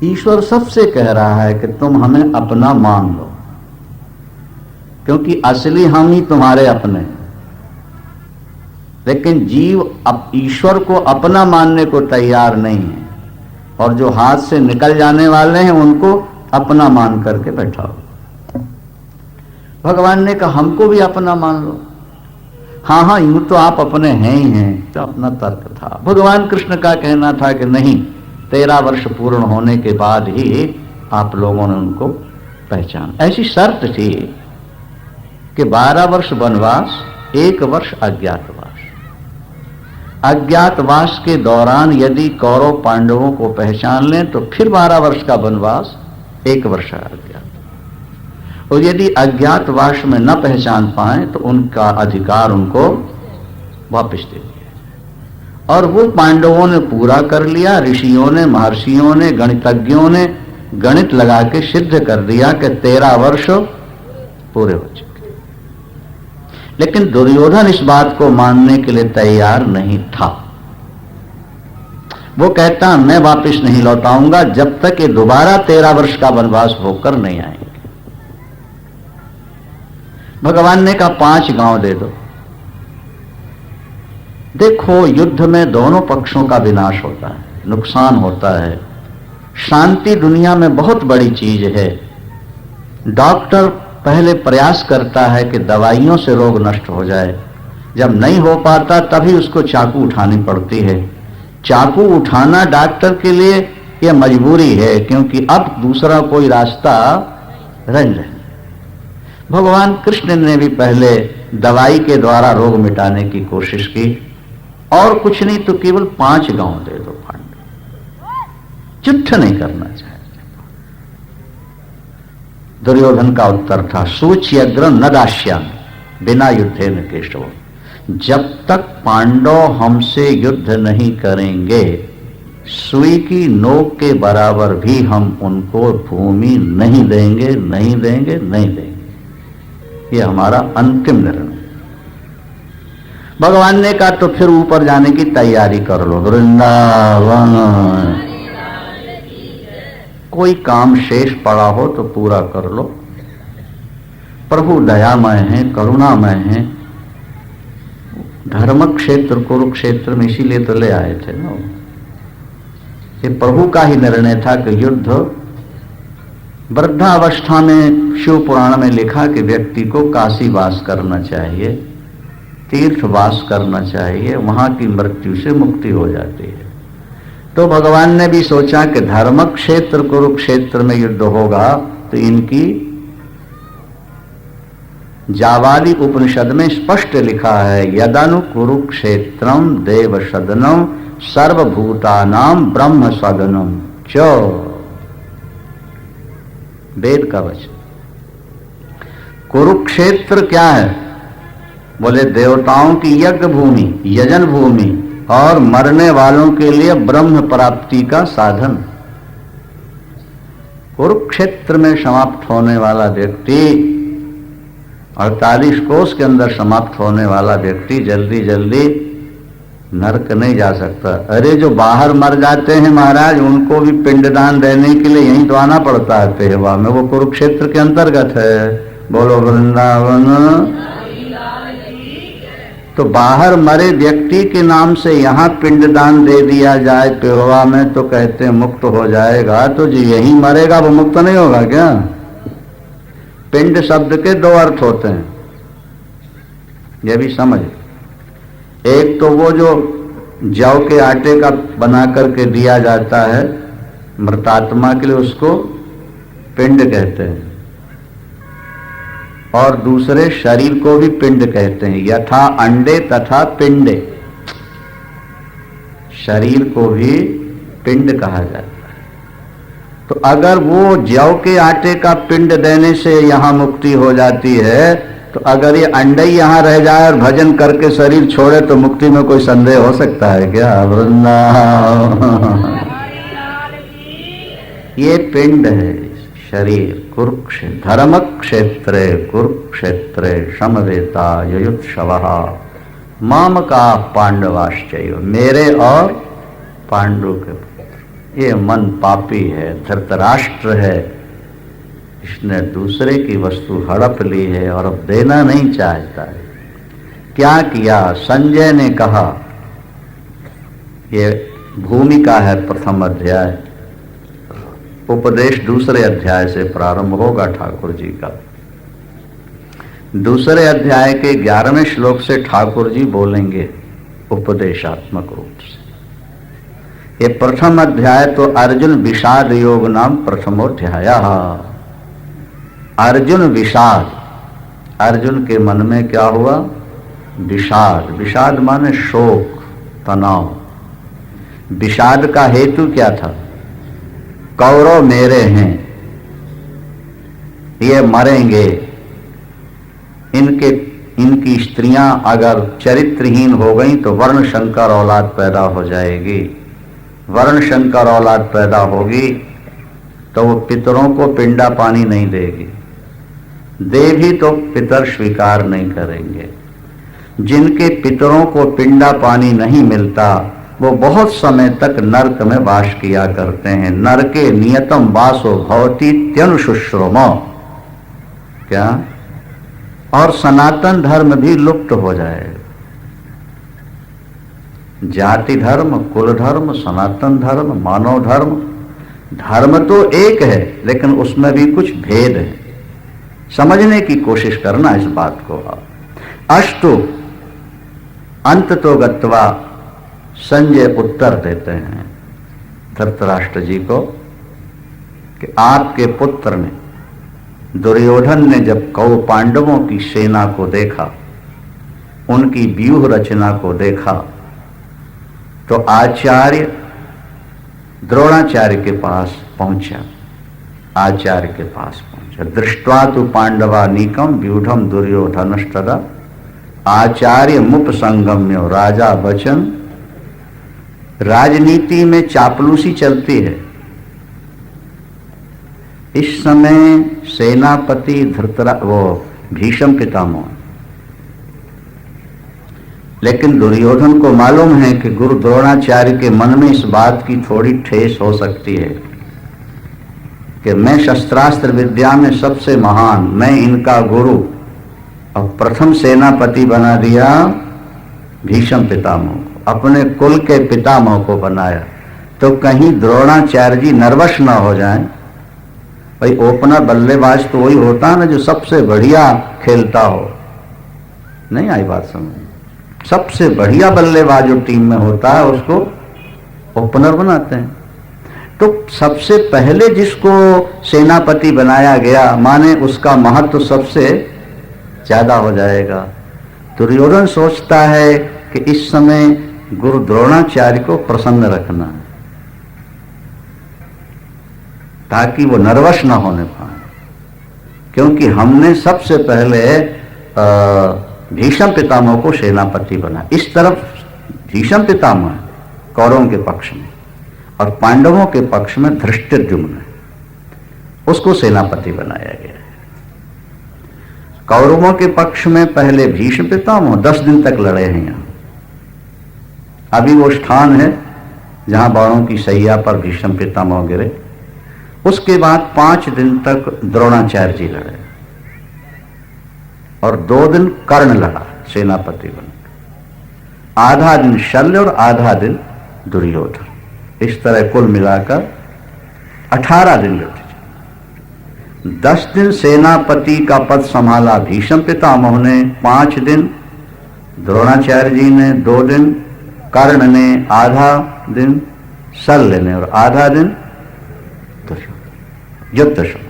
ईश्वर सबसे कह रहा है कि तुम हमें अपना मान लो, क्योंकि असली हम ही तुम्हारे अपने हैं। लेकिन जीव अब ईश्वर को अपना मानने को तैयार नहीं है, और जो हाथ से निकल जाने वाले हैं उनको अपना मान करके बैठाओ। भगवान ने कहा हमको भी अपना मान लो। हाँ हाँ, यूं तो आप अपने हैं ही हैं, तो अपना तर्क था। भगवान कृष्ण का कहना था कि नहीं, 13 वर्ष पूर्ण होने के बाद ही आप लोगों ने उनको पहचान। ऐसी शर्त थी कि 12 वर्ष वनवास, 1 वर्ष अज्ञातवास। अज्ञातवास के दौरान यदि कौरव पांडवों को पहचान लें तो फिर 12 वर्ष का वनवास, 1 वर्ष अज्ञात। और यदि अज्ञातवास में न पहचान पाए तो उनका अधिकार उनको वापस दे दिया। और वो पांडवों ने पूरा कर लिया। ऋषियों ने, महर्षियों ने, गणितज्ञों ने गणित लगा के सिद्ध कर दिया कि 13 वर्ष पूरे हो चुके। लेकिन दुर्योधन इस बात को मानने के लिए तैयार नहीं था। वो कहता मैं वापस नहीं लौटाऊंगा जब तक ये दोबारा 13 वर्ष का वनवास होकर नहीं आएंगे। भगवान ने कहा 5 गांव दे दो। देखो, युद्ध में दोनों पक्षों का विनाश होता है, नुकसान होता है। शांति दुनिया में बहुत बड़ी चीज है। डॉक्टर पहले प्रयास करता है कि दवाइयों से रोग नष्ट हो जाए। जब नहीं हो पाता तभी उसको चाकू उठानी पड़ती है। चाकू उठाना डॉक्टर के लिए यह मजबूरी है, क्योंकि अब दूसरा कोई रास्ता रह नहीं। भगवान कृष्ण ने भी पहले दवाई के द्वारा रोग मिटाने की कोशिश की, और कुछ नहीं तो केवल 5 गांव दे दो पांडव। युद्ध नहीं करना चाहिए। दुर्योधन का उत्तर था सूच्यग्र न दास्यामि बिना युद्धे न केशव। जब तक पांडव हमसे युद्ध नहीं करेंगे, सुई की नोक के बराबर भी हम उनको भूमि नहीं देंगे, नहीं देंगे, नहीं देंगे। ये हमारा अंतिम निर्णय। भगवान ने कहा तो फिर ऊपर जाने की तैयारी कर लो, वृंदावन। कोई काम शेष पड़ा हो तो पूरा कर लो। प्रभु दयामय है, करुणामय है। धर्म क्षेत्र कुरुक्षेत्र में इसीलिए तो ले आए थे ना। ये प्रभु का ही निर्णय था कि युद्ध। वृद्धावस्था में शिव पुराण में लिखा कि व्यक्ति को काशी वास करना चाहिए, तीर्थवास करना चाहिए, वहां की मृत्यु से मुक्ति हो जाती है। तो भगवान ने भी सोचा कि धर्म क्षेत्र कुरुक्षेत्र में युद्ध होगा तो इनकी जावाली उपनिषद में स्पष्ट लिखा है, यदनु कुरुक्षेत्रम देव सदनम सर्वभूतानाम ब्रह्म सदनम च। वेद का वचन। कुरुक्षेत्र क्या है? बोले देवताओं की यज्ञ भूमि, यजन भूमि, और मरने वालों के लिए ब्रह्म प्राप्ति का साधन। कुरुक्षेत्र में समाप्त होने वाला व्यक्ति, 48 कोस के अंदर समाप्त होने वाला व्यक्ति जल्दी जल्दी नरक नहीं जा सकता। अरे जो बाहर मर जाते हैं महाराज, उनको भी पिंडदान देने के लिए यहीं तो आना पड़ता है पेहवा में। वो कुरुक्षेत्र के अंतर्गत है। बोलो वृंदावन। तो बाहर मरे व्यक्ति के नाम से यहाँ पिंडदान दे दिया जाए पेहवा में तो कहते हैं मुक्त हो जाएगा। तो जो यहीं मरेगा वो मुक्त नहीं होगा क्या? पिंड शब्द के 2 अर्थ होते हैं, यह भी समझ। एक तो वो जो जौ के आटे का बना करके दिया जाता है मृतात्मा के लिए, उसको पिंड कहते हैं। और दूसरे शरीर को भी पिंड कहते हैं। यथा अंडे तथा पिंडे, शरीर को भी पिंड कहा जाता है। तो अगर वो जौ के आटे का पिंड देने से यहां मुक्ति हो जाती है, तो अगर ये अंडे यहां रह जाए और भजन करके शरीर छोड़े तो मुक्ति में कोई संदेह हो सकता है क्या? वृंदावन। ये पिंड है शरीर। कुरुक्षेत्र धर्म क्षेत्रे कुरुक्षेत्रे समवेता युयुत्सवः माम का पांडवाश्चैव। मेरे और पांडु के पुत्र। ये मन पापी है, धृतराष्ट्र है, इसने दूसरे की वस्तु हड़प ली है और अब देना नहीं चाहता है। क्या किया? संजय ने कहा, ये भूमिका है प्रथम अध्याय, उपदेश दूसरे अध्याय से प्रारंभ होगा ठाकुर जी का। दूसरे अध्याय के 11वें श्लोक से ठाकुर जी बोलेंगे उपदेशात्मक रूप से। ये प्रथम अध्याय तो अर्जुन विषाद योग नाम प्रथमोध्याय। अर्जुन विषाद, अर्जुन के मन में क्या हुआ? विषाद। विषाद माने शोक, तनाव। विषाद का हेतु क्या था? कौरव मेरे हैं, ये मरेंगे, इनकी स्त्रियां अगर चरित्रहीन हो गई तो वर्ण शंकर औलाद पैदा हो जाएगी। वर्ण शंकर औलाद पैदा होगी तो वो पितरों को पिंडा पानी नहीं देगी, दे भी तो पितर स्वीकार नहीं करेंगे। जिनके पितरों को पिंडा पानी नहीं मिलता वो बहुत समय तक नरक में वास किया करते हैं। नरके नियतम वासो भवति त्यनुशुश्रुम। क्या? और सनातन धर्म भी लुप्त हो जाएगा। जाति धर्म, कुल धर्म, सनातन धर्म, मानव धर्म, धर्म तो एक है लेकिन उसमें भी कुछ भेद है। समझने की कोशिश करना इस बात को। अस्तु अंत तो गत्वा संजय उत्तर देते हैं धृतराष्ट्र जी को कि आपके पुत्र ने, दुर्योधन ने जब कौ पांडवों की सेना को देखा, उनकी व्यूह रचना को देखा, तो आचार्य द्रोणाचार्य के पास पहुंचा। आचार्य के पास पहुंचा। दृष्ट्वा तु पांडवानीकम व्यूढ़म दुर्योधनस्तदा आचार्य मुपसंगम्य राजा वचन। राजनीति में चापलूसी चलती है। इस समय सेनापति वो भीष्म पितामह, लेकिन दुर्योधन को मालूम है कि गुरु द्रोणाचार्य के मन में इस बात की थोड़ी ठेस हो सकती है कि मैं शस्त्रास्त्र विद्या में सबसे महान, मैं इनका गुरु, और प्रथम सेनापति बना दिया भीष्म पितामह को, अपने कुल के पितामह को बनाया, तो कहीं द्रोणाचार्य जी नर्वस ना हो जाएं। भाई ओपनर बल्लेबाज तो वही होता है ना जो सबसे बढ़िया खेलता हो। नहीं आई बात समझ? सबसे बढ़िया बल्लेबाज जो टीम में होता है उसको ओपनर बनाते हैं। तो सबसे पहले जिसको सेनापति बनाया गया माने उसका महत्व सबसे ज्यादा हो जाएगा। दुर्योधन सोचता है कि इस समय गुरु द्रोणाचार्य को प्रसन्न रखना है ताकि वो नर्वस ना होने पाए, क्योंकि हमने सबसे पहले भीष्म पितामह को सेनापति बना। इस तरफ भीष्म पितामह कौरवों के पक्ष में और पांडवों के पक्ष में धृष्टद्युम्न, उसको सेनापति बनाया गया है। कौरवों के पक्ष में पहले भीष्म पितामह 10 दिन तक लड़े हैं। यहां अभी वो स्थान है जहां बाणों की सैया पर भीष्म पितामह गिरे। उसके बाद 5 दिन तक द्रोणाचार्य जी लड़े और 2 दिन कर्ण लड़ा सेनापति बनकर। आधा दिन शल्य और आधा दिन दुर्योधन। इस तरह कुल मिलाकर 18 दिन लड़े। 10 दिन सेनापति का पद संभाला भीष्म पितामह ने, 5 दिन द्रोणाचार्य जी ने, 2 दिन कर्ण ने, आधा दिन शल्य ने और आधा दिन युद्ध समय।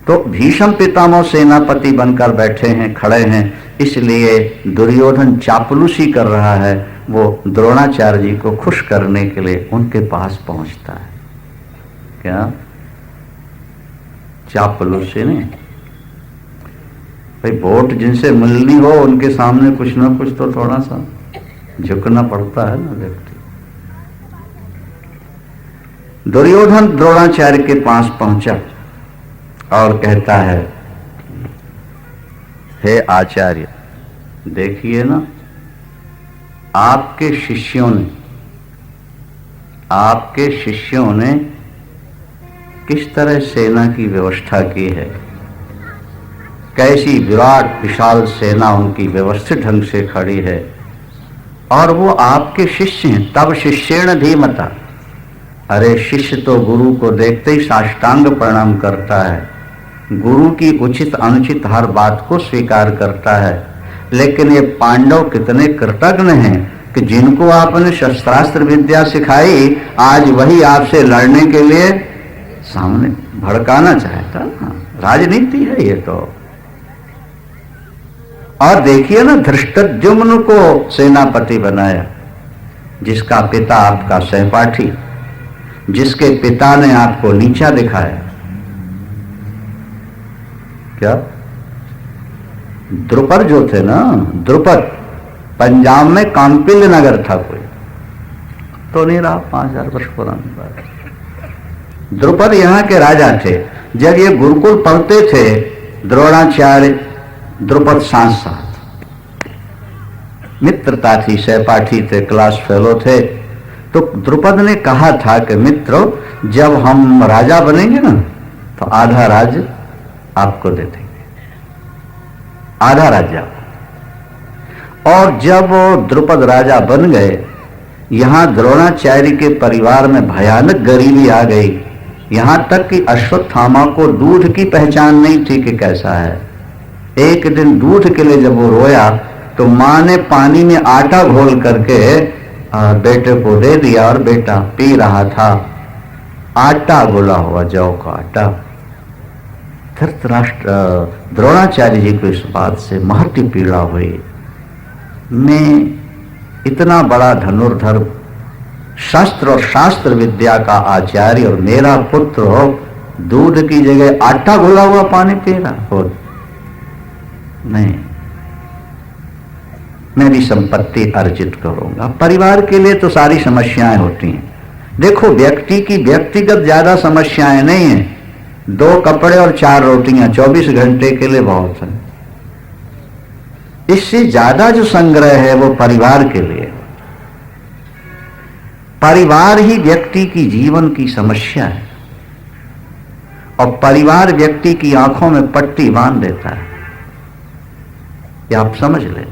तो भीष्म पितामह सेनापति बनकर बैठे हैं, खड़े हैं, इसलिए दुर्योधन चापलूसी कर रहा है। वो द्रोणाचार्य जी को खुश करने के लिए उनके पास पहुंचता है। क्या चापलूसी नहीं भाई, वोट जिनसे मिलनी हो उनके सामने कुछ ना कुछ तो थोड़ा सा झुकना पड़ता है ना व्यक्ति। दुर्योधन द्रोणाचार्य के पास पहुंचा और कहता है, हे आचार्य, देखिए ना, आपके शिष्यों ने आपके शिष्यों ने किस तरह सेना की व्यवस्था की है, कैसी विराट विशाल सेना उनकी व्यवस्थित ढंग से खड़ी है, और वो आपके शिष्य हैं। तब शिष्येण धीमता, अरे शिष्य तो गुरु को देखते ही साष्टांग प्रणाम करता है, गुरु की उचित अनुचित हर बात को स्वीकार करता है। लेकिन ये पांडव कितने कृतज्ञ हैं कि जिनको आपने शस्त्रास्त्र विद्या सिखाई, आज वही आपसे लड़ने के लिए सामने भड़काना चाहता ना। राजनीति है ये तो। और देखिए ना, धृष्टद्युम्न को सेनापति बनाया, जिसका पिता आपका सहपाठी, जिसके पिता ने आपको नीचा दिखाया। क्या द्रुपद जो थे ना, द्रुपद पंजाब में कांपिल्य नगर था, कोई तो नहीं रहा, 5000 वर्ष पुरानी बात। द्रुपद यहां के राजा थे। जब ये गुरुकुल पढ़ते थे, द्रोणाचार्य द्रुपद साथ साथ मित्रता थी, सहपाठी थे, क्लास फेलो थे। तो द्रुपद ने कहा था कि मित्रों, जब हम राजा बनेंगे ना, तो आधा राज्य आपको दे देंगे, आधा राज्य। और जब द्रुपद राजा बन गए, यहां द्रोणाचार्य के परिवार में भयानक गरीबी आ गई, यहां तक कि अश्वत्थामा को दूध की पहचान नहीं थी कि कैसा है। एक दिन दूध के लिए जब वो रोया, तो मां ने पानी में आटा घोल करके बेटे को दे दिया, और बेटा पी रहा था आटा घोला हुआ, जौ का आटा। धृतराष्ट्र द्रोणाचार्य जी को इस बात से महती पीड़ा हुई। मैं इतना बड़ा धनुर्धर, शस्त्र और शास्त्र विद्या का आचार्य, और मेरा पुत्र दूध की जगह आटा घोला हुआ पानी पी रहा हो? नहीं, मैं भी संपत्ति अर्जित करूंगा। परिवार के लिए तो सारी समस्याएं होती हैं। देखो, व्यक्ति की व्यक्तिगत ज्यादा समस्याएं नहीं है, 2 कपड़े और 4 रोटियां 24 घंटे के लिए बहुत है। इससे ज्यादा जो संग्रह है वो परिवार के लिए। परिवार ही व्यक्ति की जीवन की समस्या है, और परिवार व्यक्ति की आंखों में पट्टी बांध देता है। ये आप समझ ले,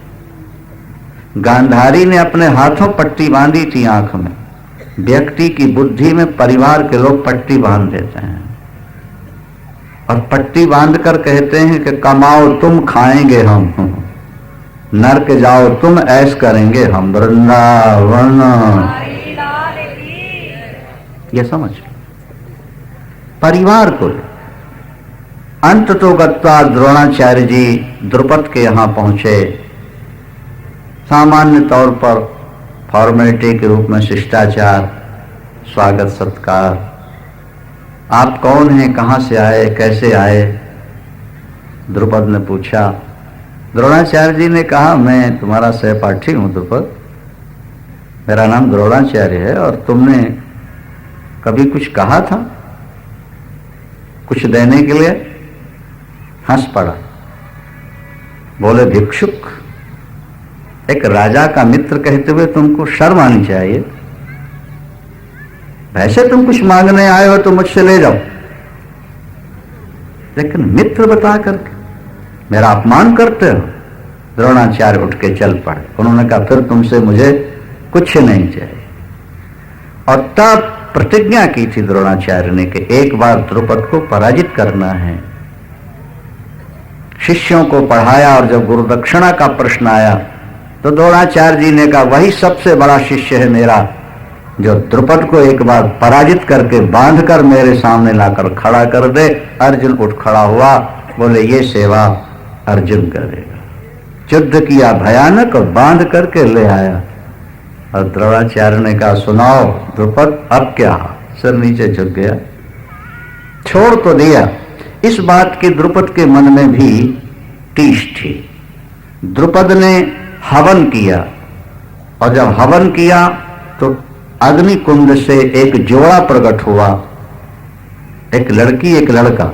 गांधारी ने अपने हाथों पट्टी बांधी थी आंख में। व्यक्ति की बुद्धि में परिवार के लोग पट्टी बांध देते हैं, और पट्टी बांधकर कहते हैं कि कमाओ तुम, खाएंगे हम, नरक जाओ तुम, ऐश करेंगे हम, वृंदावन। ये समझ परिवार को। अंत तो गत्वा द्रोणाचार्य जी द्रुपद के यहां पहुंचे। सामान्य तौर पर फॉर्मेलिटी के रूप में शिष्टाचार, स्वागत सत्कार, आप कौन हैं, कहां से आए, कैसे आए, द्रुपद ने पूछा। द्रोणाचार्य जी ने कहा, मैं तुम्हारा सहपाठी हूं द्रुपद, मेरा नाम द्रोणाचार्य है, और तुमने कभी कुछ कहा था कुछ देने के लिए? हंस पड़ा, बोले भिक्षुक, एक राजा का मित्र कहते हुए तुमको शर्म आनी चाहिए। वैसे तुम कुछ मांगने आए हो तो मुझसे ले जाओ, लेकिन मित्र बता करके मेरा अपमान करते हो। द्रोणाचार्य उठ के चल पड़े। उन्होंने कहा, फिर तुमसे मुझे कुछ नहीं चाहिए। और तब प्रतिज्ञा की थी द्रोणाचार्य ने कि एक बार द्रुपद को पराजित करना है। शिष्यों को पढ़ाया, और जब गुरु दक्षिणा का प्रश्न आया तो द्रोणाचार्य जी ने कहा, वही सबसे बड़ा शिष्य है मेरा, जो द्रुपद को एक बार पराजित करके बांधकर मेरे सामने लाकर खड़ा कर दे। अर्जुन उठ खड़ा हुआ, बोले ये सेवा अर्जुन करेगा। युद्ध किया भयानक और बांध करके ले आया। और द्रोणाचार्य ने कहा, सुनाओ द्रुपद, अब क्या? सिर नीचे झुक गया, छोड़ तो दिया। इस बात की द्रुपद के मन में भी टीस थी। द्रुपद ने हवन किया, और जब हवन किया तो अग्नि कुंड से एक जोड़ा प्रकट हुआ, एक लड़की एक लड़का।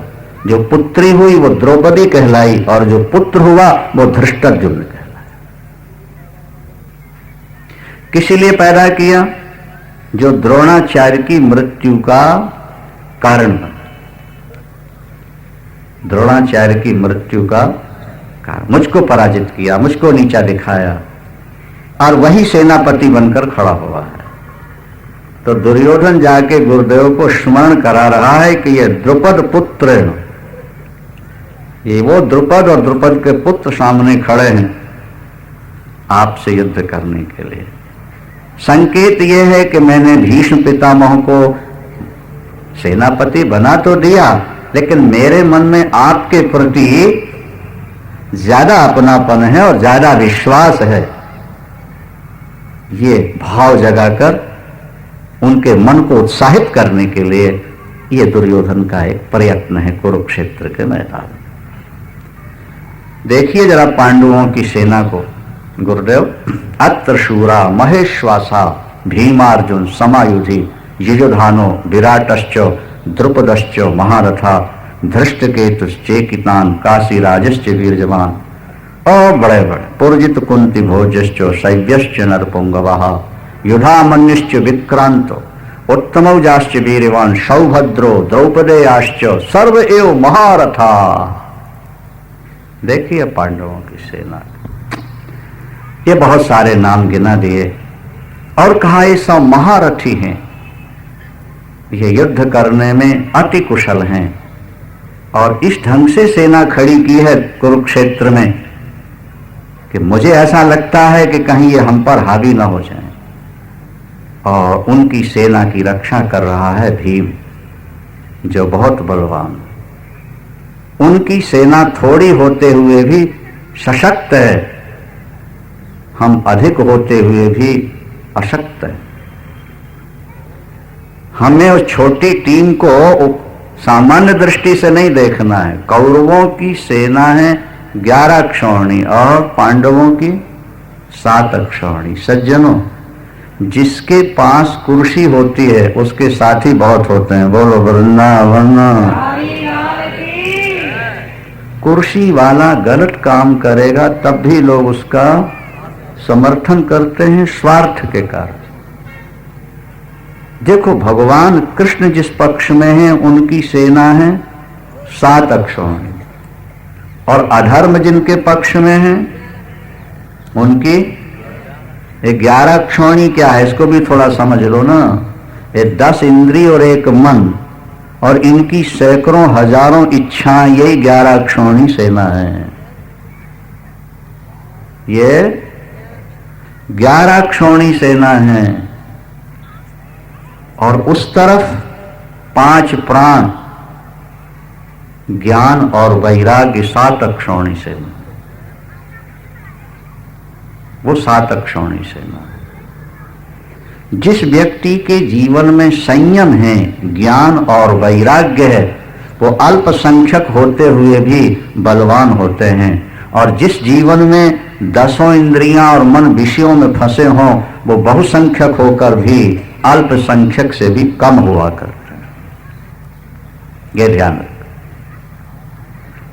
जो पुत्री हुई वो द्रौपदी कहलाई, और जो पुत्र हुआ वो धृष्टद्युम्न कहलाया। किस लिए पैदा किया? जो द्रोणाचार्य की मृत्यु का कारण बना। द्रोणाचार्य की मृत्यु का कारण, मुझको पराजित किया, मुझको नीचा दिखाया, और वही सेनापति बनकर खड़ा हुआ है। तो दुर्योधन जाके गुरुदेव को स्मरण करा रहा है कि ये द्रुपद पुत्र, ये वो द्रुपद और द्रुपद के पुत्र सामने खड़े हैं आपसे युद्ध करने के लिए। संकेत ये है कि मैंने भीष्म पितामह को सेनापति बना तो दिया, लेकिन मेरे मन में आपके प्रति ज्यादा अपनापन है और ज्यादा विश्वास है। ये भाव जगाकर उनके मन को उत्साहित करने के लिए ये दुर्योधन का एक प्रयत्न है कुरुक्षेत्र के मैदान में। देखिए जरा पांडवों की सेना को। गुरुदेव, अत्र शूरा महेश्वासा भीमार्जुन समायुधि युयुधानो विराटश्च द्रुपदश्च महारथा धृष्टकेतुश्चेकितान काशीराजश्च वीरजवान। और बड़े बड़े पुरजित कुंती भोजश्च शैव्यश्च नरपुंगवः युधामन्युश्च विक्रांतो उत्तमौजाश्च वीरवान सौभद्रो द्रौपदेयाश्च सर्व एव महारथा। देखिए पांडवों की सेना, ये बहुत सारे नाम गिना दिए और कहा ये सब महारथी हैं, ये युद्ध करने में अति कुशल हैं। और इस ढंग से सेना खड़ी की है कुरुक्षेत्र में कि मुझे ऐसा लगता है कि कहीं ये हम पर हावी ना हो जाए। और उनकी सेना की रक्षा कर रहा है भीम, जो बहुत बलवान। उनकी सेना थोड़ी होते हुए भी सशक्त है, हम अधिक होते हुए भी अशक्त है। हमें उस छोटी टीम को सामान्य दृष्टि से नहीं देखना है। कौरवों की सेना है 11 क्षौणी और पांडवों की 7 क्षौणी। सज्जनों, जिसके पास कुर्सी होती है उसके साथी बहुत होते हैं। बोलो वृंदावन। कुर्सी वाला गलत काम करेगा तब भी लोग उसका समर्थन करते हैं स्वार्थ के कारण। देखो, भगवान कृष्ण जिस पक्ष में है उनकी सेना है 7 अक्षौणी, और अधर्म जिनके पक्ष में है उनकी 11 अक्षौणी। क्या है इसको भी थोड़ा समझ लो ना। ये 10 इंद्रिय और 1 मन, और इनकी सैकड़ों हजारों इच्छाएं, यही 11 अक्षौणी सेना है। ये 11 अक्षौणी सेना है। और उस तरफ 5 प्राण, ज्ञान और वैराग्य 7 अक्षौणी सेना। वो 7 अक्षौणी सेना है। जिस व्यक्ति के जीवन में संयम है, ज्ञान और वैराग्य है, वो अल्पसंख्यक होते हुए भी बलवान होते हैं। और जिस जीवन में 10 इंद्रियां और मन विषयों में फंसे हों, वो बहुसंख्यक होकर भी अल्पसंख्यक से भी कम हुआ करते हैं। ये ध्यान रखें।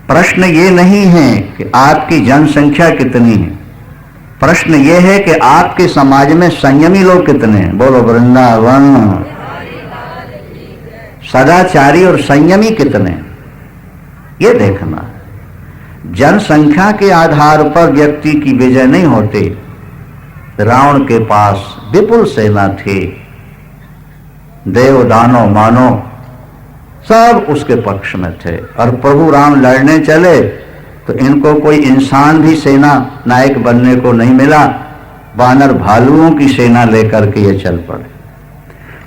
प्रश्न ये नहीं है कि आपकी जनसंख्या कितनी है, प्रश्न ये है कि आपके समाज में संयमी लोग कितने हैं। बोलो वृंदावन। सदाचारी और संयमी कितने, ये देखना है। जनसंख्या के आधार पर व्यक्ति की विजय नहीं होती। रावण के पास विपुल सेना थी, देव दानव मानो सब उसके पक्ष में थे, और प्रभु राम लड़ने चले तो इनको कोई इंसान भी सेना नायक बनने को नहीं मिला। वानर भालुओं की सेना लेकर के ये चल पड़े।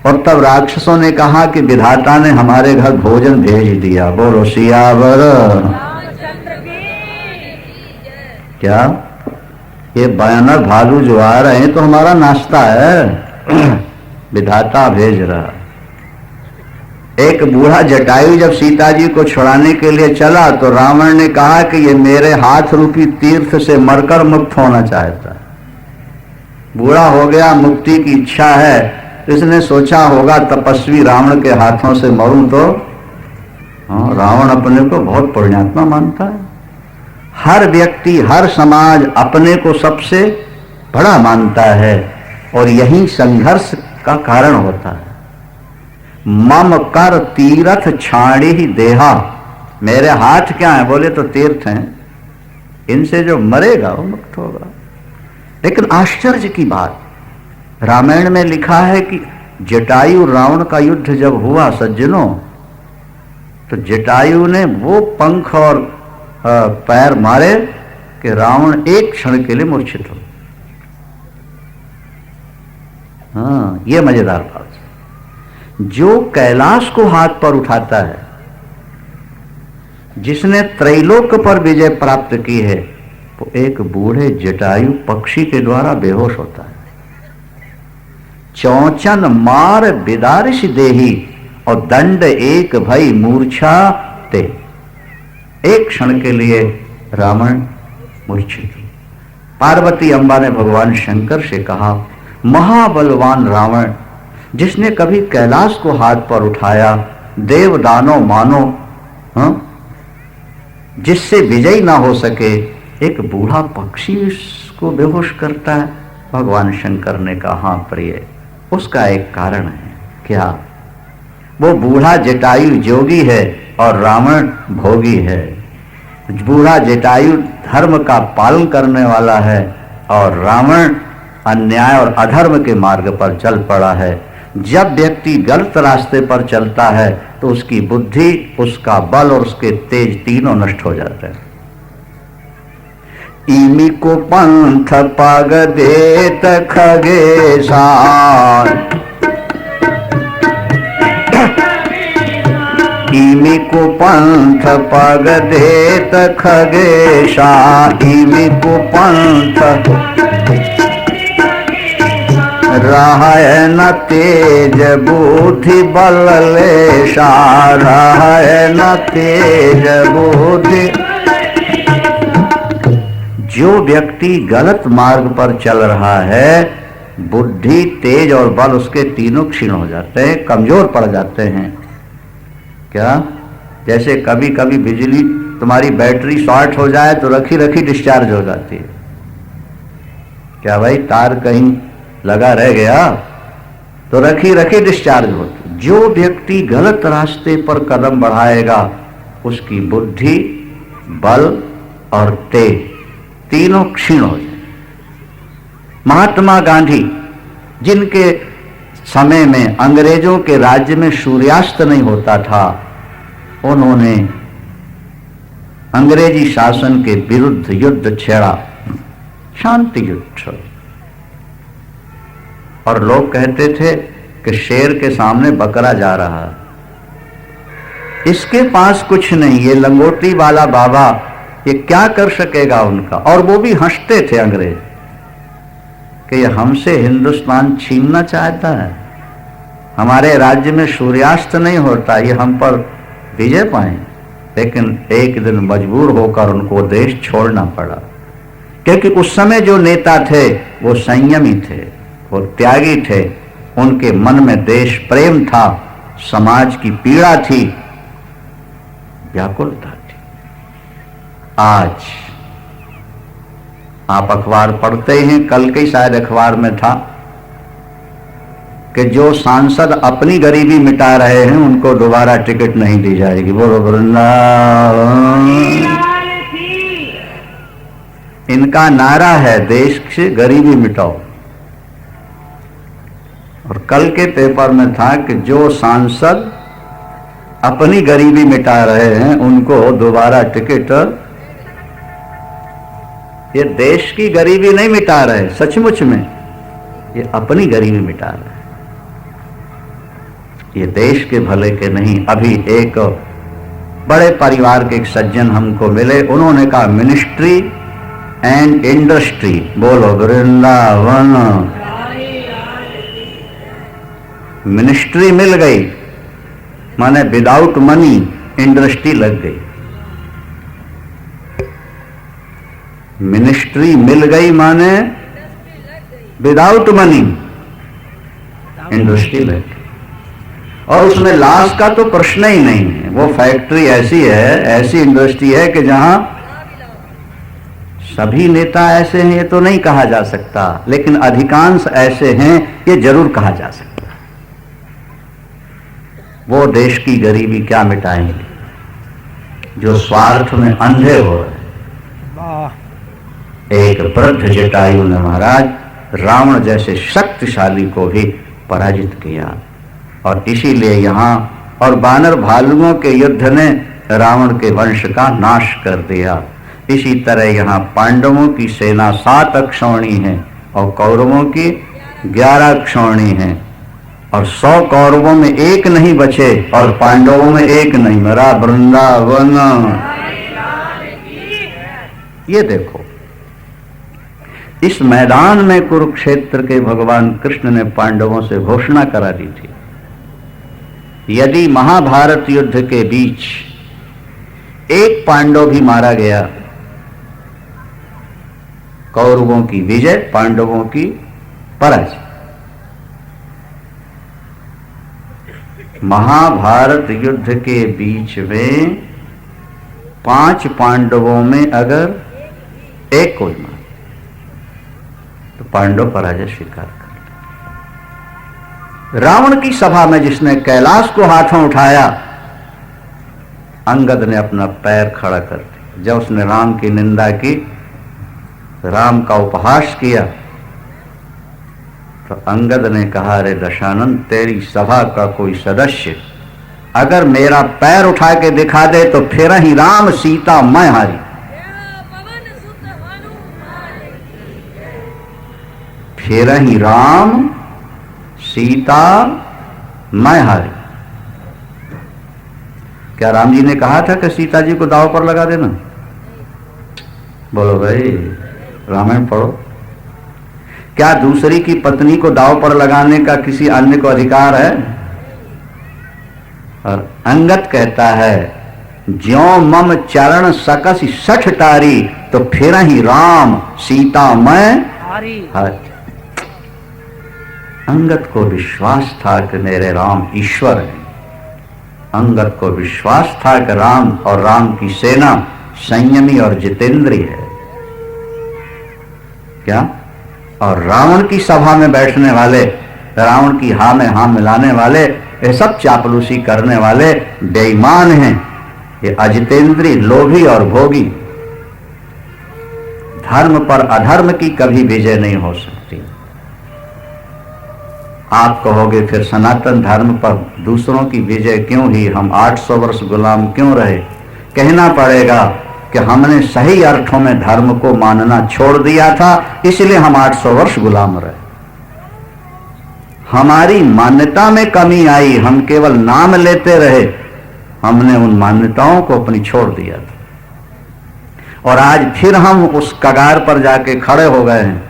और तब राक्षसों ने कहा कि विधाता ने हमारे घर भोजन भेज दिया। बोलो सियावर। क्या ये वानर भालू जो आ रहे हैं तो हमारा नाश्ता है, विधाता भेज रहा। एक बूढ़ा जटायु जब सीता जी को छुड़ाने के लिए चला तो रावण ने कहा कि ये मेरे हाथ रूपी तीर्थ से मरकर मुक्त होना चाहता है। बूढ़ा हो गया, मुक्ति की इच्छा है, इसने सोचा होगा तपस्वी रावण के हाथों से मरूं तो। हाँ, रावण अपने को बहुत पुण्यात्मा मानता है। हर व्यक्ति, हर समाज अपने को सबसे बड़ा मानता है, और यही संघर्ष का कारण होता है। मम कर तीर्थ छाड़ी ही देहा, मेरे हाथ क्या है? बोले तो तीर्थ हैं, इनसे जो मरेगा वो मुक्त होगा। लेकिन आश्चर्य की बात, रामायण में लिखा है कि जटायु रावण का युद्ध जब हुआ सज्जनों, तो जटायु ने वो पंख और पैर मारे कि रावण एक क्षण के लिए मूर्छित हो। हाँ, ये मजेदार बात है। जो कैलाश को हाथ पर उठाता है, जिसने त्रैलोक पर विजय प्राप्त की है, वो एक बूढ़े जटायु पक्षी के द्वारा बेहोश होता है। चौचन मार बिदारिश देही और दंड एक भई मूर्छा ते, एक क्षण के लिए रावण मूर्छित। पार्वती अम्बा ने भगवान शंकर से कहा, महाबलवान रावण जिसने कभी कैलाश को हाथ पर उठाया, देव दानव मानो, जिससे विजय ना हो सके, एक बूढ़ा पक्षी इसको बेहोश करता है। भगवान शंकर ने कहा, हाँ प्रिय, उसका एक कारण है। क्या? वो बूढ़ा जटायु जोगी है और रावण भोगी है। बूढ़ा जटायु धर्म का पालन करने वाला है और रावण अन्याय और अधर्म के मार्ग पर चल पड़ा है। जब व्यक्ति गलत रास्ते पर चलता है तो उसकी बुद्धि, उसका बल और उसके तेज तीनों नष्ट हो जाते हैं। इमी को पंथ पग देत खगेशा, इमी को पंथ पग देत खगेशा, इमी को पंथ रहय न तेज बुद्धि बल लेशा, रहय न तेज बुद्धि। जो व्यक्ति गलत मार्ग पर चल रहा है, बुद्धि, तेज और बल उसके तीनों क्षीण हो जाते हैं, कमजोर पड़ जाते हैं। क्या? जैसे कभी कभी बिजली, तुम्हारी बैटरी शॉर्ट हो जाए तो रखी रखी डिस्चार्ज हो जाती है। क्या भाई, तार कहीं लगा रह गया तो रखी रखी डिस्चार्ज होती। जो व्यक्ति गलत रास्ते पर कदम बढ़ाएगा, उसकी बुद्धि, बल और तेज तीनों क्षीण हो जाए। महात्मा गांधी, जिनके समय में अंग्रेजों के राज्य में सूर्यास्त नहीं होता था, उन्होंने अंग्रेजी शासन के विरुद्ध युद्ध छेड़ा, शांति युद्ध। और लोग कहते थे कि शेर के सामने बकरा जा रहा है, इसके पास कुछ नहीं, ये लंगोटी वाला बाबा ये क्या कर सकेगा उनका। और वो भी हंसते थे अंग्रेज कि ये हमसे हिंदुस्तान छीनना चाहता है, हमारे राज्य में सूर्यास्त नहीं होता, ये हम पर विजय पाए। लेकिन एक दिन मजबूर होकर उनको देश छोड़ना पड़ा, क्योंकि उस समय जो नेता थे वो संयमी थे, वो त्यागी थे, उनके मन में देश प्रेम था, समाज की पीड़ा थी, व्याकुलता थी। आज आप अखबार पढ़ते हैं, कल के शायद अखबार में था कि जो सांसद अपनी गरीबी मिटा रहे हैं उनको दोबारा टिकट नहीं दी जाएगी। बोलो वृंदावन। इनका नारा है देश से गरीबी मिटाओ। और कल के पेपर में था कि जो सांसद अपनी गरीबी मिटा रहे हैं उनको दोबारा टिकट। ये देश की गरीबी नहीं मिटा रहे, सचमुच में ये अपनी गरीबी मिटा रहे हैं। ये देश के भले के नहीं। अभी एक बड़े परिवार के एक सज्जन हमको मिले, उन्होंने कहा मिनिस्ट्री एंड इंडस्ट्री। बोलो वृंदावन। मिनिस्ट्री मिल गई माने विदाउट मनी इंडस्ट्री लग गई। मिनिस्ट्री मिल गई माने विदाउट मनी इंडस्ट्री लग गई। और उसमें लाश का तो प्रश्न ही नहीं है। वो फैक्ट्री ऐसी है, ऐसी इंडस्ट्री है कि जहां सभी नेता ऐसे हैं ये तो नहीं कहा जा सकता, लेकिन अधिकांश ऐसे हैं ये जरूर कहा जा सकता। वो देश की गरीबी क्या मिटाएंगे जो स्वार्थ में अंधे हो रहे। एक वृद्ध जटायु ने महाराज रावण जैसे शक्तिशाली को भी पराजित किया, और इसीलिए यहाँ और बानर भालुओं के युद्ध ने रावण के वंश का नाश कर दिया। इसी तरह यहाँ पांडवों की सेना 7 अक्षौणी है और कौरवों की 11 अक्षौणी है, और 100 कौरवों में एक नहीं बचे और पांडवों में एक नहीं। मेरा वृंदावन। ये देखो, इस मैदान में कुरुक्षेत्र के भगवान कृष्ण ने पांडवों से घोषणा करा दी थी, यदि महाभारत युद्ध के बीच एक पांडव भी मारा गया, कौरवों की विजय, पांडवों की पराजय। महाभारत युद्ध के बीच में 5 पांडवों में अगर एक कोई मार तो पांडव पराजय स्वीकार कर। रावण की सभा में जिसने कैलाश को हाथों उठाया, अंगद ने अपना पैर खड़ा कर दिया। जब उसने राम की निंदा की, राम का उपहास किया, तो अंगद ने कहा, रे दशानन, तेरी सभा का कोई सदस्य अगर मेरा पैर उठा के दिखा दे तो फिर ही राम सीता मैं हारी। फिर ही राम सीता मैं हारी। क्या राम जी ने कहा था कि सीता जी को दांव पर लगा देना? बोलो भाई, रामायण पढ़ो। क्या दूसरी की पत्नी को दांव पर लगाने का किसी अन्य को अधिकार है? और अंगद कहता है, ज्यों मम चरण सकस 60 टारी, तो फिर ही राम सीता मैं हारी। अंगद को विश्वास था कि मेरे राम ईश्वर है। अंगद को विश्वास था कि राम और राम की सेना संयमी और जितेंद्रीय है। क्या? और रावण की सभा में बैठने वाले, रावण की हाँ में हाँ मिलाने वाले, ये सब चापलूसी करने वाले बेईमान हैं। ये अजितेंद्रीय, लोभी और भोगी। धर्म पर अधर्म की कभी विजय नहीं हो सकती। आप कहोगे फिर सनातन धर्म पर दूसरों की विजय क्यों हुई, हम 800 वर्ष गुलाम क्यों रहे? कहना पड़ेगा कि हमने सही अर्थों में धर्म को मानना छोड़ दिया था, इसलिए हम 800 वर्ष गुलाम रहे। हमारी मान्यता में कमी आई, हम केवल नाम लेते रहे, हमने उन मान्यताओं को अपनी छोड़ दिया था। और आज फिर हम उस कगार पर जाके खड़े हो गए हैं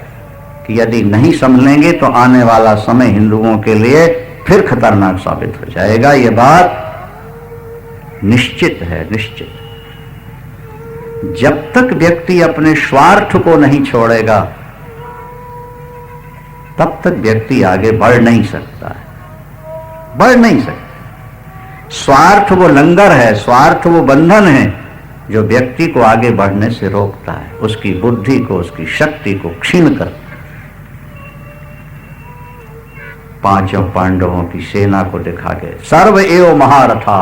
कि यदि नहीं संभलेंगे तो आने वाला समय हिंदुओं के लिए फिर खतरनाक साबित हो जाएगा। यह बात निश्चित है, निश्चित। जब तक व्यक्ति अपने स्वार्थ को नहीं छोड़ेगा, तब तक व्यक्ति आगे बढ़ नहीं सकता है, बढ़ नहीं सकता। स्वार्थ वो लंगर है, स्वार्थ वो बंधन है जो व्यक्ति को आगे बढ़ने से रोकता है, उसकी बुद्धि को, उसकी शक्ति को क्षीण करता है। 5 पांडवों की सेना को दिखा के, सर्व एव महारथा,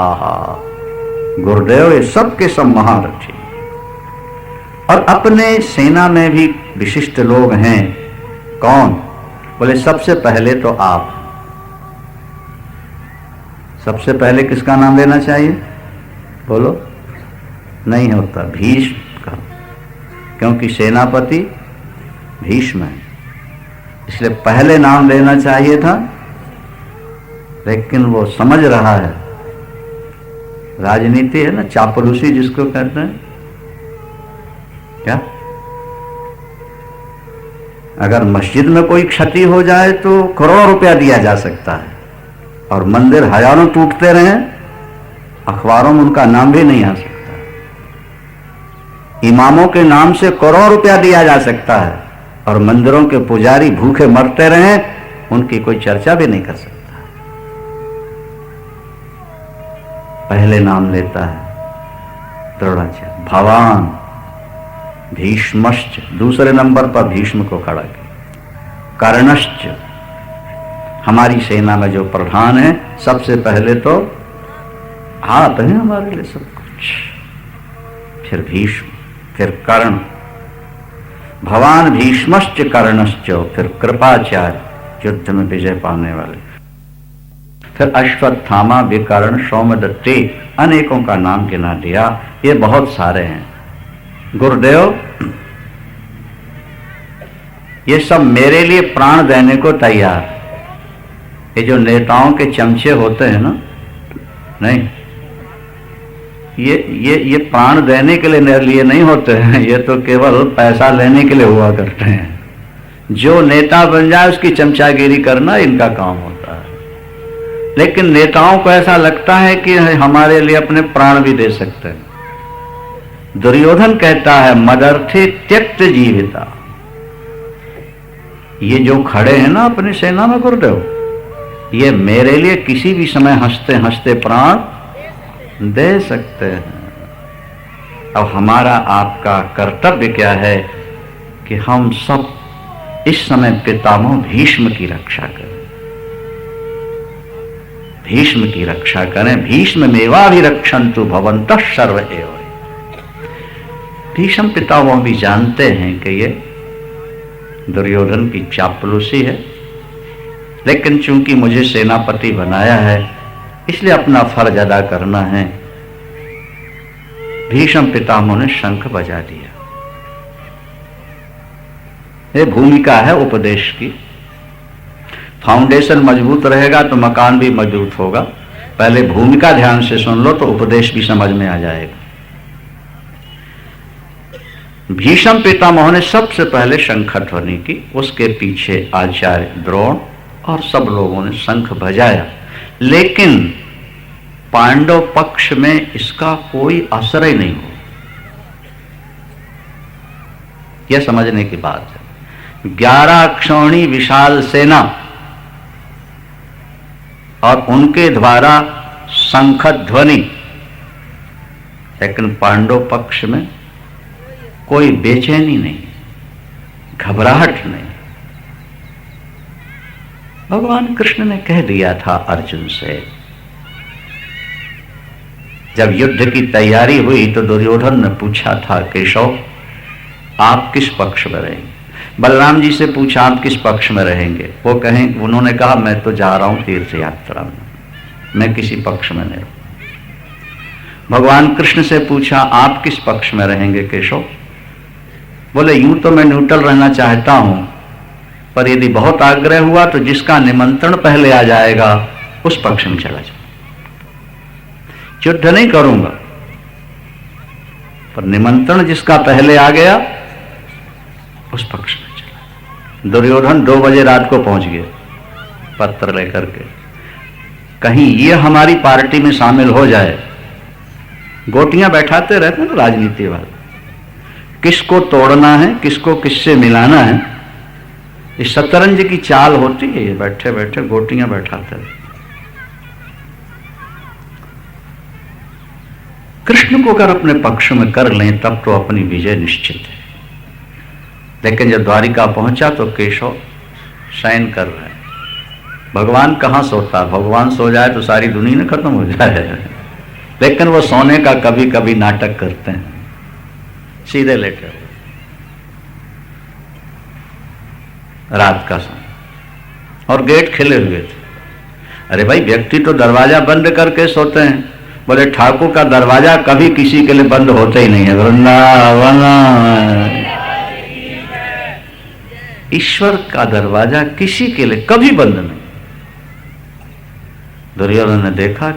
गुरुदेव ये सब के सब महारथी। और अपने सेना में भी विशिष्ट लोग हैं। कौन? बोले सबसे पहले तो आप। सबसे पहले किसका नाम लेना चाहिए? बोलो। नहीं होता, भीष्म का, क्योंकि सेनापति भीष्म है, इसलिए पहले नाम लेना चाहिए था। लेकिन वो समझ रहा है, राजनीति है ना, चापलूसी जिसको कहते हैं। क्या? अगर मस्जिद में कोई क्षति हो जाए तो करोड़ों रुपया दिया जा सकता है, और मंदिर हजारों टूटते रहे, अखबारों में उनका नाम भी नहीं आ सकता। इमामों के नाम से करोड़ों रुपया दिया जा सकता है, और मंदिरों के पुजारी भूखे मरते रहे, उनकी कोई चर्चा भी नहीं कर सकता। पहले नाम लेता है द्रोणाचार्य, भवान, भीष्मश्च, दूसरे नंबर पर भीष्म को खड़ा किया। कर्णश्च, हमारी सेना में जो प्रधान है, सबसे पहले तो आप हैं हमारे लिए सब कुछ। फिर भीष्म, फिर कर्ण, भवान भीष्मश्च कर्णश्च, फिर कृपाचार्य युद्ध में विजय पाने वाले, फिर अश्वत्थामा, विकर्ण, सौमदत्ते, अनेकों का नाम गिना दिया। ये बहुत सारे हैं। गुरुदेव ये सब मेरे लिए प्राण देने को तैयार। ये जो नेताओं के चमचे होते हैं ना, नहीं, ये प्राण देने के लिए नहीं होते हैं, ये तो केवल पैसा लेने के लिए हुआ करते हैं। जो नेता बन जाए उसकी चमचागिरी करना इनका काम होता है। लेकिन नेताओं को ऐसा लगता है कि हमारे लिए अपने प्राण भी दे सकते हैं। दुर्योधन कहता है मदर्थे त्यक्त जीविता। ये जो खड़े हैं ना अपनी सेना में गुरुदेव, ये मेरे लिए किसी भी समय हंसते हंसते प्राण दे सकते हैं। अब हमारा आपका कर्तव्य क्या है कि हम सब इस समय पितामह भीष्म की रक्षा करें, भीष्म की रक्षा करें। भीष्म मेवाभिरक्षन्तु भवन्तः सर्व एव। भीष्म पितामह भी जानते हैं कि ये दुर्योधन की चापलूसी है, लेकिन चूंकि मुझे सेनापति बनाया है इसलिए अपना फर्ज अदा करना है। भीष्म पितामह ने शंख बजा दिया। ये भूमिका है उपदेश की। फाउंडेशन मजबूत रहेगा तो मकान भी मजबूत होगा। पहले भूमिका ध्यान से सुन लो तो उपदेश भी समझ में आ जाएगा। भीष्म पितामह ने सबसे पहले शंख ध्वनि की, उसके पीछे आचार्य द्रोण और सब लोगों ने शंख बजाया। लेकिन पांडव पक्ष में इसका कोई असर ही नहीं हुआ। यह समझने की बात है। 11 अक्षौणी विशाल सेना और उनके द्वारा शंख ध्वनि, लेकिन पांडव पक्ष में कोई बेचैनी नहीं, घबराहट नहीं। भगवान कृष्ण ने कह दिया था अर्जुन से, जब युद्ध की तैयारी हुई तो दुर्योधन ने पूछा था केशव आप किस पक्ष में रहेंगे। बलराम जी से पूछा आप किस पक्ष में रहेंगे। वो कहें, उन्होंने कहा मैं तो जा रहा हूं तीर्थ यात्रा में, मैं किसी पक्ष में नहीं रहूं। भगवान कृष्ण से पूछा आप किस पक्ष में रहेंगे केशव। बोले यूं तो मैं न्यूट्रल रहना चाहता हूं, पर यदि बहुत आग्रह हुआ तो जिसका निमंत्रण पहले आ जाएगा उस पक्ष में चला जाऊं। युद्ध नहीं करूंगा, पर निमंत्रण जिसका पहले आ गया उस पक्ष में चला। दुर्योधन 2 बजे रात को पहुंच गए पत्र लेकर के। कहीं ये हमारी पार्टी में शामिल हो जाए। गोटियां बैठाते रहते हैं राजनीति वाले, किसको तोड़ना है, किसको किससे मिलाना है। इस शतरंज की चाल होती है, ये बैठे बैठे गोटियां बैठाते रहते। कृष्ण को अगर अपने पक्ष में कर लें तब तो अपनी विजय निश्चित है। लेकिन जब द्वारिका पहुंचा तो केशव शयन कर रहे हैं। भगवान कहां सोता, भगवान सो जाए तो सारी दुनिया खत्म हो जाए। लेकिन वो सोने का कभी कभी नाटक करते हैं, सीधे लेटे हुए रात का समय, और गेट खिले हुए थे। अरे भाई व्यक्ति तो दरवाजा बंद करके सोते हैं। बोले ठाकुर का दरवाजा कभी किसी के लिए बंद होता ही नहीं है। वृंदावन ईश्वर का दरवाजा किसी के लिए कभी बंद नहीं। दुर्योधन ने देखा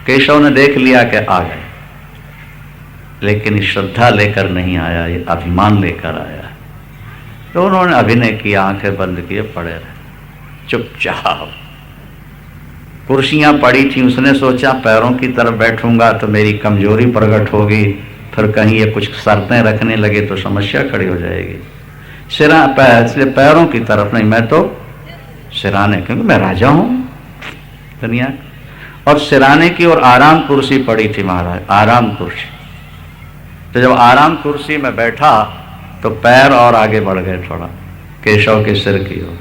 केशव ने देख लिया कि आ गए, लेकिन श्रद्धा लेकर नहीं आया, ये अभिमान लेकर आया। तो उन्होंने अभिनय किया, आंखें बंद किए पड़े रहे चुपचाप। कुर्सियां पड़ी थी, उसने सोचा पैरों की तरफ बैठूंगा तो मेरी कमजोरी प्रकट होगी, फिर कहीं ये कुछ शर्तें रखने लगे तो समस्या खड़ी हो जाएगी। इसलिए पैरों की तरफ नहीं, मैं तो सिराने, क्योंकि मैं राजा हूं दुनिया। और सिराने की और आराम कुर्सी पड़ी थी महाराज, आराम कुर्सी। तो जब आराम कुर्सी में बैठा तो पैर और आगे बढ़ गए थोड़ा केशव के सिर की ओर।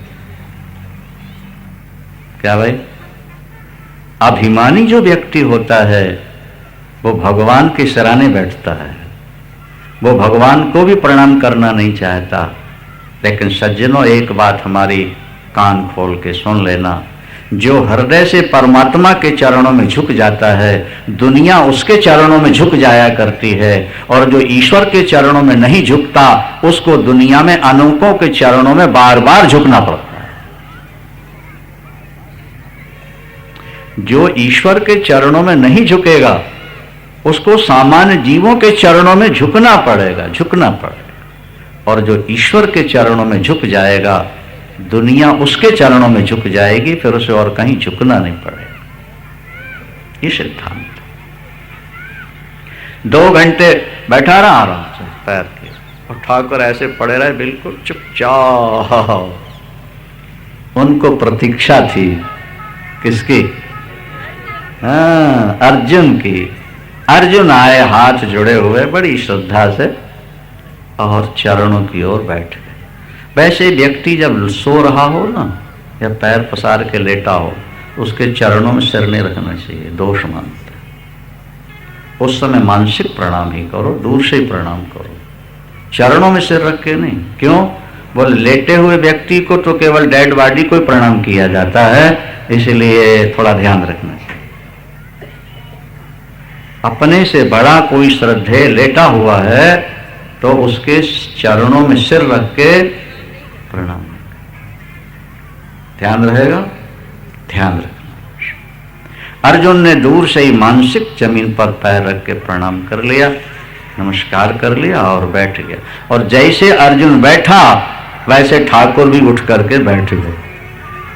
क्या भाई, अभिमानी जो व्यक्ति होता है वो भगवान के सराहने बैठता है, वो भगवान को भी प्रणाम करना नहीं चाहता। लेकिन सज्जनों, एक बात हमारी कान खोल के सुन लेना, जो हृदय से परमात्मा के चरणों में झुक जाता है, दुनिया उसके चरणों में झुक जाया करती है, और जो ईश्वर के चरणों में नहीं झुकता उसको दुनिया में अनोखों के चरणों में बार बार झुकना पड़ता है। जो ईश्वर के चरणों में नहीं झुकेगा उसको सामान्य जीवों के चरणों में झुकना पड़ेगा। और जो ईश्वर के चरणों में झुक जाएगा, दुनिया उसके चरणों में झुक जाएगी, फिर उसे और कहीं झुकना नहीं पड़ेगा। ये सिद्धांत। 2 घंटे बैठा रहा आराम से पैर के, और ठाकुर ऐसे पड़े रहे बिल्कुल चुपचाप। उनको प्रतीक्षा थी किसकी? हाँ, अर्जुन की। अर्जुन आए हाथ जुड़े हुए बड़ी श्रद्धा से और चरणों की ओर बैठ गए। वैसे व्यक्ति जब सो रहा हो ना, या पैर पसार के लेटा हो, उसके चरणों में सिर नहीं रखना चाहिए, दोष मानते हैं। उस समय मानसिक प्रणाम ही करो, दूर से ही प्रणाम करो, चरणों में सिर रख के नहीं। क्यों? बोले लेटे हुए व्यक्ति को तो केवल डेड बॉडी को ही प्रणाम किया जाता है, इसलिए थोड़ा ध्यान रखना चाहिए। अपने से बड़ा कोई श्रद्धेय लेटा हुआ है तो उसके चरणों में सिर रख के प्रणाम। ध्यान रहेगा? ध्यान रखना। अर्जुन ने दूर से ही मानसिक जमीन पर पैर रख के प्रणाम कर लिया, नमस्कार कर लिया और बैठ गया। और जैसे अर्जुन बैठा वैसे ठाकुर भी उठ करके बैठ गए।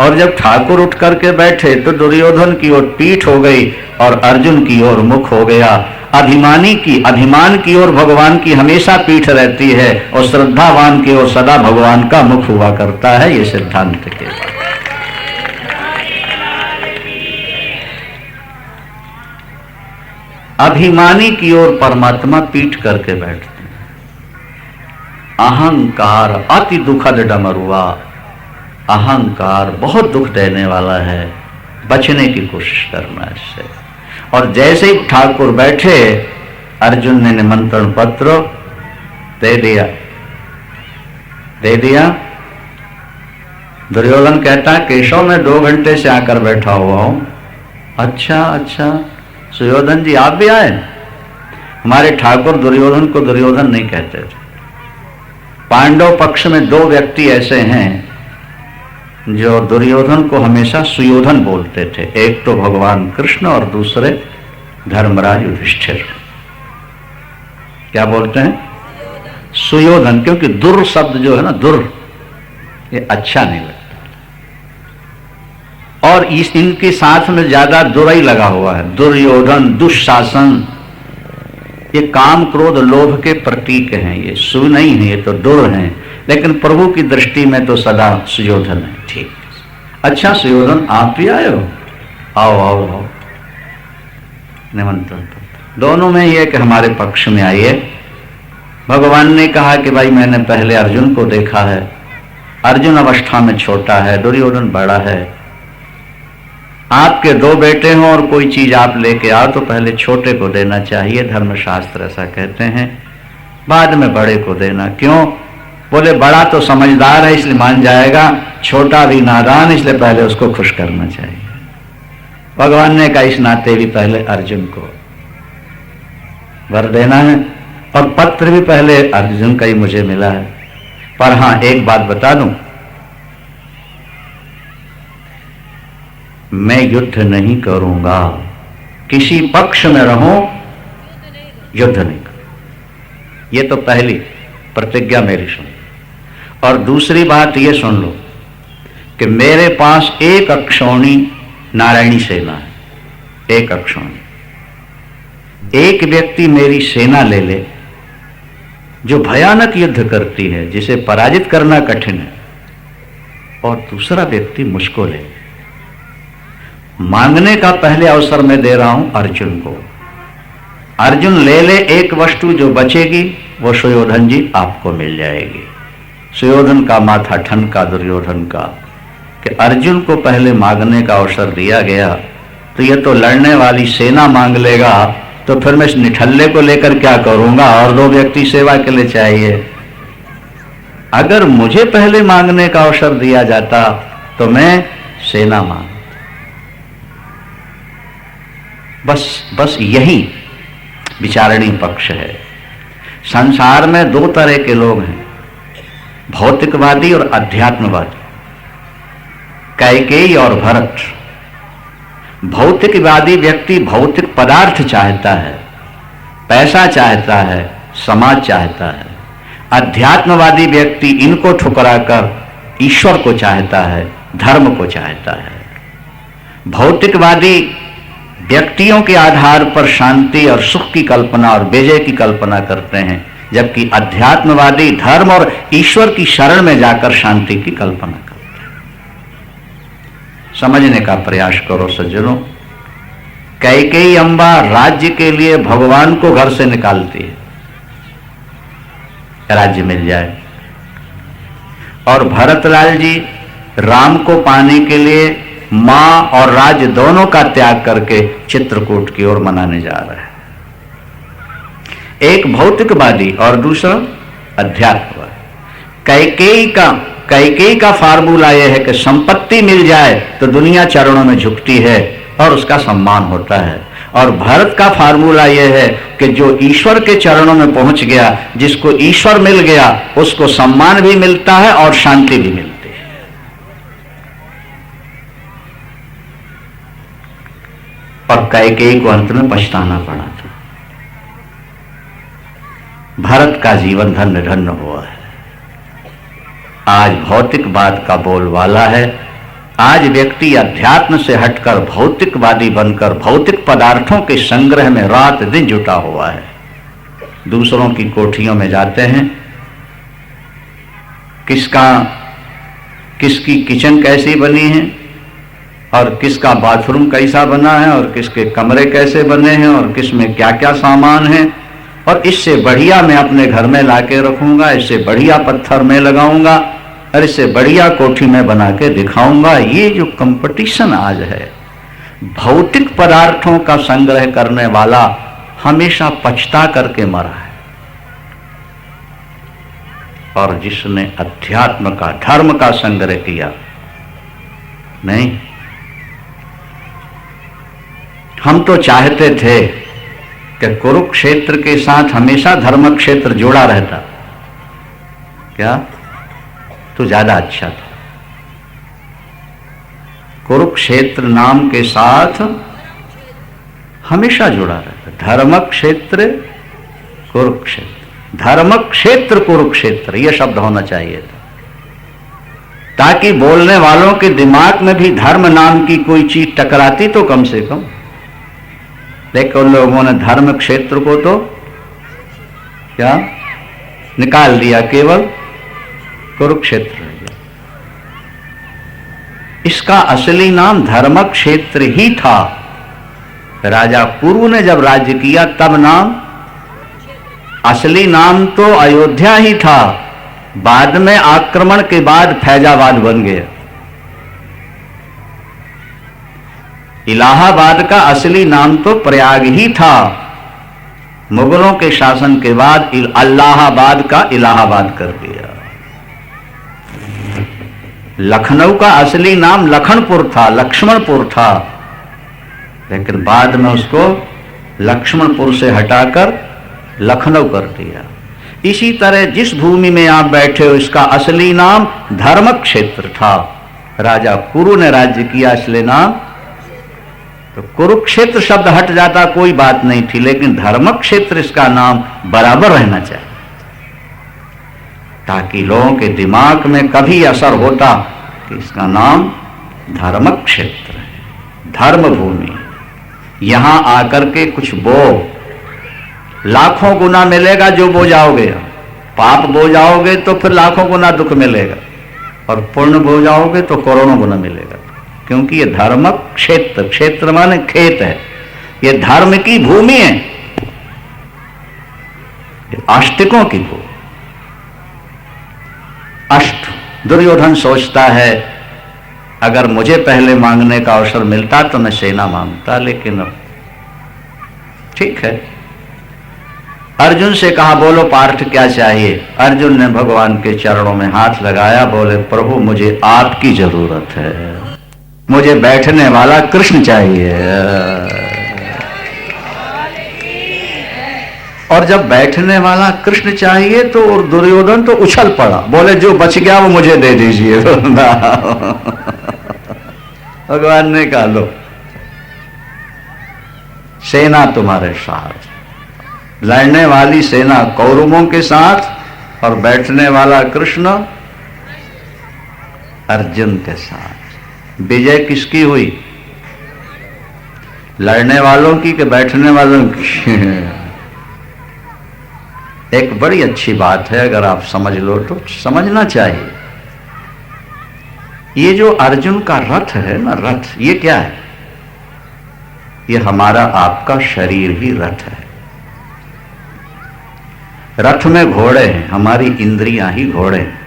और जब ठाकुर उठ करके बैठे तो दुर्योधन की ओर पीठ हो गई और अर्जुन की ओर मुख हो गया। अभिमान की ओर भगवान की हमेशा पीठ रहती है, और श्रद्धावान की ओर सदा भगवान का मुख हुआ करता है। ये सिद्धांत के बाद अभिमानी की ओर परमात्मा पीठ करके बैठते हैं। अहंकार अति दुखद डमरुआ। अहंकार बहुत दुख देने वाला है, बचने की कोशिश करना इससे। और जैसे ही ठाकुर बैठे, अर्जुन ने निमंत्रण पत्र दे दिया। दुर्योधन कहता, केशव मैं 2 घंटे से आकर बैठा हुआ हूं। अच्छा, सुयोधन जी आप भी आए? हमारे ठाकुर दुर्योधन को दुर्योधन नहीं कहते थे। पांडव पक्ष में 2 व्यक्ति ऐसे हैं जो दुर्योधन को हमेशा सुयोधन बोलते थे। एक तो भगवान कृष्ण और दूसरे धर्मराज युधिष्ठिर। क्या बोलते हैं? सुयोधन। क्योंकि दुर शब्द जो है ना, दुर, ये अच्छा नहीं लगता। और इनके साथ में ज्यादा दुराई लगा हुआ है। दुर्योधन, दुशासन, ये काम क्रोध लोभ के प्रतीक हैं। ये सु नहीं है, ये तो दुर हैं। लेकिन प्रभु की दृष्टि में तो सदा सुयोधन है। ठीक। अच्छा सुयोधन आप भी आए हो? आओ। निमंत्रण। दोनों में यह कि हमारे पक्ष में आइए। भगवान ने कहा कि भाई मैंने पहले अर्जुन को देखा है। अर्जुन अवस्था में छोटा है, दुर्योधन बड़ा है। आपके 2 बेटे हों और कोई चीज आप लेके आओ तो पहले छोटे को देना चाहिए, धर्मशास्त्र ऐसा कहते हैं, बाद में बड़े को देना। क्यों? बोले बड़ा तो समझदार है इसलिए मान जाएगा, छोटा भी नादान इसलिए पहले उसको खुश करना चाहिए। भगवान ने कहा इस नाते भी पहले अर्जुन को वर देना है, और पत्र भी पहले अर्जुन का ही मुझे मिला है। पर हां एक बात बता दूं, मैं युद्ध नहीं करूंगा। किसी पक्ष में रहूं, युद्ध नहीं करूं। ये तो पहली प्रतिज्ञा मेरी सुन। और दूसरी बात ये सुन लो कि मेरे पास 1 अक्षौणी नारायणी सेना है। 1 अक्षौणी। एक व्यक्ति मेरी सेना ले ले जो भयानक युद्ध करती है, जिसे पराजित करना कठिन है, और दूसरा व्यक्ति मुझको ले। मांगने का पहले अवसर मैं दे रहा हूं अर्जुन को। अर्जुन ले ले, एक वस्तु जो बचेगी वो सुयोधन जी आपको मिल जाएगी। सुयोधन का माथा ठनका दुर्योधन का कि अर्जुन को पहले मांगने का अवसर दिया गया तो ये तो लड़ने वाली सेना मांग लेगा, तो फिर मैं इस निठल्ले को लेकर क्या करूंगा, और 2 व्यक्ति सेवा के लिए चाहिए। अगर मुझे पहले मांगने का अवसर दिया जाता तो मैं सेना मांग। बस यही विचारणीय पक्ष है। संसार में 2 तरह के लोग हैं, भौतिकवादी और अध्यात्मवादी, कैकेयी और भरत। भौतिकवादी व्यक्ति भौतिक पदार्थ चाहता है, पैसा चाहता है, समाज चाहता है। अध्यात्मवादी व्यक्ति इनको ठुकराकर ईश्वर को चाहता है, धर्म को चाहता है। भौतिकवादी व्यक्तियों के आधार पर शांति और सुख की कल्पना और विजय की कल्पना करते हैं, जबकि अध्यात्मवादी धर्म और ईश्वर की शरण में जाकर शांति की कल्पना करते हैं। समझने का प्रयास करो सज्जनों। कैकेयी अम्बा राज्य के लिए भगवान को घर से निकालती है, राज्य मिल जाए, और भरतलाल जी राम को पाने के लिए मां और राज्य दोनों का त्याग करके चित्रकूट की ओर मनाने जा रहे हैं। एक भौतिकवादी और दूसरा अध्यात्मवादी। कैकेयी का फार्मूला यह है कि संपत्ति मिल जाए तो दुनिया चरणों में झुकती है और उसका सम्मान होता है, और भरत का फार्मूला यह है कि जो ईश्वर के चरणों में पहुंच गया, जिसको ईश्वर मिल गया, उसको सम्मान भी मिलता है और शांति भी मिलती है। और कैकेयी को अंत में पछताना पड़ा था। भरत का जीवन धन्य धन्य हुआ है। आज भौतिकवाद का बोलबाला है। आज व्यक्ति अध्यात्म से हटकर भौतिकवादी बनकर भौतिक पदार्थों के संग्रह में रात दिन जुटा हुआ है। दूसरों की कोठियों में जाते हैं, किसकी किचन कैसी बनी है, और किसका बाथरूम कैसा बना है, और किसके कमरे कैसे बने हैं, और किस में क्या क्या सामान है, और इससे बढ़िया मैं अपने घर में लाके रखूंगा, इससे बढ़िया पत्थर में लगाऊंगा, और इससे बढ़िया कोठी में बना के दिखाऊंगा। ये जो कंपटीशन आज है, भौतिक पदार्थों का संग्रह करने वाला हमेशा पछता करके मरा है, और जिसने अध्यात्म का धर्म का संग्रह किया नहीं। हम तो चाहते थे कि कुरुक्षेत्र के साथ हमेशा धर्म क्षेत्र जुड़ा रहता, क्या तो ज्यादा अच्छा था। कुरुक्षेत्र नाम के साथ हमेशा जुड़ा रहता, धर्म क्षेत्र कुरुक्षेत्र, धर्म क्षेत्र कुरुक्षेत्र, यह शब्द होना चाहिए था, ताकि बोलने वालों के दिमाग में भी धर्म नाम की कोई चीज टकराती तो कम से कम। लेकिन उन लोगों ने धर्म क्षेत्र को तो क्या निकाल दिया, केवल कुरुक्षेत्र। इसका असली नाम धर्म क्षेत्र ही था। राजा कुरु ने जब राज्य किया तब नाम, असली नाम तो अयोध्या ही था, बाद में आक्रमण के बाद फैजाबाद बन गया। इलाहाबाद का असली नाम तो प्रयाग ही था, मुगलों के शासन के बाद अल्लाहाबाद का इलाहाबाद कर दिया। लखनऊ का असली नाम लखनपुर था, लक्ष्मणपुर था, लेकिन बाद में उसको लक्ष्मणपुर से हटाकर लखनऊ कर दिया। इसी तरह जिस भूमि में आप बैठे हो, इसका असली नाम धर्म क्षेत्र था। राजा कुरु ने राज्य किया, इसलिए नाम तो कुरुक्षेत्र शब्द हट जाता कोई बात नहीं थी, लेकिन धर्म क्षेत्र इसका नाम बराबर रहना चाहिए, ताकि लोगों के दिमाग में कभी असर होता कि इसका नाम धर्म क्षेत्र है, धर्म भूमि। यहां आकर के कुछ बो, लाखों गुना मिलेगा जो बो जाओगे। पाप बो जाओगे तो फिर लाखों गुना दुख मिलेगा, और पुण्य बो जाओगे तो करोड़ों गुना मिलेगा, क्योंकि ये धर्म क्षेत्र, क्षेत्र माने खेत है, ये धर्म की भूमि है, आस्तिकों की भूमि। अष्ट दुर्योधन सोचता है अगर मुझे पहले मांगने का अवसर मिलता तो मैं सेना मांगता, लेकिन अब ठीक है। अर्जुन से कहा, बोलो पार्थ क्या चाहिए? अर्जुन ने भगवान के चरणों में हाथ लगाया, बोले प्रभु मुझे आपकी जरूरत है, मुझे बैठने वाला कृष्ण चाहिए। और जब बैठने वाला कृष्ण चाहिए तो और दुर्योधन तो उछल पड़ा, बोले जो बच गया वो मुझे दे दीजिए। भगवान ने कहा लो, सेना तुम्हारे साथ, लड़ने वाली सेना कौरवों के साथ और बैठने वाला कृष्ण अर्जुन के साथ। विजय किसकी हुई? लड़ने वालों की कि बैठने वालों की? एक बड़ी अच्छी बात है, अगर आप समझ लो तो समझना चाहिए। ये जो अर्जुन का रथ है ना, रथ ये क्या है? ये हमारा आपका शरीर ही रथ है। रथ में घोड़े हैं, हमारी इंद्रियां ही घोड़े हैं।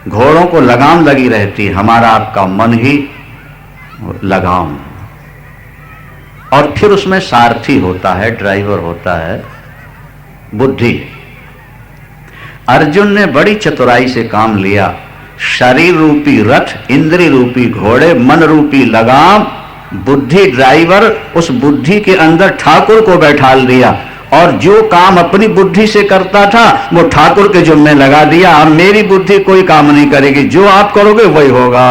घोड़ों को लगाम लगी रहती है, हमारा आपका मन ही लगाम। और फिर उसमें सारथी होता है, ड्राइवर होता है, बुद्धि। अर्जुन ने बड़ी चतुराई से काम लिया। शरीर रूपी रथ, इंद्रिय रूपी घोड़े, मन रूपी लगाम, बुद्धि ड्राइवर, उस बुद्धि के अंदर ठाकुर को बैठा दिया। और जो काम अपनी बुद्धि से करता था वो ठाकुर के जुम्मे लगा दिया। अब मेरी बुद्धि कोई काम नहीं करेगी, जो आप करोगे वही होगा।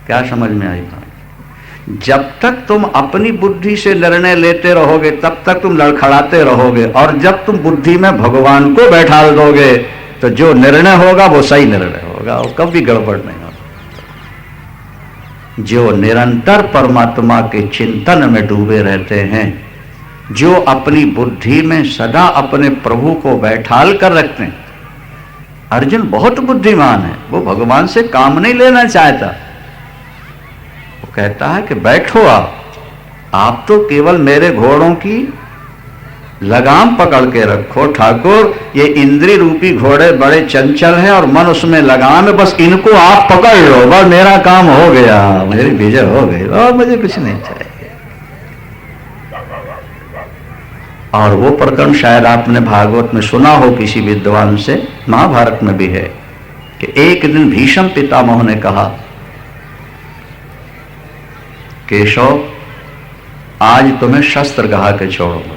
क्या समझ में आई बात? जब तक तुम अपनी बुद्धि से निर्णय लेते रहोगे तब तक तुम लड़खड़ाते रहोगे, और जब तुम बुद्धि में भगवान को बैठा दोगे तो जो निर्णय होगा वो सही निर्णय होगा, वो कभी गड़बड़ नहीं होगा। जो निरंतर परमात्मा के चिंतन में डूबे रहते हैं, जो अपनी बुद्धि में सदा अपने प्रभु को बैठाल कर रखते हैं। अर्जुन बहुत बुद्धिमान है, वो भगवान से काम नहीं लेना चाहता। वो कहता है कि बैठो आप तो केवल मेरे घोड़ों की लगाम पकड़ के रखो ठाकुर। ये इंद्रिय रूपी घोड़े बड़े चंचल हैं और मन उसमें लगाम है, बस इनको आप पकड़ लो, बस मेरा काम हो गया, मेरी विजय हो गई, और मुझे कुछ नहीं चाहिए। और वो प्रकरण शायद आपने भागवत में सुना हो किसी विद्वान से, महाभारत में भी है, कि एक दिन भीष्म पितामह ने कहा, केशव आज तुम्हें शस्त्र गहा के छोड़ूंगा,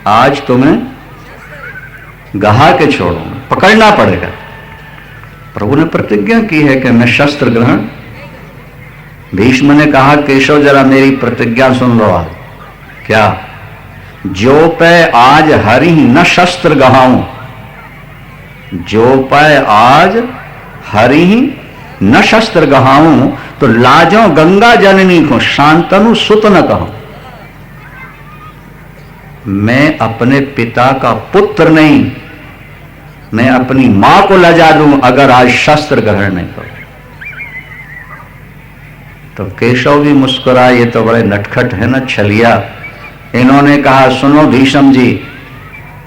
आज तुम्हें गहा के छोड़ूंगा, पकड़ना पड़ेगा। प्रभु ने प्रतिज्ञा की है कि मैं शस्त्र ग्रहण। भीष्म ने कहा, केशव जरा मेरी प्रतिज्ञा सुन लो। आज क्या? जो पे आज हरि न शस्त्र गहाऊं, जो पे आज हरि न शस्त्र गहाऊं, तो लाजो गंगा जननी को शांतनु सुत न कहूं। मैं अपने पिता का पुत्र नहीं, मैं अपनी मां को लजा दूं अगर आज शस्त्र ग्रहण नहीं करूं। तो केशव भी मुस्कुराए, ये तो बड़े नटखट है ना, छलिया। इन्होंने कहा, सुनो भीष्म जी,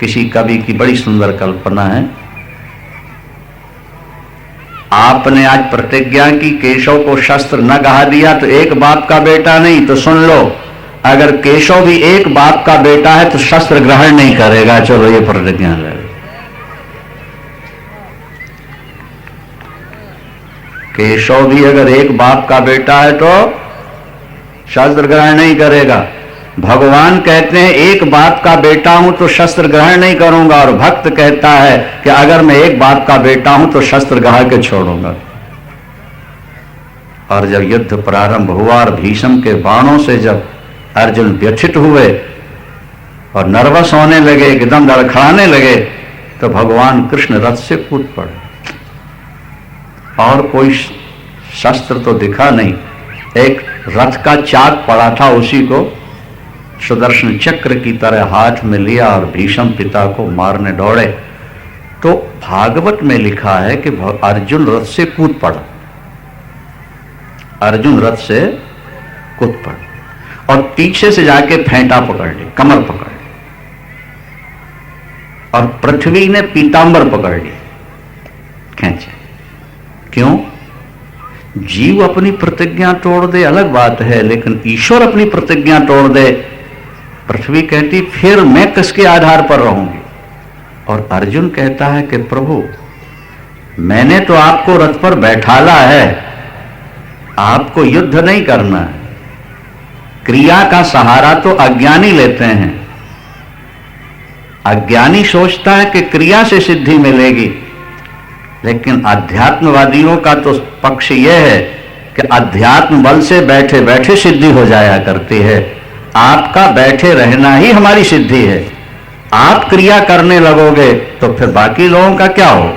किसी कवि की बड़ी सुंदर कल्पना है। आपने आज प्रतिज्ञा की केशव को शस्त्र न गहा दिया तो एक बाप का बेटा नहीं, तो सुन लो, अगर केशव भी एक बाप का बेटा है तो शस्त्र ग्रहण नहीं करेगा। चलो ये प्रतिज्ञा ले। केशव भी अगर एक बाप का बेटा है तो शस्त्र ग्रहण नहीं करेगा। भगवान कहते हैं एक बाप का बेटा हूं तो शस्त्र ग्रहण नहीं करूंगा, और भक्त कहता है कि अगर मैं एक बाप का बेटा हूं तो शस्त्र गहा के छोड़ूंगा। और जब युद्ध प्रारंभ हुआ और भीष्म के बाणों से जब अर्जुन व्यथित हुए और नर्वस होने लगे, एकदम लड़खड़ाने लगे, तो भगवान कृष्ण रथ से कूद पड़े। और कोई शस्त्र तो दिखा नहीं, एक रथ का चाक पड़ा था, उसी को सुदर्शन चक्र की तरह हाथ में लिया और भीष्म पिता को मारने दौड़े। तो भागवत में लिखा है कि अर्जुन रथ से कूद पड़ा, अर्जुन रथ से कूद पड़ा और पीछे से जाके फेंटा पकड़ ली, कमर पकड़ ली। और पृथ्वी ने पीतांबर पकड़ लिया, खींचे। क्यों? जीव अपनी प्रतिज्ञा तोड़ दे अलग बात है, लेकिन ईश्वर अपनी प्रतिज्ञा तोड़ दे, पृथ्वी कहती फिर मैं किसके आधार पर रहूंगी? और अर्जुन कहता है कि प्रभु मैंने तो आपको रथ पर बैठाला है, आपको युद्ध नहीं करना है। क्रिया का सहारा तो अज्ञानी लेते हैं। अज्ञानी सोचता है कि क्रिया से सिद्धि मिलेगी, लेकिन अध्यात्मवादियों का तो पक्ष यह है कि अध्यात्म बल से बैठे बैठे सिद्धि हो जाया करती है। आपका बैठे रहना ही हमारी सिद्धि है। आप क्रिया करने लगोगे तो फिर बाकी लोगों का क्या हो?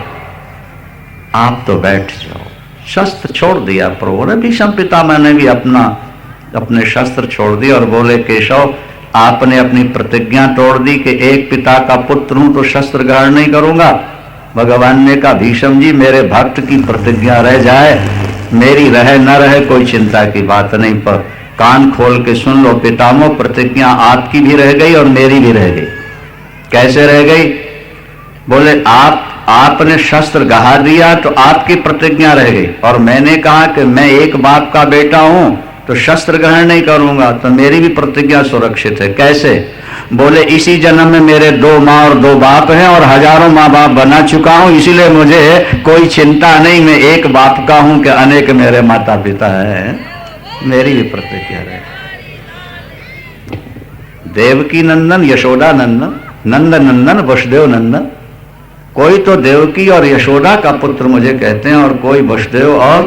आप तो बैठ जाओ। शस्त्र छोड़ दिया प्रभु ने। भीष्म पितामह ने भी अपने शस्त्र छोड़ दिए और बोले केशव आपने अपनी प्रतिज्ञा तोड़ दी कि एक पिता का पुत्र हूं तो शस्त्र ग्रहण नहीं करूंगा। भगवान ने कहा भीष्म जी मेरे भक्त की प्रतिज्ञा रह जाए, मेरी रहे न रहे कोई चिंता की बात नहीं, पर कान खोल के सुन लो पितामह, प्रतिज्ञा आपकी भी रह गई और मेरी भी रह गई। कैसे रह गई? बोले आपने शस्त्र गहा दिया तो आपकी प्रतिज्ञा रह गई, और मैंने कहा कि मैं एक बाप का बेटा हूं तो शस्त्र ग्रहण नहीं करूंगा, तो मेरी भी प्रतिज्ञा सुरक्षित है। कैसे? बोले इसी जन्म में मेरे 2 माँ और 2 बाप हैं और हजारों माँ बाप बना चुका हूं, इसीलिए मुझे कोई चिंता नहीं, मैं एक बाप का हूं कि अनेक मेरे माता पिता हैं, मेरी भी प्रतिज्ञा रहे। देवकी नंदन, यशोदा नंदन, नंद नंदन, वसुदेव नंदन। कोई तो देवकी और यशोदा का पुत्र मुझे कहते हैं और कोई वसुदेव और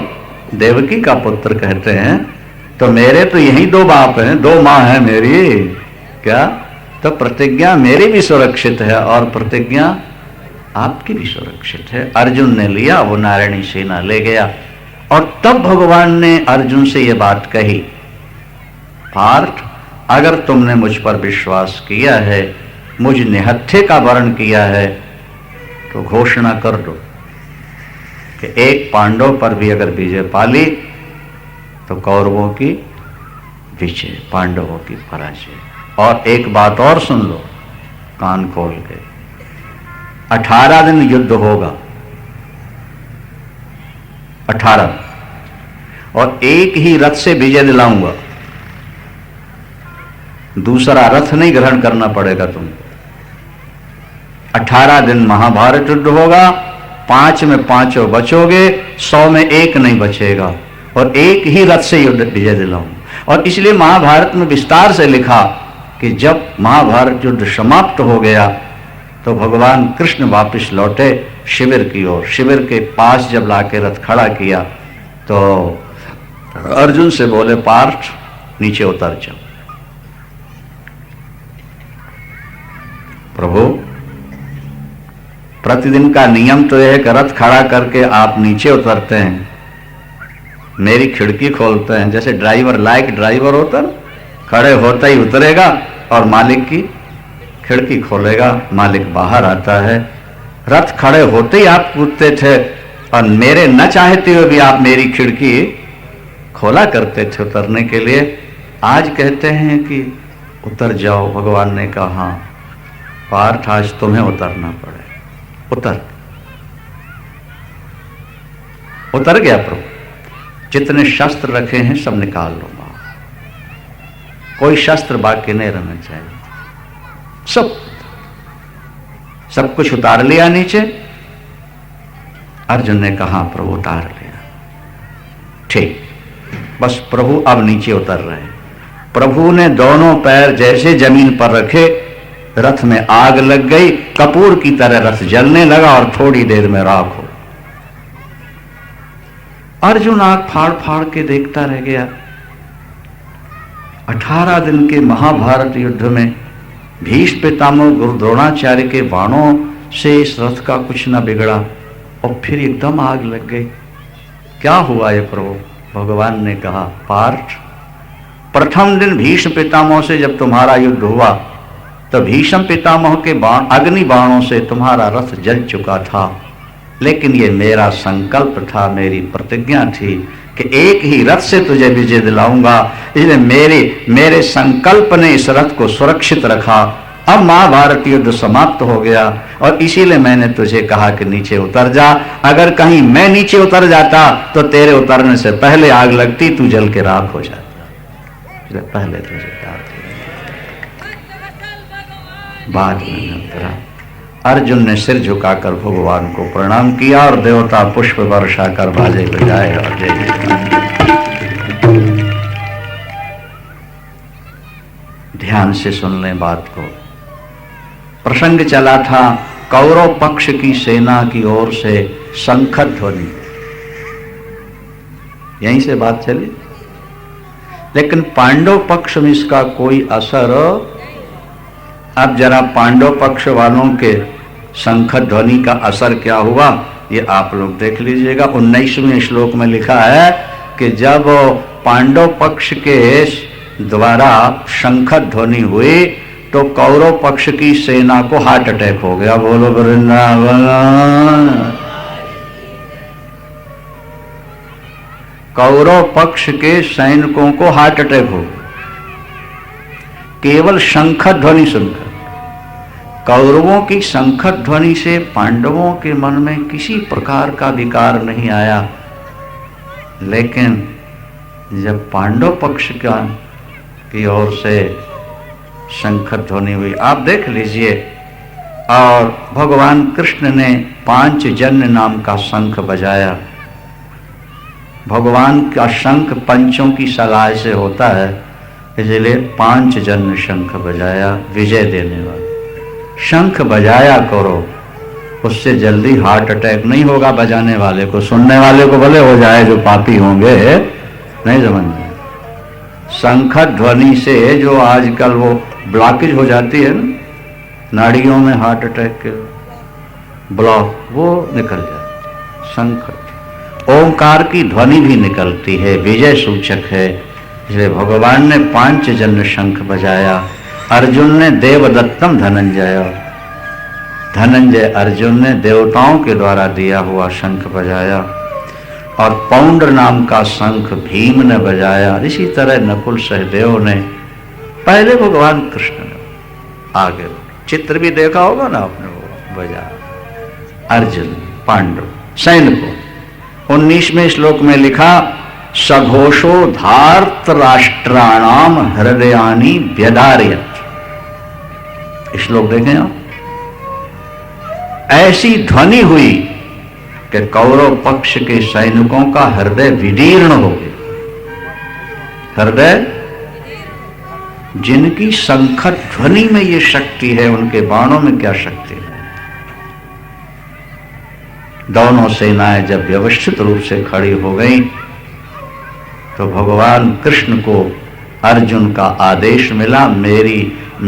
देवकी का पुत्र कहते हैं, तो मेरे तो यही 2 बाप हैं, 2 माँ हैं मेरी। क्या? तो प्रतिज्ञा मेरी भी सुरक्षित है और प्रतिज्ञा आपकी भी सुरक्षित है। अर्जुन ने लिया, वो नारायणी सेना ले गया। और तब भगवान ने अर्जुन से ये बात कही, पार्थ अगर तुमने मुझ पर विश्वास किया है, मुझ निहत्थे का वर्ण किया है, तो घोषणा कर दो कि एक पांडव पर भी अगर विजय पाली तो कौरवों की विजय, पांडवों की पराजय। और एक बात और सुन लो कान खोल के, 18 दिन युद्ध होगा, 18, और एक ही रथ से विजय दिलाऊंगा, दूसरा रथ नहीं ग्रहण करना पड़ेगा तुमको। 18 दिन महाभारत युद्ध होगा, 5 में 5 बचोगे, 100 में 1 नहीं बचेगा, और एक ही रथ से युद्ध विजय दिलाऊंगा। और इसलिए महाभारत में विस्तार से लिखा कि जब महाभारत युद्ध समाप्त हो गया तो भगवान कृष्ण वापस लौटे शिविर की ओर। शिविर के पास जब लाके रथ खड़ा किया तो अर्जुन से बोले पार्थ नीचे उतर जाओ। प्रभु प्रतिदिन का नियम तो यह है कि रथ खड़ा करके आप नीचे उतरते हैं, मेरी खिड़की खोलते हैं, जैसे ड्राइवर लायक ड्राइवर होता है, खड़े होता ही उतरेगा और मालिक की खिड़की खोलेगा, मालिक बाहर आता है। रथ खड़े होते ही आप कूदते थे और मेरे न चाहते हुए भी आप मेरी खिड़की खोला करते थे उतरने के लिए। आज कहते हैं कि उतर जाओ, भगवान ने कहा पार्थ आज तुम्हें उतरना पड़े। उतर गया प्रभु। जितने शस्त्र रखे हैं सब निकाल लो, कोई शस्त्र बाकी नहीं रहना चाहिए, सब कुछ उतार लिया नीचे। अर्जुन ने कहा प्रभु उतार लिया, ठीक, बस प्रभु अब नीचे उतर रहे हैं। प्रभु ने दोनों पैर जैसे जमीन पर रखे, रथ में आग लग गई, कपूर की तरह रथ जलने लगा और थोड़ी देर में राख हो। अर्जुन आंख फाड़ फाड़ के देखता रह गया। 18 दिन के महाभारत युद्ध में भीष्म पितामह गुरु द्रोणाचार्य के बाणों से इस रथ का कुछ न बिगड़ा और फिर एकदम आग लग गई। क्या हुआ ये प्रभु? भगवान ने कहा पार्थ, प्रथम दिन भीष्म पितामह से जब तुम्हारा युद्ध हुआ तो भीष्म पितामह के बाण अग्नि बाणों से तुम्हारा रथ जल चुका था, लेकिन ये मेरा संकल्प था, मेरी प्रतिज्ञा थी कि एक ही रथ से तुझे विजय दिलाऊंगा। इसलिए मेरे संकल्प ने इस रथ को सुरक्षित रखा अब महाभारत युद्ध समाप्त हो गया और इसीलिए मैंने तुझे कहा कि नीचे उतर जा। अगर कहीं मैं नीचे उतर जाता तो तेरे उतरने से पहले आग लगती, तू जल के राख हो जाता। पहले तुझे कहा बाद में उतरा। अर्जुन ने सिर झुकाकर भगवान को प्रणाम किया और देवता पुष्प वर्षा कर बाजे बजाए और जय। ध्यान से सुन लें बात को। प्रसंग चला था कौरव पक्ष की सेना की ओर से शंख ध्वनि, यहीं से बात चली। लेकिन पांडव पक्ष में इसका कोई असर। अब जरा पांडव पक्ष वालों के शंख ध्वनि का असर क्या हुआ ये आप लोग देख लीजिएगा। 19वें श्लोक में लिखा है कि जब पांडव पक्ष के द्वारा शंख ध्वनि हुई तो कौरव पक्ष की सेना को हार्ट अटैक हो गया। बोलो वृंदावन। कौरव पक्ष के सैनिकों को हार्ट अटैक हो गया केवल शंख ध्वनि सुनकर। कौरवों की शंख ध्वनि से पांडवों के मन में किसी प्रकार का विकार नहीं आया, लेकिन जब पांडव पक्ष की ओर से शंख ध्वनि हुई, आप देख लीजिए। और भगवान कृष्ण ने पांचजन्य नाम का शंख बजाया। भगवान का शंख पंचों की सलाह से होता है, इसलिए पांचजन्य शंख बजाया। विजय देने वाला शंख बजाया करो, उससे जल्दी हार्ट अटैक नहीं होगा बजाने वाले को। सुनने वाले को भले हो जाए, जो पापी होंगे नहीं समझ में। शंख ध्वनि से जो आजकल वो ब्लॉकेज हो जाती है ना नाड़ियों में, हार्ट अटैक के ब्लॉक, वो निकल जाए। शंख ओंकार की ध्वनि भी निकलती है, विजय सूचक है। इसलिए भगवान ने पांचजन्य शंख बजाया। अर्जुन ने देवदत्तम धनंजय, धनंजय अर्जुन ने देवताओं के द्वारा दिया हुआ शंख बजाया। और पौंड्र नाम का शंख भीम ने बजाया। इसी तरह नकुल सहदेव ने, पहले भगवान कृष्ण ने, आगे चित्र भी देखा होगा ना आपने, वो बजाया। अर्जुन पांडव सैनिकों। 19वें श्लोक में लिखा सघोषो धार्त राष्ट्राणाम हृदयानि व्यधारयत्। श्लोक देखें आप। ऐसी ध्वनि हुई कि कौरव पक्ष के सैनिकों का हृदय विदीर्ण हो गया। हृदय, जिनकी शंख ध्वनि में ये शक्ति है, उनके बाणों में क्या शक्ति है। दोनों सेनाएं जब व्यवस्थित रूप से खड़ी हो गई तो भगवान कृष्ण को अर्जुन का आदेश मिला,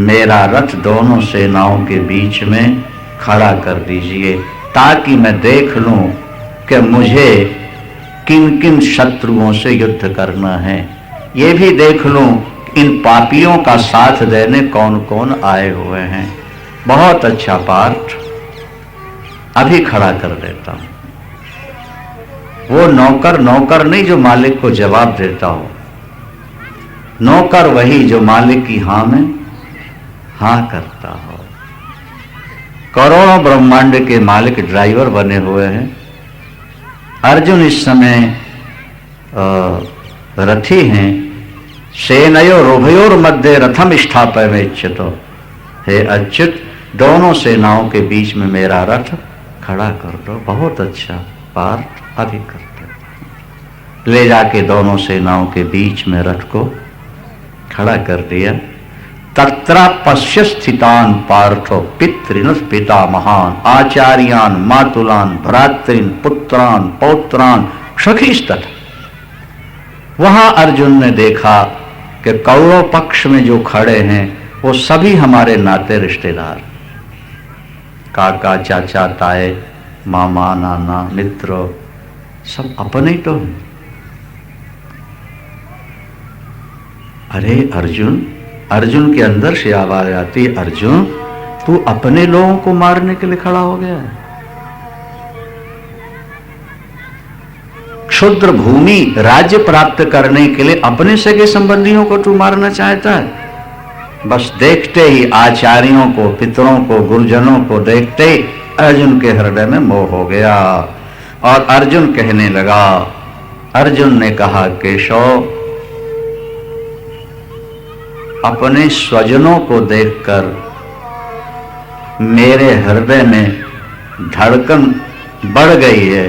मेरा रथ दोनों सेनाओं के बीच में खड़ा कर दीजिए, ताकि मैं देख लूं कि मुझे किन किन शत्रुओं से युद्ध करना है। ये भी देख लूं इन पापियों का साथ देने कौन कौन आए हुए हैं। बहुत अच्छा पाठ, अभी खड़ा कर देता हूं। वो नौकर नौकर नहीं जो मालिक को जवाब देता हो, नौकर वही जो मालिक की हां में हां करता हो। करोड़ों ब्रह्मांड के मालिक ड्राइवर बने हुए हैं। अर्जुन इस समय रथी हैं। सेनयोर उभयोर मध्य रथम स्थापयमेच्युतो। हे अच्युत, दोनों सेनाओं के बीच में मेरा रथ खड़ा कर दो। बहुत अच्छा पाठ, अभी करते। ले जाके दोनों सेनाओं के बीच में रथ को खड़ा कर दिया। तत्रा पश्य स्थितान पार्थो पितृन पिता महान आचार्यान मातुलान भ्रातृन पुत्रान पौत्रान सखीस्तत। वहां अर्जुन ने देखा कि कौरव पक्ष में जो खड़े हैं वो सभी हमारे नाते रिश्तेदार, काका चाचा ताए मामा नाना मित्र, सब अपने तो हैं। अरे अर्जुन, अर्जुन के अंदर से आवाज आती, अर्जुन तू अपने लोगों को मारने के लिए खड़ा हो गया है। क्षुद्र भूमि राज्य प्राप्त करने के लिए अपने सगे संबंधियों को तू मारना चाहता है। बस देखते ही आचार्यों को, पितरों को, गुरुजनों को देखते ही अर्जुन के हृदय में मोह हो गया और अर्जुन कहने लगा, अर्जुन ने कहा, केशव, अपने स्वजनों को देखकर मेरे हृदय में धड़कन बढ़ गई है,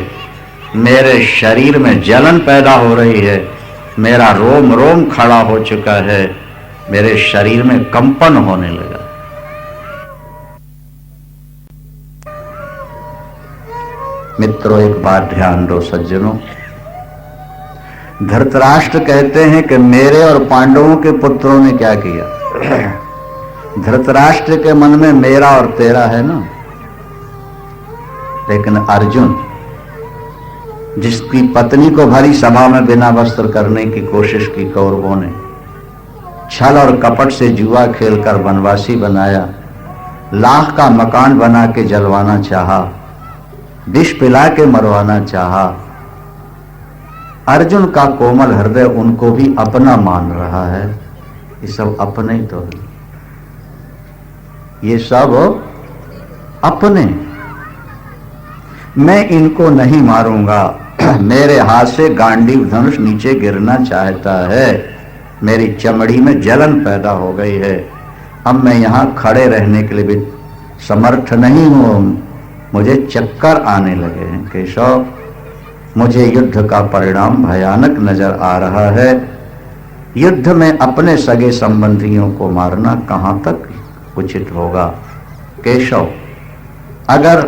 मेरे शरीर में जलन पैदा हो रही है, मेरा रोम रोम खड़ा हो चुका है, मेरे शरीर में कंपन होने लगा। मित्रों, एक बात ध्यान दो सज्जनों, धृतराष्ट्र कहते हैं कि मेरे और पांडवों के पुत्रों ने क्या किया। धृतराष्ट्र के मन में मेरा और तेरा है ना, लेकिन अर्जुन, जिसकी पत्नी को भरी सभा में बिना वस्त्र करने की कोशिश की कौरवों ने, छल और कपट से जुआ खेलकर वनवासी बनाया, लाख का मकान बना के जलवाना चाहा, विष पिला के मरवाना चाहा, अर्जुन का कोमल हृदय उनको भी अपना मान रहा है। ये सब अपने ही तो है, ये सब अपने। मैं इनको नहीं मारूंगा, मेरे हाथ से गांडीव धनुष नीचे गिरना चाहता है, मेरी चमड़ी में जलन पैदा हो गई है, अब मैं यहां खड़े रहने के लिए भी समर्थ नहीं हूं, मुझे चक्कर आने लगे हैं। केशव, मुझे युद्ध का परिणाम भयानक नजर आ रहा है। युद्ध में अपने सगे संबंधियों को मारना कहां तक उचित होगा। केशव, अगर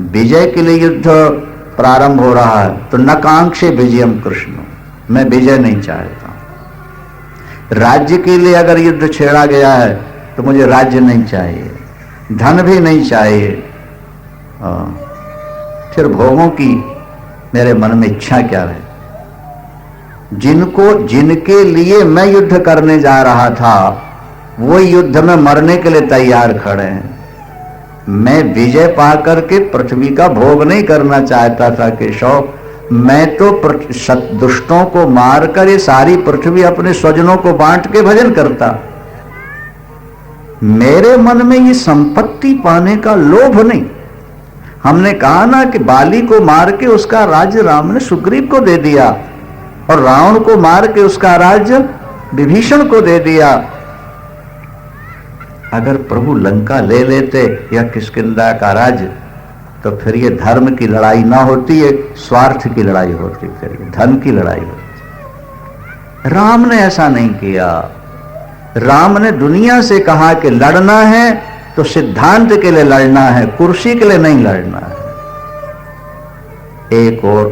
विजय के लिए युद्ध प्रारंभ हो रहा है तो नकांक्षे विजयम कृष्ण, मैं विजय नहीं चाहता। राज्य के लिए अगर युद्ध छेड़ा गया है तो मुझे राज्य नहीं चाहिए, धन भी नहीं चाहिए, फिर भोगों की मेरे मन में इच्छा क्या रहे। जिनके लिए मैं युद्ध करने जा रहा था वो युद्ध में मरने के लिए तैयार खड़े हैं। मैं विजय पाकर के पृथ्वी का भोग नहीं करना चाहता था केशव, मैं तो दुष्टों को मारकर ये सारी पृथ्वी अपने स्वजनों को बांट के भजन करता। मेरे मन में ये संपत्ति पाने का लोभ नहीं। हमने कहा ना कि बाली को मार के उसका राज्य राम ने सुग्रीव को दे दिया और रावण को मार के उसका राज्य विभीषण को दे दिया। अगर प्रभु लंका ले लेते या किष्किंधा का राज्य तो फिर ये धर्म की लड़ाई ना होती, ये स्वार्थ की लड़ाई होती, फिर ये धन की लड़ाई होती। राम ने ऐसा नहीं किया। राम ने दुनिया से कहा कि लड़ना है तो सिद्धांत के लिए लड़ना है, कुर्सी के लिए नहीं लड़ना है। एक ओर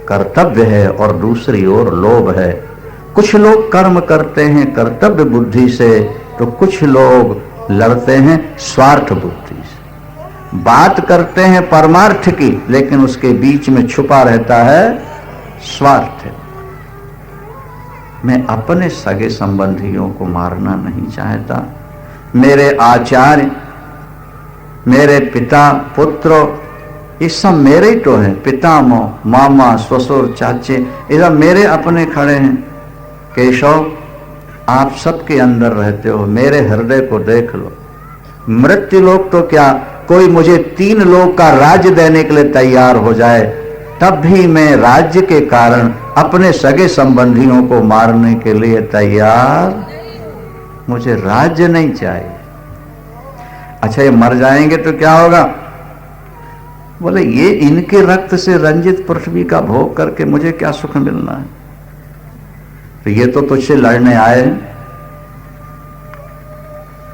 कर्तव्य है और दूसरी ओर लोभ है। कुछ लोग कर्म करते हैं कर्तव्य बुद्धि से, तो कुछ लोग लड़ते हैं स्वार्थ बुद्धि से। बात करते हैं परमार्थ की, लेकिन उसके बीच में छुपा रहता है स्वार्थ। मैं अपने सगे संबंधियों को मारना नहीं चाहता। मेरे आचार्य, मेरे पिता, पुत्र, ये सब मेरे ही तो हैं। पितामह, मामा, ससुर, चाचे, ये सब मेरे अपने खड़े हैं। केशव, आप सबके अंदर रहते हो, मेरे हृदय को देख लो। मृत्यु लोक तो क्या, कोई मुझे 3 लोक का राज्य देने के लिए तैयार हो जाए, तब भी मैं राज्य के कारण अपने सगे संबंधियों को मारने के लिए तैयार। मुझे राज्य नहीं चाहिए। अच्छा, ये मर जाएंगे तो क्या होगा? बोले ये इनके रक्त से रंजित पृथ्वी का भोग करके मुझे क्या सुख मिलना है? तो ये तो तुझसे लड़ने आए।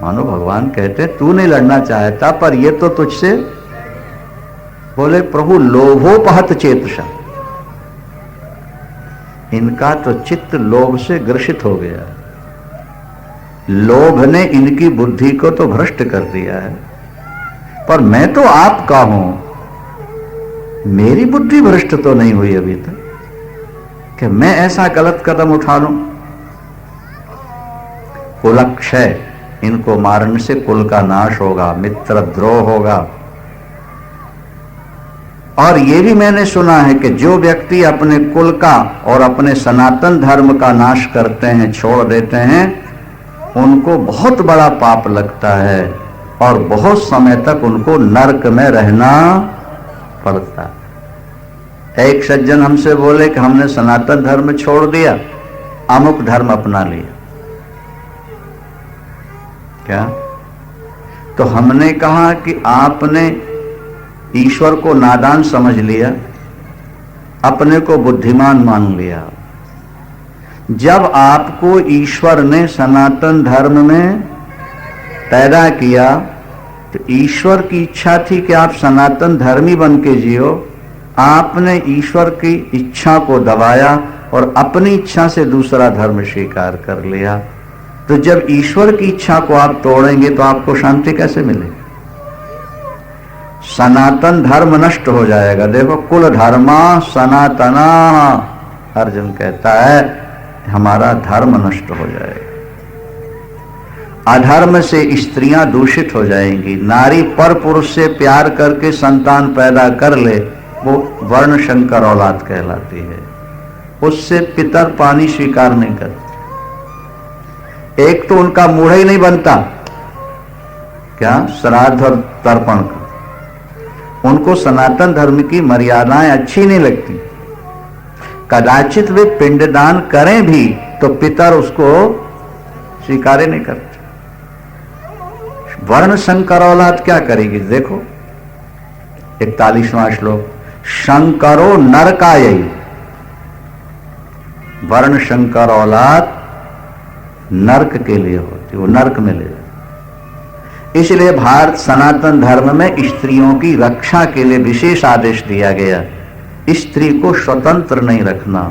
मानो भगवान कहते तू नहीं लड़ना चाहता, पर ये तो तुझसे। बोले प्रभु लोभोपहत चेतसा, इनका तो चित्त लोभ से ग्रसित हो गया। लोभ ने इनकी बुद्धि को तो भ्रष्ट कर दिया है। पर मैं तो आपका हूं, मेरी बुद्धि भ्रष्ट तो नहीं हुई अभी तक कि मैं ऐसा गलत कदम उठा लूं। कुलक्षय, इनको मारने से कुल का नाश होगा, मित्रद्रोह होगा। और यह भी मैंने सुना है कि जो व्यक्ति अपने कुल का और अपने सनातन धर्म का नाश करते हैं, छोड़ देते हैं, उनको बहुत बड़ा पाप लगता है और बहुत समय तक उनको नरक में रहना पड़ता है। एक सज्जन हमसे बोले कि हमने सनातन धर्म छोड़ दिया, अमुक धर्म अपना लिया। क्या? तो हमने कहा कि आपने ईश्वर को नादान समझ लिया, अपने को बुद्धिमान मान लिया। जब आपको ईश्वर ने सनातन धर्म में पैदा किया तो ईश्वर की इच्छा थी कि आप सनातन धर्मी बन के जियो। आपने ईश्वर की इच्छा को दबाया और अपनी इच्छा से दूसरा धर्म स्वीकार कर लिया। तो जब ईश्वर की इच्छा को आप तोड़ेंगे तो आपको शांति कैसे मिलेगी? सनातन धर्म नष्ट हो जाएगा। देखो, कुल धर्मा सनातना, अर्जुन कहता है हमारा धर्म नष्ट हो जाएगा। अधर्म से स्त्रियां दूषित हो जाएंगी। नारी पर पुरुष से प्यार करके संतान पैदा कर ले, वो वर्ण शंकर औलाद कहलाती है। उससे पितर पानी स्वीकार नहीं करते। एक तो उनका मूढ़ ही नहीं बनता, क्या? श्राद्ध और तर्पण का। उनको सनातन धर्म की मर्यादाएं अच्छी नहीं लगती। कदाचित वे पिंडदान करें भी तो पितर उसको स्वीकार नहीं करते। वर्ण शंकर औलाद क्या करेगी? देखो 41वां श्लोक, शंकरो नरकायई। वर्ण शंकर औलाद नरक के लिए होती, वो नरक में ले जाती। इसलिए भारत सनातन धर्म में स्त्रियों की रक्षा के लिए विशेष आदेश दिया गया। स्त्री को स्वतंत्र नहीं रखना।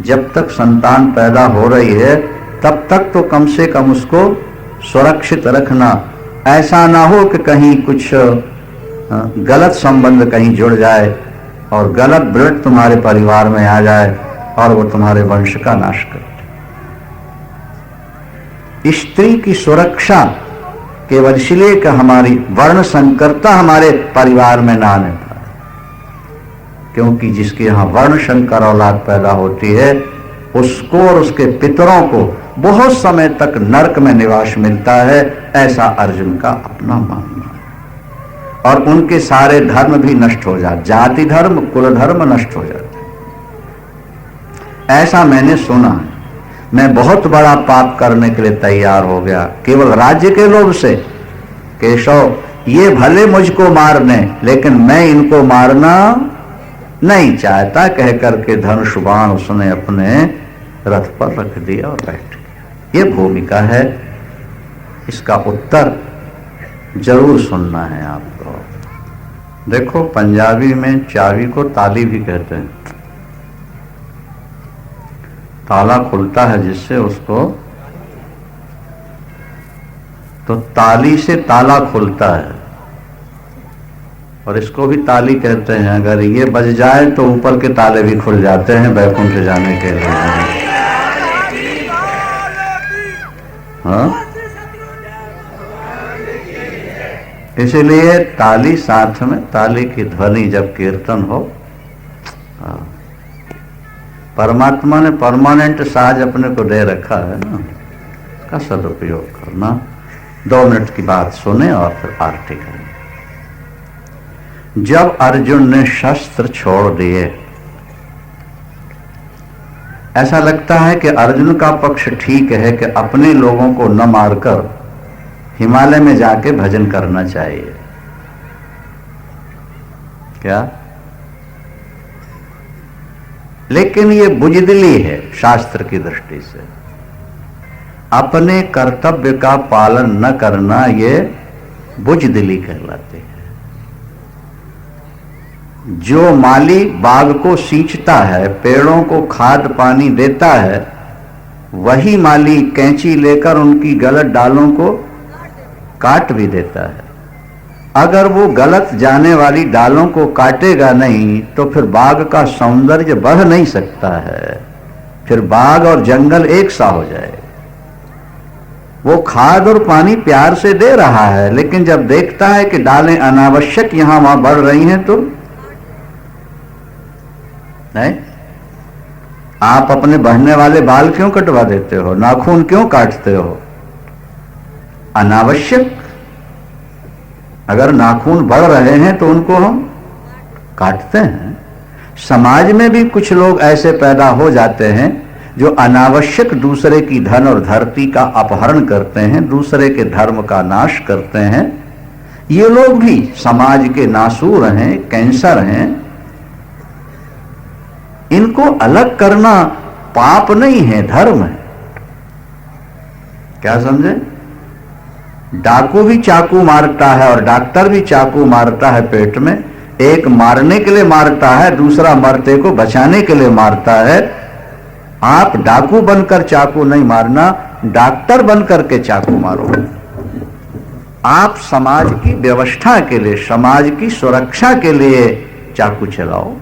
जब तक संतान पैदा हो रही है तब तक तो कम से कम उसको सुरक्षित रखना। ऐसा ना हो कि कहीं कुछ गलत संबंध कहीं जुड़ जाए और गलत ब्लड तुम्हारे परिवार में आ जाए और वो तुम्हारे वंश का नाश करे। स्त्री की सुरक्षा केवल इसलिए कि हमारी वर्ण संकरता हमारे परिवार में ना आने पाए, क्योंकि जिसके यहां वर्ण शंकर औलाद पैदा होती है उसको और उसके पितरों को बहुत समय तक नरक में निवास मिलता है, ऐसा अर्जुन का अपना मानना है। और उनके सारे धर्म भी नष्ट हो जाते, जाति धर्म कुल धर्म नष्ट हो जाते। ऐसा मैंने सुना है। मैं बहुत बड़ा पाप करने के लिए तैयार हो गया केवल राज्य के लोभ से। केशव, ये भले मुझको मार दें लेकिन मैं इनको मारना नहीं चाहता, कह करके धनुष बाण उसने अपने रथ पर रख दिया और बैठ गया। ये भूमिका है। इसका उत्तर जरूर सुनना है आपको। देखो, पंजाबी में चाबी को ताली भी कहते हैं। ताला खुलता है जिससे उसको, तो ताली से ताला खुलता है और इसको भी ताली कहते हैं। अगर ये बज जाए तो ऊपर के ताले भी खुल जाते हैं बैकुंठ जाने के लिए। हाँ, इसीलिए ताली साथ में, ताली की ध्वनि जब कीर्तन हो। परमात्मा ने परमानेंट साज अपने को दे रखा है ना, इसका सदुपयोग करना। 2 मिनट की बात सुने और फिर आरती करें। जब अर्जुन ने शस्त्र छोड़ दिए, ऐसा लगता है कि अर्जुन का पक्ष ठीक है कि अपने लोगों को न मारकर हिमालय में जाके भजन करना चाहिए। क्या? लेकिन ये बुजदिली है शास्त्र की दृष्टि से। अपने कर्तव्य का पालन न करना ये बुजदिली कहलाते हैं। जो माली बाग को सींचता है, पेड़ों को खाद पानी देता है, वही माली कैंची लेकर उनकी गलत डालों को काट भी देता है। अगर वो गलत जाने वाली डालों को काटेगा नहीं तो फिर बाग का सौंदर्य बढ़ नहीं सकता है। फिर बाग और जंगल एक सा हो जाए। वो खाद और पानी प्यार से दे रहा है, लेकिन जब देखता है कि डालें अनावश्यक यहां वहां बढ़ रही हैं तो नहीं। आप अपने बढ़ने वाले बाल क्यों कटवा देते हो? नाखून क्यों काटते हो? अनावश्यक अगर नाखून बढ़ रहे हैं तो उनको हम काटते हैं। समाज में भी कुछ लोग ऐसे पैदा हो जाते हैं जो अनावश्यक दूसरे की धन और धरती का अपहरण करते हैं, दूसरे के धर्म का नाश करते हैं। ये लोग भी समाज के नासूर हैं, कैंसर हैं। इनको अलग करना पाप नहीं है, धर्म है। क्या समझे? डाकू भी चाकू मारता है और डॉक्टर भी चाकू मारता है पेट में। एक मारने के लिए मारता है, दूसरा मरते को बचाने के लिए मारता है। आप डाकू बनकर चाकू नहीं मारना, डॉक्टर बनकर के चाकू मारो। आप समाज की व्यवस्था के लिए, समाज की सुरक्षा के लिए चाकू चलाओ।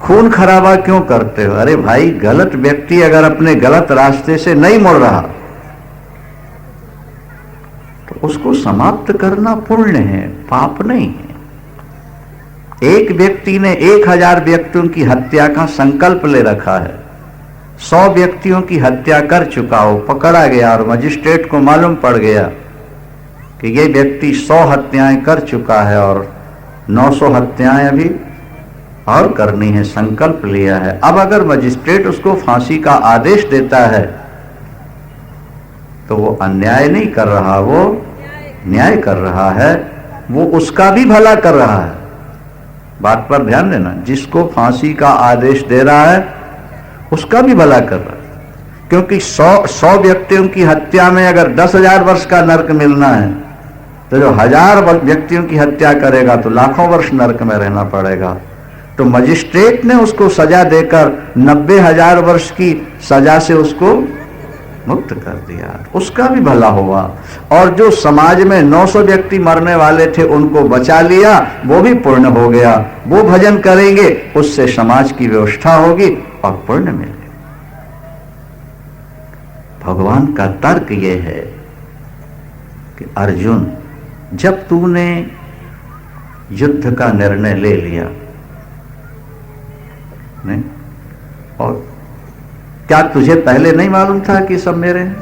खून खराबा क्यों करते हो? अरे भाई, गलत व्यक्ति अगर अपने गलत रास्ते से नहीं मुड़ रहा तो उसको समाप्त करना पुण्य है, पाप नहीं है। एक व्यक्ति ने 1000 व्यक्तियों की हत्या का संकल्प ले रखा है, 100 व्यक्तियों की हत्या कर चुका हो, पकड़ा गया और मजिस्ट्रेट को मालूम पड़ गया कि ये व्यक्ति 100 हत्याएं कर चुका है और 900 हत्याएं अभी और करनी है, संकल्प लिया है। अब अगर मजिस्ट्रेट उसको फांसी का आदेश देता है तो वो अन्याय नहीं कर रहा, वो न्याय कर रहा है, वो उसका भी भला कर रहा है। बात पर ध्यान देना, जिसको फांसी का आदेश दे रहा है उसका भी भला कर रहा है। क्योंकि 100 व्यक्तियों की हत्या में अगर 10,000 वर्ष का नरक मिलना है तो जो 1000 व्यक्तियों की हत्या करेगा तो लाखों वर्ष नरक में रहना पड़ेगा। तो मजिस्ट्रेट ने उसको सजा देकर 90,000 वर्ष की सजा से उसको मुक्त कर दिया, उसका भी भला हुआ। और जो समाज में 900 व्यक्ति मरने वाले थे उनको बचा लिया, वो भी पुण्य हो गया। वो भजन करेंगे, उससे समाज की व्यवस्था होगी और पुण्य मिलेगा। भगवान का तर्क ये है कि अर्जुन, जब तूने युद्ध का निर्णय ले लिया नहीं, और क्या तुझे पहले नहीं मालूम था कि सब मेरे हैं?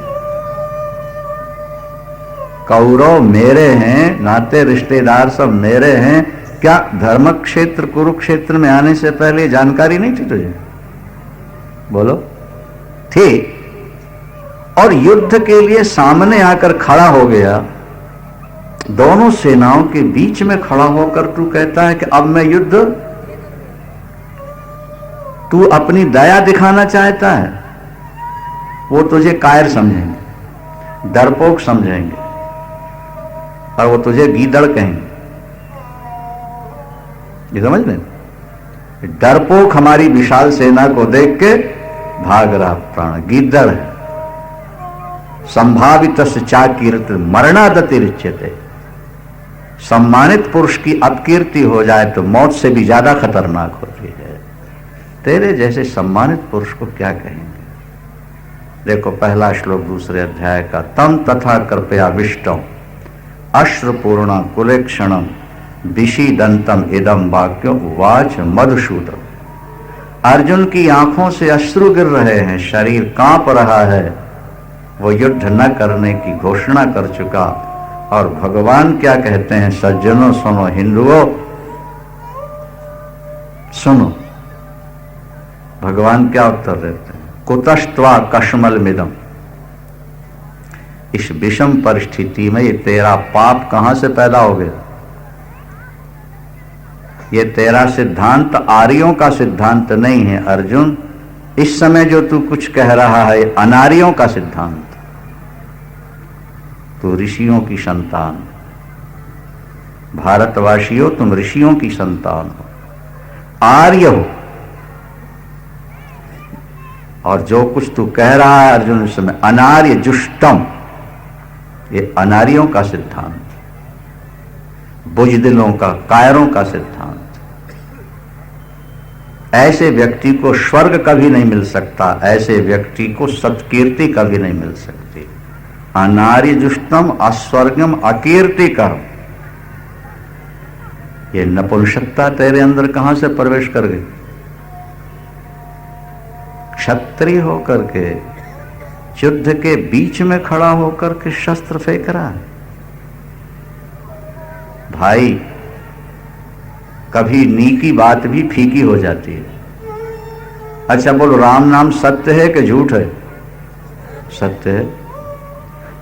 कौरव मेरे हैं, नाते रिश्तेदार सब मेरे हैं। क्या धर्म क्षेत्र कुरुक्षेत्र में आने से पहले जानकारी नहीं थी तुझे? बोलो, थी। और युद्ध के लिए सामने आकर खड़ा हो गया, दोनों सेनाओं के बीच में खड़ा होकर तू कहता है कि अब मैं युद्ध, तू अपनी दया दिखाना चाहता है। वो तुझे कायर समझेंगे, डरपोक समझेंगे और वो तुझे गीदड़ कहेंगे। ये समझ लें, डरपोक हमारी विशाल सेना को देख के भाग रहा प्राण, गीदड़ है। संभावित चाकीर्ति मरणादति रिच्यते, सम्मानित पुरुष की अपकीर्ति हो जाए तो मौत से भी ज्यादा खतरनाक होती है। तेरे जैसे सम्मानित पुरुष को क्या कहेंगे? देखो पहला श्लोक दूसरे अध्याय का, तम तथा कृपया विष्टम अश्रुपूर्णा कुलेक्षणम विषीदंतम इदम वाक्यो उवाच मधुसूदन। अर्जुन की आंखों से अश्रु गिर रहे हैं, शरीर कांप रहा है, वो युद्ध न करने की घोषणा कर चुका। और भगवान क्या कहते हैं? सज्जनों सुनो, हिंदुओं सुनो। भगवान क्या उत्तर देते हैं? कुतस्त्वा कश्मल मिदम, इस विषम परिस्थिति में ये तेरा पाप कहां से पैदा हो गया? ये तेरा सिद्धांत आर्यों का सिद्धांत नहीं है अर्जुन। इस समय जो तू कुछ कह रहा है अनार्यों का सिद्धांत। तू ऋषियों की संतान, भारतवासियों तुम ऋषियों की संतान हो, आर्य हो। और जो कुछ तू कह रहा है अर्जुन इस समय अनार्य जुष्टम, ये अनार्यों का सिद्धांत, बुजदिलों का, कायरों का सिद्धांत। ऐसे व्यक्ति को स्वर्ग कभी नहीं मिल सकता, ऐसे व्यक्ति को सत्कीर्ति कभी नहीं मिल सकती। अनार्य जुष्टम अस्वर्गम अकीर्ति कर्म, ये नपुंसकता तेरे अंदर कहां से प्रवेश कर गई? क्षत्रिय होकर के युद्ध के बीच में खड़ा होकर के शस्त्र फेंक रहा है। भाई, कभी नीकी बात भी फीकी हो जाती है। अच्छा बोलो, राम नाम सत्य है कि झूठ है? सत्य है।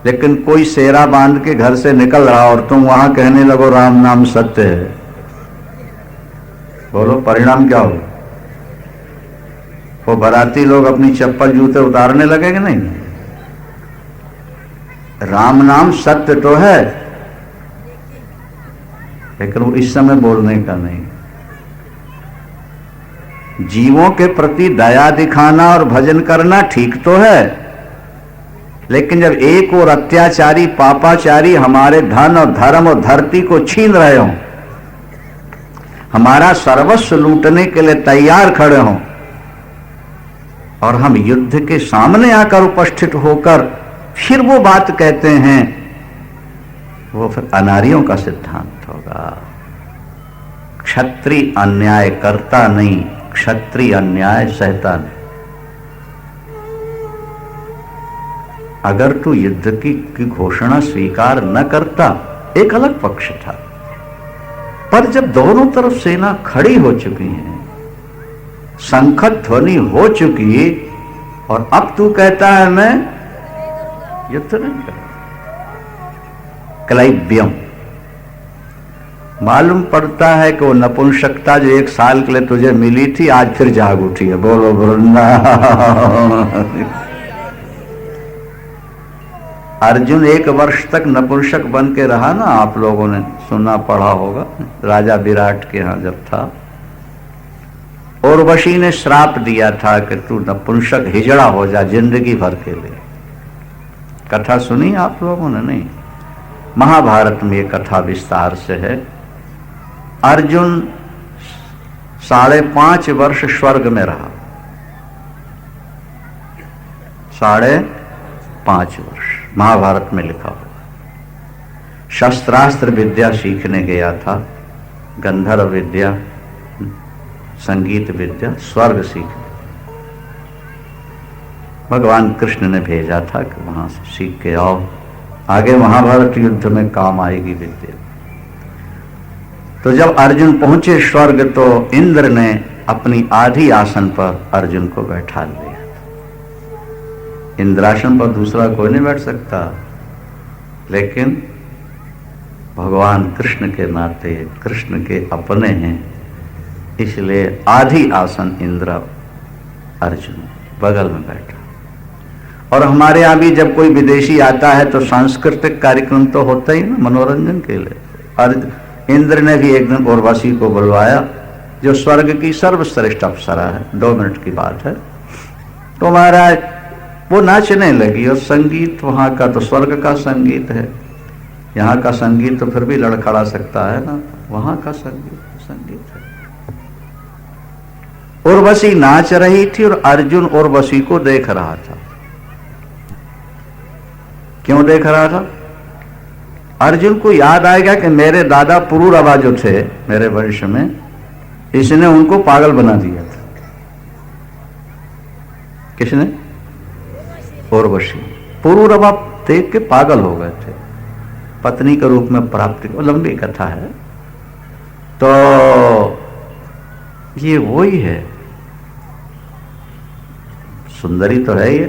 लेकिन कोई सेरा बांध के घर से निकल रहा और तुम वहां कहने लगो राम नाम सत्य है, बोलो परिणाम क्या हो? वो बाराती लोग अपनी चप्पल जूते उतारने लगेंगे नहीं? राम नाम सत्य तो है, लेकिन वो इस समय बोलने का नहीं। जीवों के प्रति दया दिखाना और भजन करना ठीक तो है, लेकिन जब एक और अत्याचारी पापाचारी हमारे धन और धर्म और धरती को छीन रहे हों, हमारा सर्वस्व लूटने के लिए तैयार खड़े हों, और हम युद्ध के सामने आकर उपस्थित होकर फिर वो बात कहते हैं, वो फिर अनारियों का सिद्धांत होगा। क्षत्रिय अन्याय करता नहीं, क्षत्रिय अन्याय सहता नहीं। अगर तू युद्ध की घोषणा स्वीकार न करता, एक अलग पक्ष था, पर जब दोनों तरफ सेना खड़ी हो चुकी है, शंखत ध्वनि हो चुकी, और अब तू कहता है मैं युद्ध नहीं कर। क्लैब्यम, मालूम पड़ता है कि वो नपुंसकता जो 1 साल के लिए तुझे मिली थी आज फिर जाग उठी है। बोलो वृंदावन। अर्जुन 1 वर्ष तक नपुंसक बन के रहा ना, आप लोगों ने सुना पढ़ा होगा, राजा विराट के यहां जब था। उर्वशी ने श्राप दिया था कि तू नपुंसक हिजड़ा हो जा जिंदगी भर के लिए। कथा सुनी आप लोगों ने? नहीं, महाभारत में ये कथा विस्तार से है। अर्जुन 5.5 वर्ष स्वर्ग में रहा, 5.5 वर्ष महाभारत में लिखा हुआ। शस्त्रास्त्र विद्या सीखने गया था, गंधर्व विद्या, संगीत विद्या, स्वर्ग सीखने भगवान कृष्ण ने भेजा था कि वहां से सीख के आओ, आगे महाभारत युद्ध में काम आएगी विद्या। तो जब अर्जुन पहुंचे स्वर्ग, तो इंद्र ने अपनी आधी आसन पर अर्जुन को बैठा लिया। इंद्रासन पर दूसरा कोई नहीं बैठ सकता, लेकिन भगवान कृष्ण के नाते, कृष्ण के अपने हैं, इसलिए आधी आसन इंद्र अर्जुन बगल में बैठा। और हमारे यहां भी जब कोई विदेशी आता है तो सांस्कृतिक कार्यक्रम तो होता ही ना, मनोरंजन के लिए। और इंद्र ने भी एक दिन उर्वशी को बुलवाया, जो स्वर्ग की सर्वश्रेष्ठ अप्सरा है, 2 मिनट की बात है। तो महाराज वो नाचने लगी, और संगीत वहां का तो स्वर्ग का संगीत है, यहाँ का संगीत तो फिर भी लड़खड़ा सकता है ना, वहां का संगीत है। उर्वशी नाच रही थी और अर्जुन उर्वशी को देख रहा था। क्यों देख रहा था? अर्जुन को याद आएगा कि मेरे दादा पुरूरवा जो थे मेरे वंश में, इसने उनको पागल बना दिया था। किसने? उर्वशी। पुरूरवा देख के पागल हो गए थे, पत्नी के रूप में प्राप्ति। लंबी कथा है। तो ये वही है, सुंदरी तो है ये।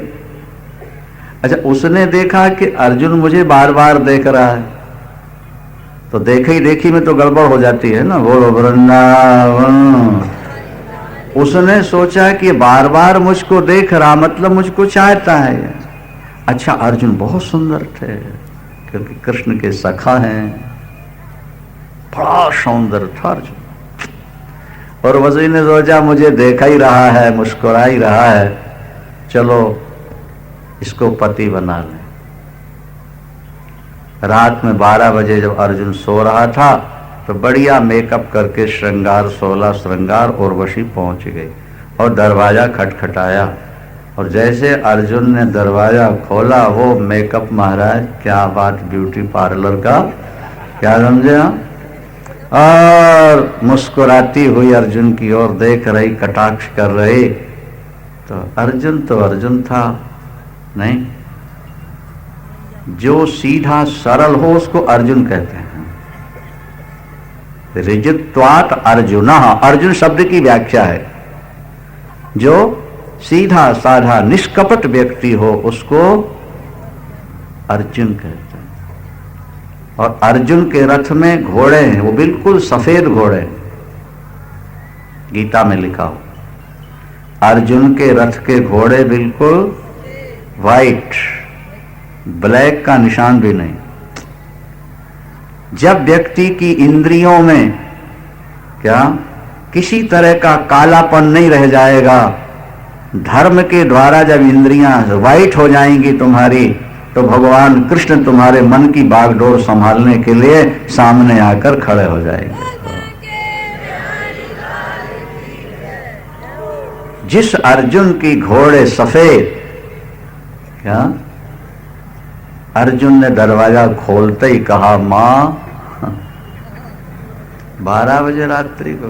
अच्छा, उसने देखा कि अर्जुन मुझे बार बार देख रहा है, तो देखे ही देखी में तो गड़बड़ हो जाती है ना। बोलो वृंदावन। उसने सोचा कि बार बार मुझको देख रहा, मतलब मुझको चाहता है। अच्छा, अर्जुन बहुत सुंदर थे, क्योंकि कृष्ण के सखा हैं, बड़ा सौंदर्य था अर्जुन। और वज़ी ने सोचा मुझे देखा ही रहा है, मुस्कुरा ही रहा है, चलो इसको पति बना लें। रात में 12 बजे जब अर्जुन सो रहा था, तो बढ़िया मेकअप करके श्रृंगार 16 श्रृंगार उर्वशी पहुंच गई और दरवाजा खटखटाया। और जैसे अर्जुन ने दरवाजा खोला, वो मेकअप महाराज, क्या बात, ब्यूटी पार्लर का, क्या समझे? और मुस्कुराती हुई अर्जुन की ओर देख रही, कटाक्ष कर रही। तो अर्जुन था, नहीं, जो सीधा सरल हो उसको अर्जुन कहते हैं। ऋजुत्वात् अर्जुन, अर्जुन शब्द की व्याख्या है जो सीधा साधा निष्कपट व्यक्ति हो उसको अर्जुन कहते हैं। और अर्जुन के रथ में घोड़े हैं, वो बिल्कुल सफेद घोड़े हैं, गीता में लिखा हो अर्जुन के रथ के घोड़े बिल्कुल वाइट, ब्लैक का निशान भी नहीं। जब व्यक्ति की इंद्रियों में क्या किसी तरह का कालापन नहीं रह जाएगा, धर्म के द्वारा जब इंद्रियां वाइट हो जाएंगी तुम्हारी, तो भगवान कृष्ण तुम्हारे मन की बागडोर संभालने के लिए सामने आकर खड़े हो जाएंगे। जिस अर्जुन की घोड़े सफेद, क्या अर्जुन ने दरवाजा खोलते ही कहा मां, 12 बजे रात्रि को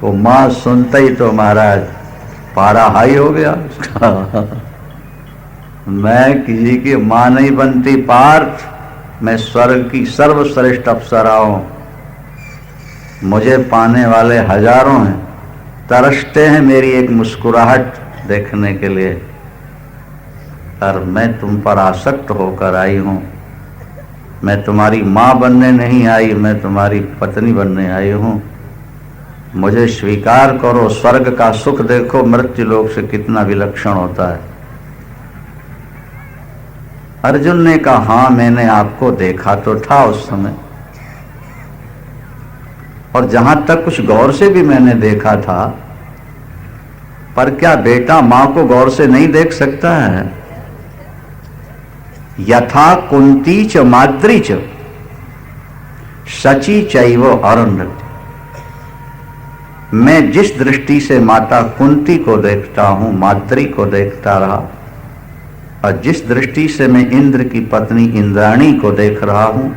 वो मां सुनते ही तो महाराज पारा हाई हो गया उसका। मैं किसी की मां नहीं बनती पार्थ, मैं स्वर्ग की सर्वश्रेष्ठ अप्सरा हूं, मुझे पाने वाले हजारों हैं, तरसते हैं मेरी एक मुस्कुराहट देखने के लिए, और मैं तुम पर आसक्त होकर आई हूं। मैं तुम्हारी मां बनने नहीं आई, मैं तुम्हारी पत्नी बनने आई हूं। मुझे स्वीकार करो, स्वर्ग का सुख देखो मृत्यु लोक से कितना विलक्षण होता है। अर्जुन ने कहा हां, मैंने आपको देखा तो था उस समय, और जहां तक कुछ गौर से भी मैंने देखा था, पर क्या बेटा मां को गौर से नहीं देख सकता है? यथा कुंती च माद्री च सची चैव अरुंधति। मैं जिस दृष्टि से माता कुंती को देखता हूं, माद्री को देखता रहा, और जिस दृष्टि से मैं इंद्र की पत्नी इंद्राणी को देख रहा हूं,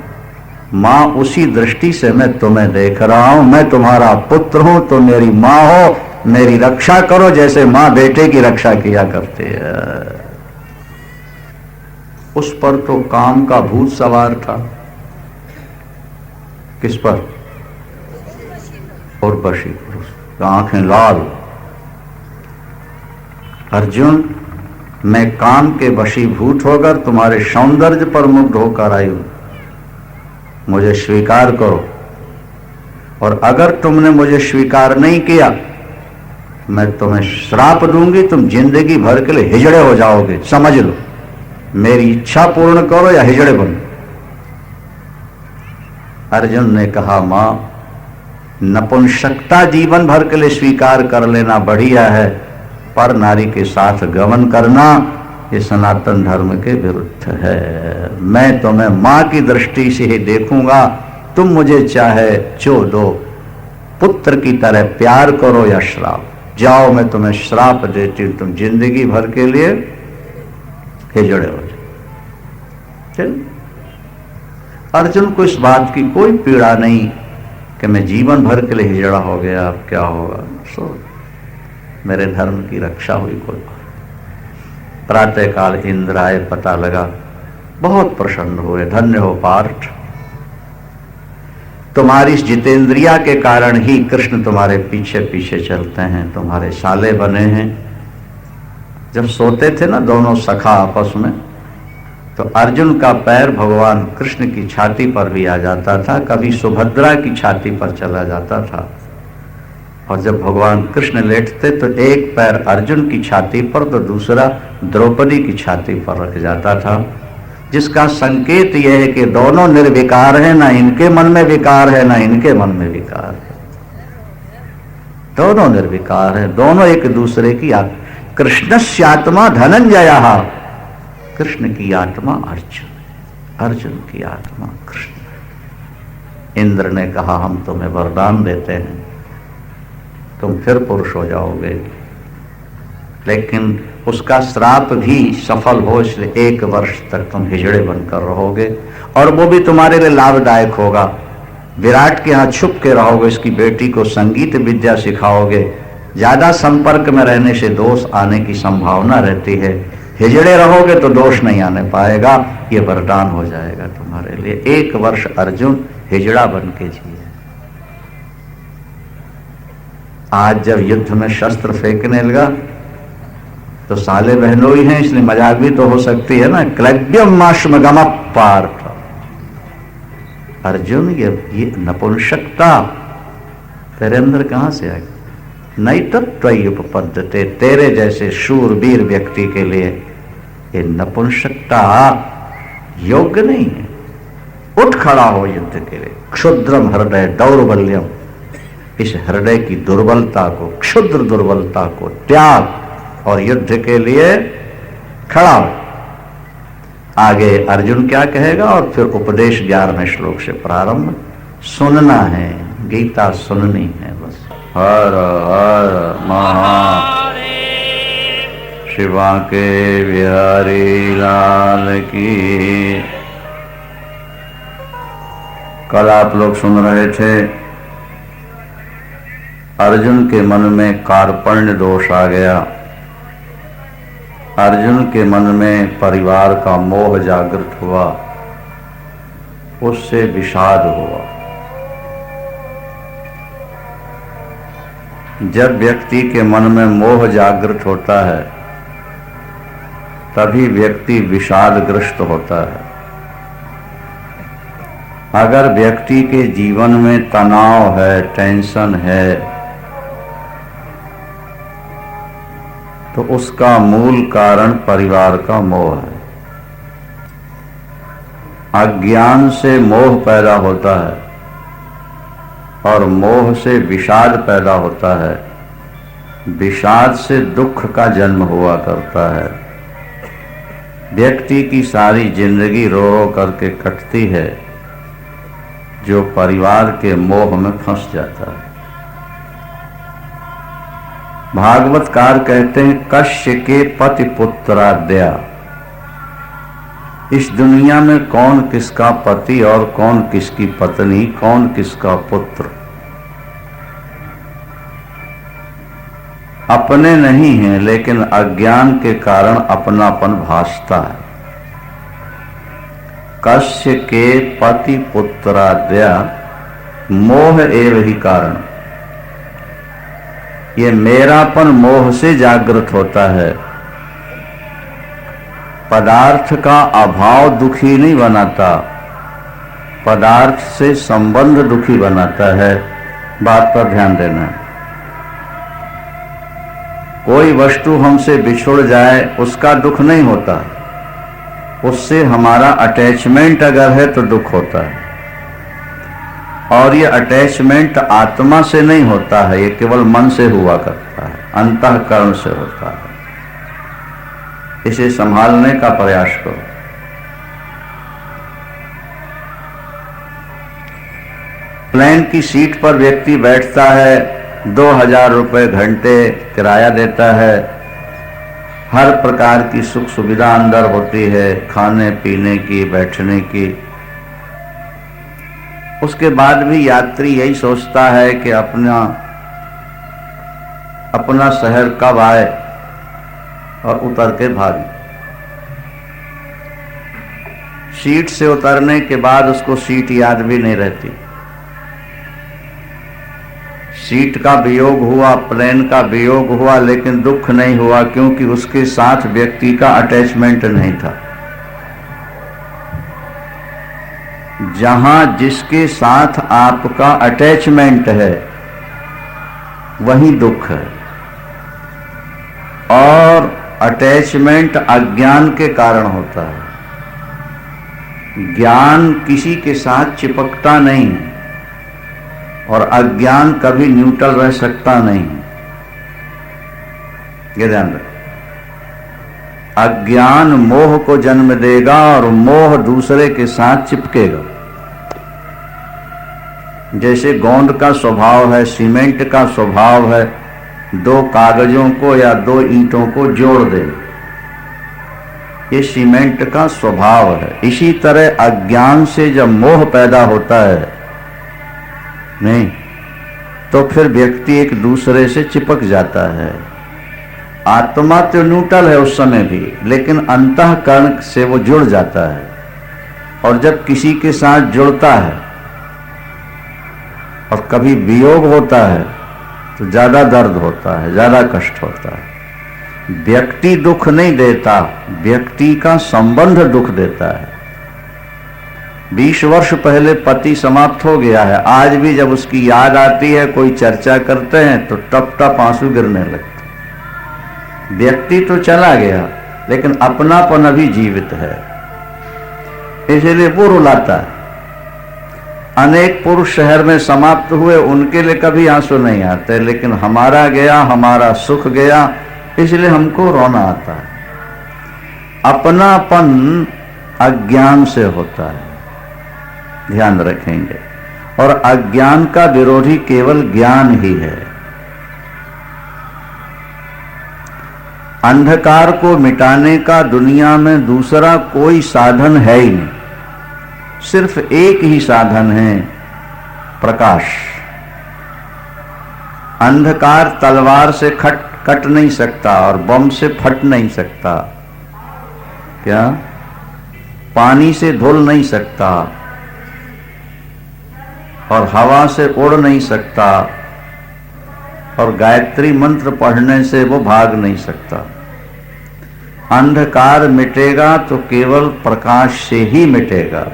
मां उसी दृष्टि से मैं तुम्हें देख रहा हूं। मैं तुम्हारा पुत्र हूं, तो मेरी मां हो, मेरी रक्षा करो जैसे मां बेटे की रक्षा किया करती है। उस पर तो काम का भूत सवार था। किस पर? और बशी पुरुष, आंखें लाल। अर्जुन, मैं काम के वशीभूत होकर तुम्हारे सौंदर्य पर मुग्ध होकर आई हूं, मुझे स्वीकार करो। और अगर तुमने मुझे स्वीकार नहीं किया, मैं तुम्हें श्राप दूंगी, तुम जिंदगी भर के लिए हिजड़े हो जाओगे, समझ लो। मेरी इच्छा पूर्ण करो या हिजड़े बनो। अर्जुन ने कहा मां, नपुंसकता जीवन भर के लिए स्वीकार कर लेना बढ़िया है, पर नारी के साथ गमन करना ये सनातन धर्म के विरुद्ध है। मैं तुम्हें मां की दृष्टि से ही देखूंगा, तुम मुझे चाहे जो दो, पुत्र की तरह प्यार करो या श्राप। जाओ, मैं तुम्हें श्राप देती हूं, तुम जिंदगी भर के लिए हिजड़े हो जाओ। चल, अर्जुन को इस बात की कोई पीड़ा नहीं कि मैं जीवन भर के लिए हिजड़ा हो गया, अब क्या होगा। सो मेरे धर्म की रक्षा हुई। कोई प्रातःकाल इंद्र आए, पता लगा, बहुत प्रसन्न हुए। धन्य हो पार्थ, तुम्हारी इस जितेंद्रिया के कारण ही कृष्ण तुम्हारे पीछे पीछे चलते हैं, तुम्हारे साले बने हैं। जब सोते थे ना दोनों सखा आपस में, तो अर्जुन का पैर भगवान कृष्ण की छाती पर भी आ जाता था, कभी सुभद्रा की छाती पर चला जाता था। और जब भगवान कृष्ण लेटते तो एक पैर अर्जुन की छाती पर तो दूसरा द्रौपदी की छाती पर रख जाता था, जिसका संकेत यह है कि दोनों निर्विकार हैं, ना इनके मन में विकार है ना इनके मन में विकार है। दोनों निर्विकार हैं, दोनों एक दूसरे की कृष्णस्य आत्मा धनंजय, कृष्ण की आत्मा अर्जुन, अर्जुन की आत्मा कृष्ण। इंद्र ने कहा हम तुम्हें वरदान देते हैं, तुम फिर पुरुष हो जाओगे, लेकिन उसका श्राप भी सफल हो, इसलिए 1 वर्ष तक तुम हिजड़े बनकर रहोगे, और वो भी तुम्हारे लिए लाभदायक होगा। विराट के यहाँ छुप के रहोगे, इसकी बेटी को संगीत विद्या सिखाओगे। ज्यादा संपर्क में रहने से दोष आने की संभावना रहती है। हिजड़े रहोगे तो दोष नहीं आने पाएगा, ये वरदान हो जाएगा तुम्हारे लिए। 1 वर्ष अर्जुन हिजड़ा बन के जिए। आज जब युद्ध में शस्त्र फेंकने लगा तो साले बहनोई हैं, इसलिए मजाक भी तो हो सकती है ना। क्लैब्यम माश्मगम पार्थ, अर्जुन ये नपुंसकता तेरे अंदर कहां से आई? नहीं तत्वयि उपपद्यते, तेरे जैसे शूरवीर व्यक्ति के लिए ये नपुंसकता योग्य नहीं है। उठ खड़ा हो युद्ध के लिए। क्षुद्रम हृदय दौर्बल्यम, इस हृदय की दुर्बलता को, क्षुद्र दुर्बलता को त्याग और युद्ध के लिए खड़ा हो। आगे अर्जुन क्या कहेगा और फिर उपदेश 11वें श्लोक से प्रारंभ। सुनना है, गीता सुननी है बस। हर हर महादेव, शिवा के बिहारी लाल की। कल आप लोग सुन रहे थे, अर्जुन के मन में कार्पण्य दोष आ गया। अर्जुन के मन में परिवार का मोह जागृत हुआ, उससे विषाद हुआ। जब व्यक्ति के मन में मोह जागृत होता है तभी व्यक्ति विषादग्रस्त होता है। अगर व्यक्ति के जीवन में तनाव है, टेंशन है, तो उसका मूल कारण परिवार का मोह है। अज्ञान से मोह पैदा होता है और मोह से विषाद पैदा होता है। विषाद से दुख का जन्म हुआ करता है। व्यक्ति की सारी जिंदगी रो रो करके कटती है जो परिवार के मोह में फंस जाता है। भागवतकार कहते हैं, कश्य के पति पुत्राद्या। इस दुनिया में कौन किसका पति और कौन किसकी पत्नी, कौन किसका पुत्र अपने नहीं हैं, लेकिन अज्ञान के कारण अपनापन भासता है। कश्य के पति पुत्राद्या मोह एव ही कारण। ये मेरापन मोह से जागृत होता है। पदार्थ का अभाव दुखी नहीं बनाता, पदार्थ से संबंध दुखी बनाता है। बात पर ध्यान देना। कोई वस्तु हमसे बिछुड़ जाए उसका दुख नहीं होता, उससे हमारा अटैचमेंट अगर है तो दुख होता है। और ये अटैचमेंट आत्मा से नहीं होता है, ये केवल मन से हुआ करता है, अंतःकरण से होता है। इसे संभालने का प्रयास करो। प्लेन की सीट पर व्यक्ति बैठता है, 2000 रुपये घंटे किराया देता है, हर प्रकार की सुख सुविधा अंदर होती है, खाने पीने की, बैठने की। उसके बाद भी यात्री यही सोचता है कि अपना शहर कब आए और उतर के भागे। सीट से उतरने के बाद उसको सीट याद भी नहीं रहती। सीट का वियोग हुआ, प्लेन का वियोग हुआ, लेकिन दुख नहीं हुआ, क्योंकि उसके साथ व्यक्ति का अटैचमेंट नहीं था। जहां जिसके साथ आपका अटैचमेंट है वही दुख है। और अटैचमेंट अज्ञान के कारण होता है। ज्ञान किसी के साथ चिपकता नहीं है और अज्ञान कभी न्यूट्रल रह सकता नहीं। ये ध्यान रखें। अज्ञान मोह को जन्म देगा और मोह दूसरे के साथ चिपकेगा। जैसे गोंद का स्वभाव है, सीमेंट का स्वभाव है, 2 कागजों को या 2 ईंटों को जोड़ दे, ये सीमेंट का स्वभाव है। इसी तरह अज्ञान से जब मोह पैदा होता है नहीं तो फिर व्यक्ति एक दूसरे से चिपक जाता है। आत्मा तो न्यूट्रल है उस समय भी, लेकिन अंतःकरण से वो जुड़ जाता है। और जब किसी के साथ जुड़ता है और कभी वियोग होता है तो ज्यादा दर्द होता है, ज्यादा कष्ट होता है। व्यक्ति दुख नहीं देता, व्यक्ति का संबंध दुख देता है। 20 वर्ष पहले पति समाप्त हो गया है, आज भी जब उसकी याद आती है, कोई चर्चा करते हैं तो टप टप आंसू गिरने लगते। व्यक्ति तो चला गया लेकिन अपनापन अभी जीवित है, इसलिए वो रुलाता है। अनेक पुरुष शहर में समाप्त हुए, उनके लिए कभी आंसू नहीं आते, लेकिन हमारा गया, हमारा सुख गया, इसलिए हमको रोना आता है। अपनापन अज्ञान से होता है, ध्यान रखेंगे। और अज्ञान का विरोधी केवल ज्ञान ही है। अंधकार को मिटाने का दुनिया में दूसरा कोई साधन है ही नहीं, सिर्फ एक ही साधन है, प्रकाश। अंधकार तलवार से कट नहीं सकता और बम से फट नहीं सकता, क्या पानी से धुल नहीं सकता और हवा से उड़ नहीं सकता और गायत्री मंत्र पढ़ने से वो भाग नहीं सकता। अंधकार मिटेगा तो केवल प्रकाश से ही मिटेगा।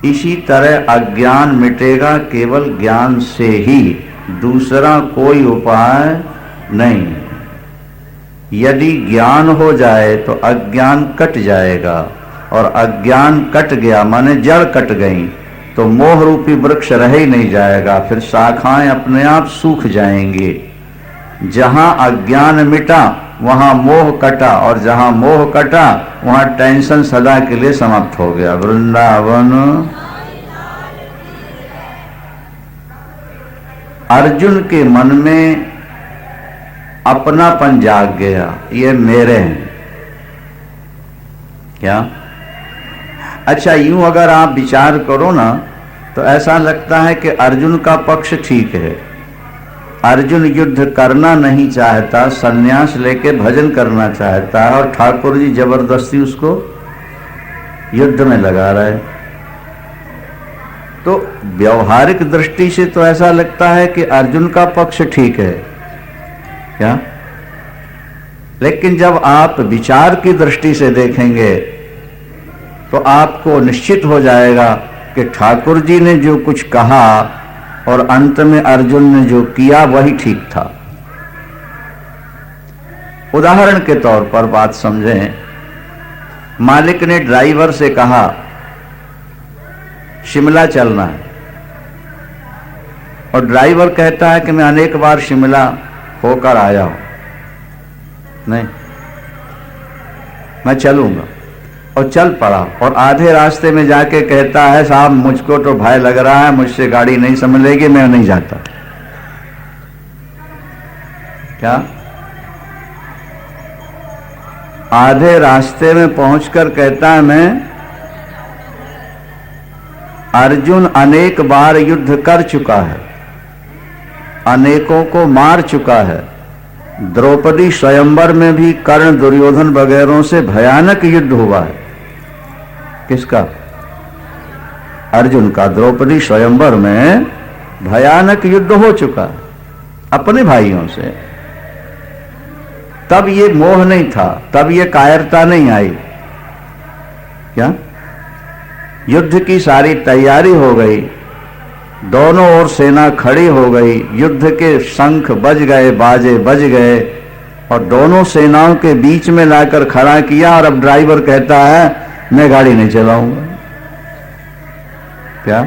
इसी तरह अज्ञान मिटेगा केवल ज्ञान से ही, दूसरा कोई उपाय नहीं। यदि ज्ञान हो जाए तो अज्ञान कट जाएगा, और अज्ञान कट गया माने जड़ कट गई तो मोह रूपी वृक्ष रह ही नहीं जाएगा, फिर शाखाएं अपने आप सूख जाएंगी। जहां अज्ञान मिटा वहां मोह कटा, और जहां मोह कटा वहां टेंशन सदा के लिए समाप्त हो गया। वृंदावन। अर्जुन के मन में अपनापन जाग गया, ये मेरे हैं। क्या? अच्छा, यूं अगर आप विचार करो ना तो ऐसा लगता है कि अर्जुन का पक्ष ठीक है। अर्जुन युद्ध करना नहीं चाहता, संन्यास लेके भजन करना चाहता है, और ठाकुर जी जबरदस्ती उसको युद्ध में लगा रहे। तो व्यवहारिक दृष्टि से तो ऐसा लगता है कि अर्जुन का पक्ष ठीक है, क्या? लेकिन जब आप विचार की दृष्टि से देखेंगे तो आपको निश्चित हो जाएगा कि ठाकुर जी ने जो कुछ कहा और अंत में अर्जुन ने जो किया वही ठीक था। उदाहरण के तौर पर बात समझें। मालिक ने ड्राइवर से कहा शिमला चलना है, और ड्राइवर कहता है कि मैं अनेक बार शिमला होकर आया हूं, नहीं मैं चलूंगा, और चल पड़ा। और आधे रास्ते में जाके कहता है साहब मुझको तो भय लग रहा है, मुझसे गाड़ी नहीं संभलेगी, मैं नहीं जाता। क्या? आधे रास्ते में पहुंचकर कहता है मैं। अर्जुन अनेक बार युद्ध कर चुका है, अनेकों को मार चुका है। द्रौपदी स्वयंवर में भी कर्ण दुर्योधन वगैरह से भयानक युद्ध हुआ है। किसका? अर्जुन का। द्रौपदी स्वयंवर में भयानक युद्ध हो चुका है अपने भाइयों से। तब ये मोह नहीं था, तब ये कायरता नहीं आई। क्या? युद्ध की सारी तैयारी हो गई, दोनों ओर सेना खड़ी हो गई, युद्ध के शंख बज गए, बाजे बज गए, और दोनों सेनाओं के बीच में लाकर खड़ा किया। और अब ड्राइवर कहता है मैं गाड़ी नहीं चलाऊंगा। क्या?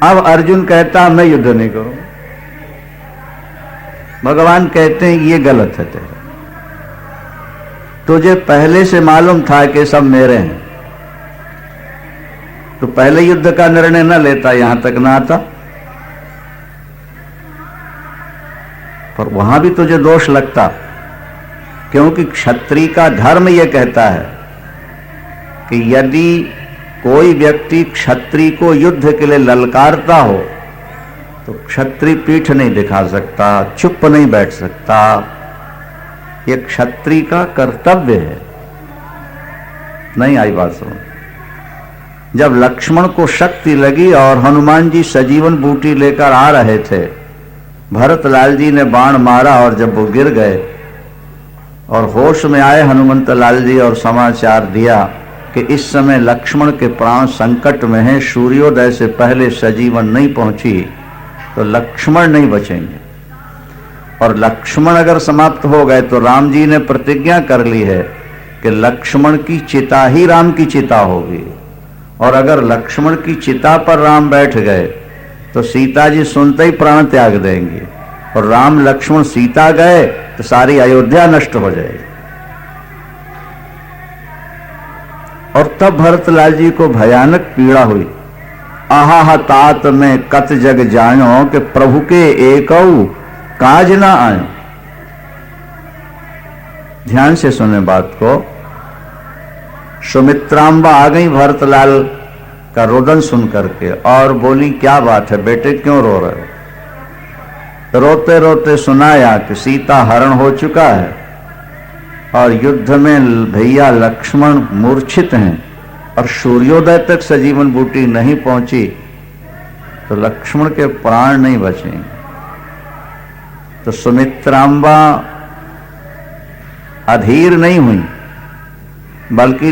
अब अर्जुन कहता मैं युद्ध नहीं करूंगा। भगवान कहते हैं ये गलत है तेरा, तुझे पहले से मालूम था कि सब मेरे हैं, तो पहले युद्ध का निर्णय न लेता, यहां तक ना आता। पर वहां भी तुझे दोष लगता, क्योंकि क्षत्रिय का धर्म यह कहता है कि यदि कोई व्यक्ति क्षत्रिय को युद्ध के लिए ललकारता हो तो क्षत्रिय पीठ नहीं दिखा सकता, चुप नहीं बैठ सकता, ये क्षत्रिय का कर्तव्य है। नहीं आई बात समझ? जब लक्ष्मण को शक्ति लगी और हनुमान जी सजीवन बूटी लेकर आ रहे थे, भरतलाल जी ने बाण मारा और जब वो गिर गए और होश में आए हनुमंत लाल जी और समाचार दिया कि इस समय लक्ष्मण के प्राण संकट में हैं, सूर्योदय से पहले सजीवन नहीं पहुंची तो लक्ष्मण नहीं बचेंगे, और लक्ष्मण अगर समाप्त हो गए तो राम जी ने प्रतिज्ञा कर ली है कि लक्ष्मण की चिता ही राम की चिता होगी, और अगर लक्ष्मण की चिता पर राम बैठ गए तो सीता जी सुनते ही प्राण त्याग देंगी, और राम लक्ष्मण सीता गए तो सारी अयोध्या नष्ट हो जाएगी। और तब भरतलाल जी को भयानक पीड़ा हुई। आहा तात में कत जग जानो कि प्रभु के एकऊ काज ना आयो। ध्यान से सुने बात को। सुमित्रांबा आ गई भरतलाल का रोदन सुन करके और बोली, क्या बात है बेटे, क्यों रो रहे हो? रोते रोते सुनाया कि सीता हरण हो चुका है और युद्ध में भैया लक्ष्मण मूर्छित हैं और सूर्योदय तक सजीवन बूटी नहीं पहुंची तो लक्ष्मण के प्राण नहीं बचेंगे। तो सुमित्रांबा अधीर नहीं हुई, बल्कि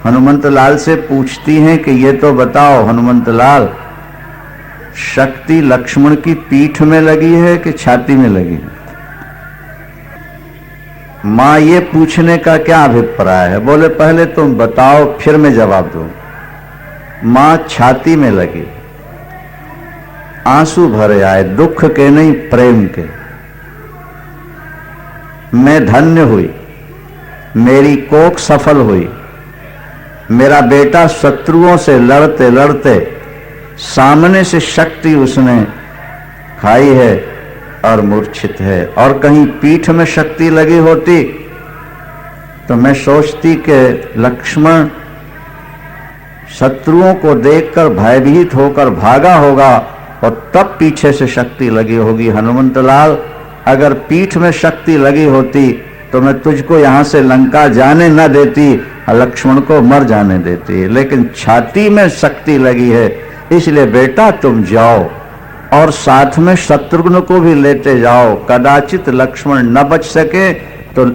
हनुमंत लाल से पूछती हैं कि ये तो बताओ हनुमंत लाल, शक्ति लक्ष्मण की पीठ में लगी है कि छाती में लगी है? मां ये पूछने का क्या अभिप्राय है? बोले पहले तुम बताओ फिर मैं जवाब दूं। मां छाती में लगी। आंसू भरे आए, दुख के नहीं प्रेम के। मैं धन्य हुई, मेरी कोख सफल हुई, मेरा बेटा शत्रुओं से लड़ते लड़ते सामने से शक्ति उसने खाई है और मूर्छित है, और कहीं पीठ में शक्ति लगी होती तो मैं सोचती कि लक्ष्मण शत्रुओं को देखकर भयभीत होकर भागा होगा और तब पीछे से शक्ति लगी होगी। हनुमंत लाल, अगर पीठ में शक्ति लगी होती तो मैं तुझको यहां से लंका जाने न देती, लक्ष्मण को मर जाने देती, लेकिन छाती में शक्ति लगी है, इसलिए बेटा तुम जाओ और साथ में शत्रुघ्न को भी लेते जाओ। कदाचित लक्ष्मण न बच सके तो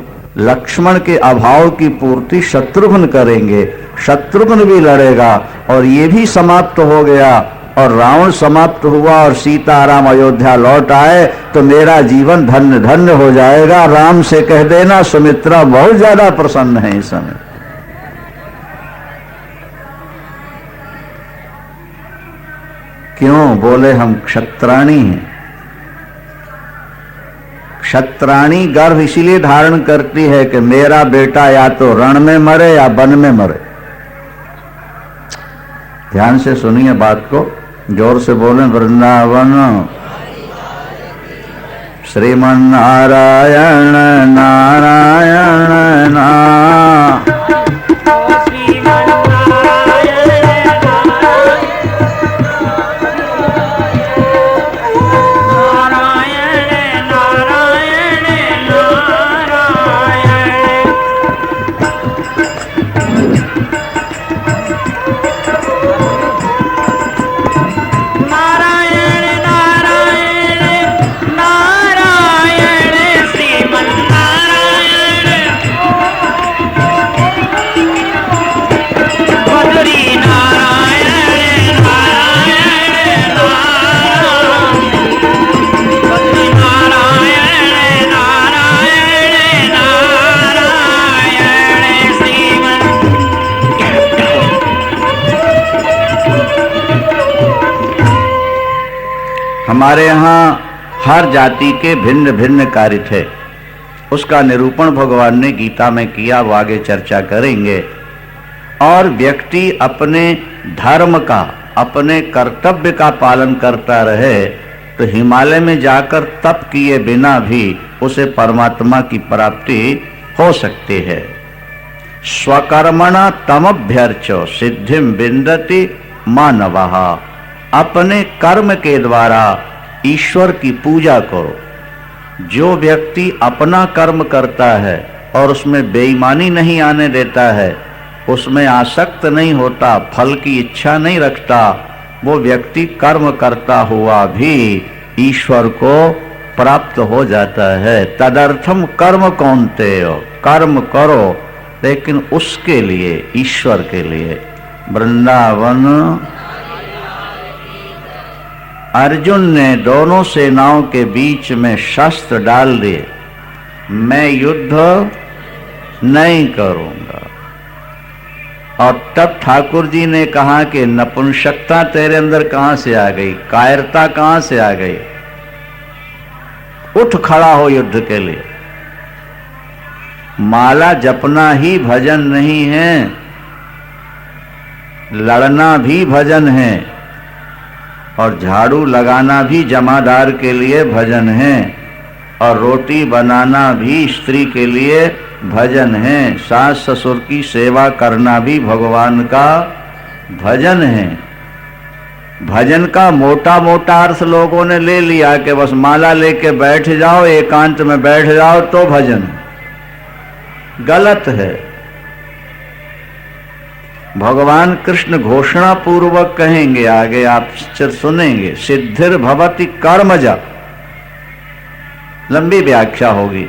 लक्ष्मण के अभाव की पूर्ति शत्रुघ्न करेंगे, शत्रुघ्न भी लड़ेगा और ये भी समाप्त हो गया और रावण समाप्त हुआ और सीताराम अयोध्या लौट आए तो मेरा जीवन धन्य धन्य हो जाएगा। राम से कह देना सुमित्रा बहुत ज्यादा प्रसन्न है इस समय। क्यों? बोले हम क्षत्राणी हैं। क्षत्राणी गर्भ इसीलिए धारण करती है कि मेरा बेटा या तो रण में मरे या वन में मरे। ध्यान से सुनिए बात को, जोर से बोलें। वृंदावन श्रीमन नारायण नारायण नारायण। हमारे यहाँ हर जाति के भिन्न भिन्न कार्य थे, उसका निरूपण भगवान ने गीता में किया, वो आगे चर्चा करेंगे। और व्यक्ति अपने धर्म का, अपने कर्तव्य का पालन करता रहे तो हिमालय में जाकर तप किए बिना भी उसे परमात्मा की प्राप्ति हो सकती है। स्वकर्मणा तमभ्यर्चो सिद्धिम विन्दति मानवः। अपने कर्म के द्वारा ईश्वर की पूजा करो। जो व्यक्ति अपना कर्म करता है और उसमें बेईमानी नहीं आने देता है, उसमें आसक्त नहीं होता, फल की इच्छा नहीं रखता, वो व्यक्ति कर्म करता हुआ भी ईश्वर को प्राप्त हो जाता है। तदर्थम कर्म कौन्तेय, कर्म करो लेकिन उसके लिए, ईश्वर के लिए। वृंदावन। अर्जुन ने दोनों सेनाओं के बीच में शस्त्र डाल दिए, मैं युद्ध नहीं करूंगा। और तब ठाकुर जी ने कहा कि नपुंसकता तेरे अंदर कहां से आ गई, कायरता कहां से आ गई, उठ खड़ा हो युद्ध के लिए। माला जपना ही भजन नहीं है, लड़ना भी भजन है, और झाड़ू लगाना भी जमादार के लिए भजन है, और रोटी बनाना भी स्त्री के लिए भजन है, सास ससुर की सेवा करना भी भगवान का भजन है। भजन का मोटा मोटा अर्थ लोगों ने ले लिया कि बस माला लेके बैठ जाओ, एकांत में बैठ जाओ तो भजन। गलत है। भगवान कृष्ण घोषणा पूर्वक कहेंगे, आगे आप सुनेंगे, सिद्धिर भवति कर्मजा। लंबी व्याख्या होगी।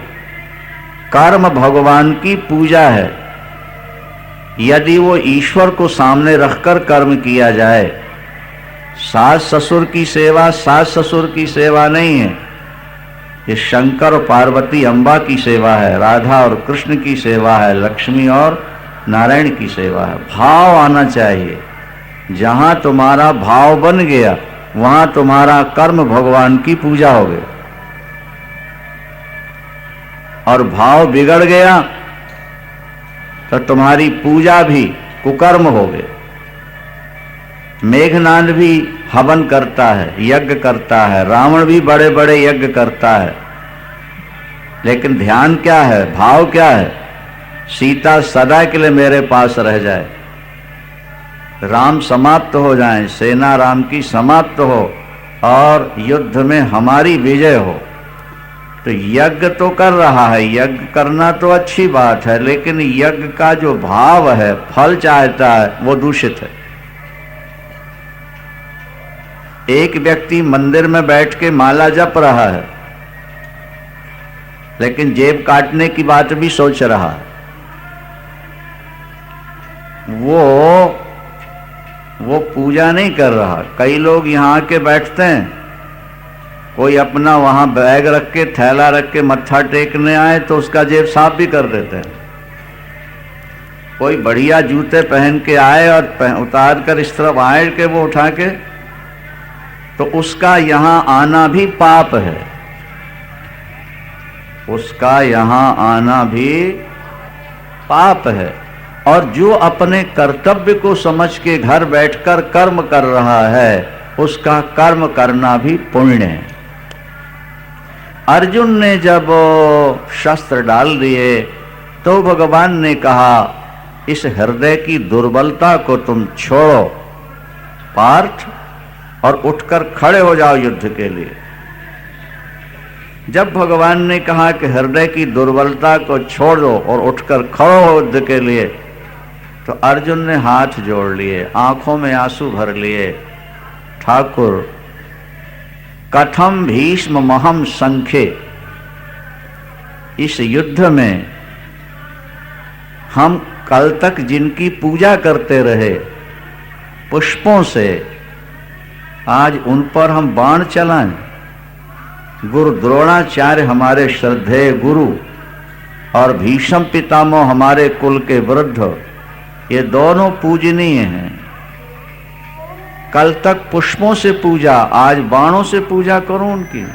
कर्म भगवान की पूजा है। यदि वो ईश्वर को सामने रखकर कर्म किया जाए, सास ससुर की सेवा सास ससुर की सेवा नहीं है, ये शंकर और पार्वती अम्बा की सेवा है, राधा और कृष्ण की सेवा है, लक्ष्मी और नारायण की सेवा है। भाव आना चाहिए। जहां तुम्हारा भाव बन गया वहां तुम्हारा कर्म भगवान की पूजा हो गई, और भाव बिगड़ गया तो तुम्हारी पूजा भी कुकर्म हो गए। मेघनाद भी हवन करता है, यज्ञ करता है, रावण भी बड़े बड़े यज्ञ करता है, लेकिन ध्यान क्या है, भाव क्या है? सीता सदा के लिए मेरे पास रह जाए, राम समाप्त हो जाएं, सेना राम की समाप्त हो और युद्ध में हमारी विजय हो। तो यज्ञ तो कर रहा है, यज्ञ करना तो अच्छी बात है, लेकिन यज्ञ का जो भाव है, फल चाहता है, वो दूषित है। एक व्यक्ति मंदिर में बैठ के माला जप रहा है, लेकिन जेब काटने की बात भी सोच रहा है। वो पूजा नहीं कर रहा। कई लोग यहाँ के बैठते हैं, कोई अपना वहां बैग रख के, थैला रख के मत्था टेकने आए तो उसका जेब साफ भी कर देते हैं। कोई बढ़िया जूते पहन के आए और उतार कर इस तरफ आए के वो उठा के, तो उसका यहां आना भी पाप है, उसका यहां आना भी पाप है। और जो अपने कर्तव्य को समझ के घर बैठकर कर्म कर रहा है, उसका कर्म करना भी पुण्य है। अर्जुन ने जब शस्त्र डाल दिए तो भगवान ने कहा, इस हृदय की दुर्बलता को तुम छोड़ो पार्थ, और उठकर खड़े हो जाओ युद्ध के लिए। जब भगवान ने कहा कि हृदय की दुर्बलता को छोड़ दो और उठकर खड़ो हो युद्ध के लिए, तो अर्जुन ने हाथ जोड़ लिए, आंखों में आंसू भर लिए। ठाकुर, कथम भीष्म महम संख्ये, इस युद्ध में हम कल तक जिनकी पूजा करते रहे पुष्पों से, आज उन पर हम बाण चलाएं। गुरु द्रोणाचार्य हमारे श्रद्धेय गुरु और भीष्म पितामह हमारे कुल के वृद्ध, ये दोनों पूजनीय हैं। कल तक पुष्पों से पूजा, आज बाणों से पूजा करूं उनकी।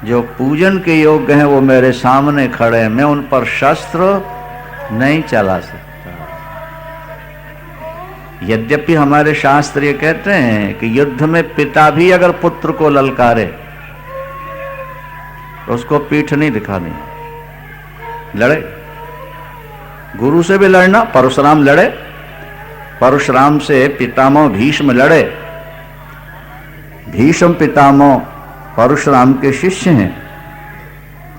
जो पूजन के योग्य हैं वो मेरे सामने खड़े हैं, मैं उन पर शस्त्र नहीं चला सकता। यद्यपि हमारे शास्त्र ये कहते हैं कि युद्ध में पिता भी अगर पुत्र को ललकारे तो उसको पीठ नहीं दिखानी, लड़े। गुरु से भी लड़ना, परशुराम लड़े, परशुराम से पितामह भीष्म लड़े। भीष्म पितामह परशुराम के शिष्य हैं।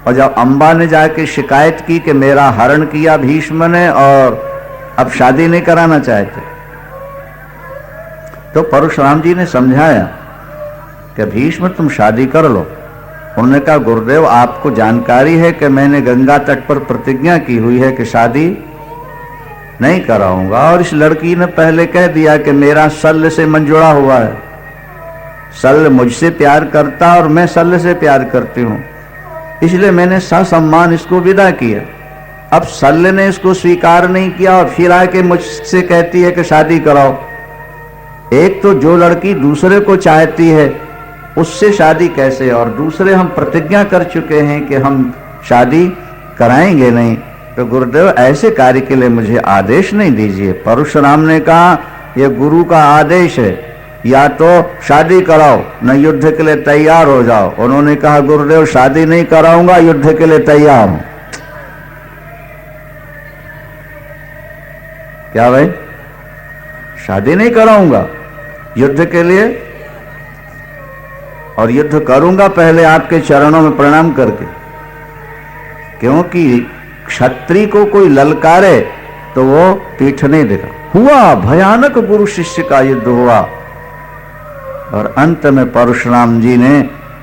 और जब अंबा ने जाके शिकायत की कि मेरा हरण किया भीष्म ने और अब शादी नहीं कराना चाहते, तो परशुराम जी ने समझाया कि भीष्म तुम शादी कर लो। उन्होंने कहा गुरुदेव आपको जानकारी है कि मैंने गंगा तट पर प्रतिज्ञा की हुई है कि शादी नहीं कराऊंगा, और इस लड़की ने पहले कह दिया कि मेरा शल्य से मन जुड़ा हुआ है, शल्य मुझसे प्यार करता और मैं शल्य से प्यार करती हूं, इसलिए मैंने ससम्मान इसको विदा किया। अब शल्य ने इसको स्वीकार नहीं किया और फिर आके मुझसे कहती है कि शादी कराओ। एक तो जो लड़की दूसरे को चाहती है उससे शादी कैसे, और दूसरे हम प्रतिज्ञा कर चुके हैं कि हम शादी कराएंगे नहीं। तो गुरुदेव ऐसे कार्य के लिए मुझे आदेश नहीं दीजिए। परशुराम ने कहा यह गुरु का आदेश है, या तो शादी कराओ न युद्ध के लिए तैयार हो जाओ। उन्होंने कहा गुरुदेव शादी नहीं कराऊंगा, युद्ध के लिए तैयार हूं। क्या भाई, शादी नहीं कराऊंगा, युद्ध के लिए, और युद्ध करूंगा पहले आपके चरणों में प्रणाम करके, क्योंकि क्षत्रिय को कोई ललकारे तो वो पीठ नहीं दिखा। हुआ भयानक गुरु शिष्य का युद्ध हुआ, और अंत में परशुराम जी ने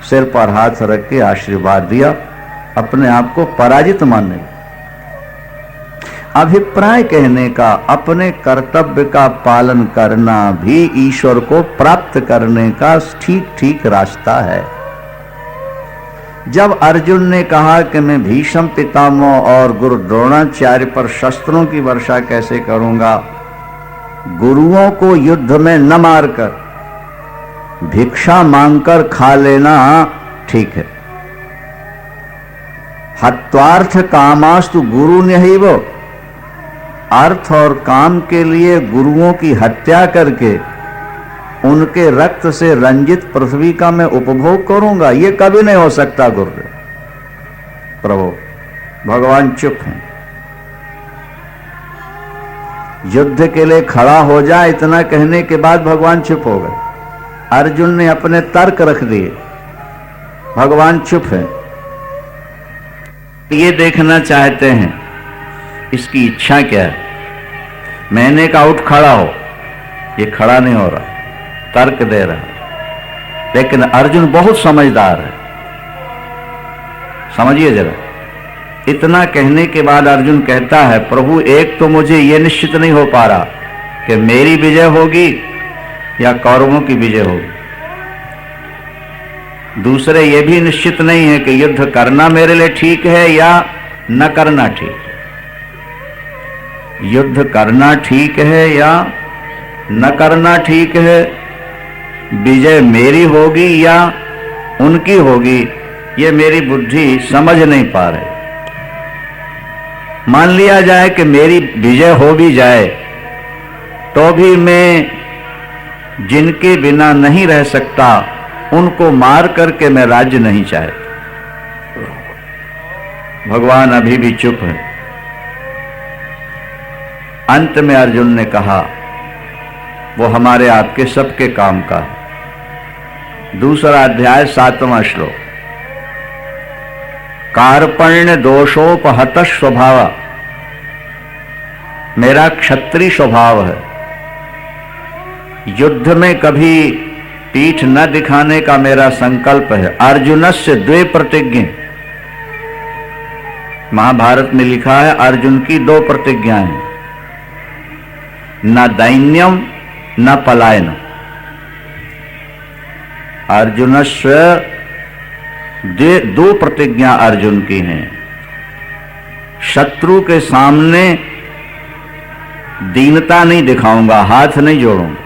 सिर पर हाथ रख के आशीर्वाद दिया, अपने आप को पराजित मानने। अभिप्राय कहने का अपने कर्तव्य का पालन करना भी ईश्वर को प्राप्त करने का ठीक ठीक रास्ता है। जब अर्जुन ने कहा कि मैं भीष्म पितामह और गुरु द्रोणाचार्य पर शस्त्रों की वर्षा कैसे करूंगा, गुरुओं को युद्ध में न मारकर भिक्षा मांगकर खा लेना ठीक है। हत्वार्थ कामास्तु गुरु नैव, अर्थ और काम के लिए गुरुओं की हत्या करके उनके रक्त से रंजित पृथ्वी का मैं उपभोग करूंगा, यह कभी नहीं हो सकता। गुरुदेव प्रभु भगवान चुप हैं, युद्ध के लिए खड़ा हो जाए, इतना कहने के बाद भगवान चुप हो गए। अर्जुन ने अपने तर्क रख दिए, भगवान चुप है। ये देखना चाहते हैं इसकी इच्छा क्या है। मैंने कहा उठ खड़ा हो, ये खड़ा नहीं हो रहा, तर्क दे रहा। लेकिन अर्जुन बहुत समझदार है, समझिए जरा। इतना कहने के बाद अर्जुन कहता है प्रभु एक तो मुझे यह निश्चित नहीं हो पा रहा कि मेरी विजय होगी या कौरवों की विजय होगी। दूसरे ये भी निश्चित नहीं है कि युद्ध करना मेरे लिए ठीक है या न करना ठीक है। युद्ध करना ठीक है या न करना ठीक है, विजय मेरी होगी या उनकी होगी, ये मेरी बुद्धि समझ नहीं पा रही। मान लिया जाए कि मेरी विजय हो भी जाए तो भी मैं जिनके बिना नहीं रह सकता उनको मार करके मैं राज्य नहीं चाहता। भगवान अभी भी चुप है। अंत में अर्जुन ने कहा वो हमारे आपके सबके काम का है। दूसरा अध्याय 7वां श्लोक। कार्पण्य दोषोपहत स्वभाव, मेरा क्षत्रिय स्वभाव है। युद्ध में कभी पीठ न दिखाने का मेरा संकल्प है। अर्जुनस्य द्वे प्रतिज्ञा, महाभारत में लिखा है अर्जुन की 2 प्रतिज्ञाएं हैं, न दैन्यम न पलायन। अर्जुनस्य 2 प्रतिज्ञा अर्जुन की हैं। शत्रु के सामने दीनता नहीं दिखाऊंगा, हाथ नहीं जोड़ूंगा,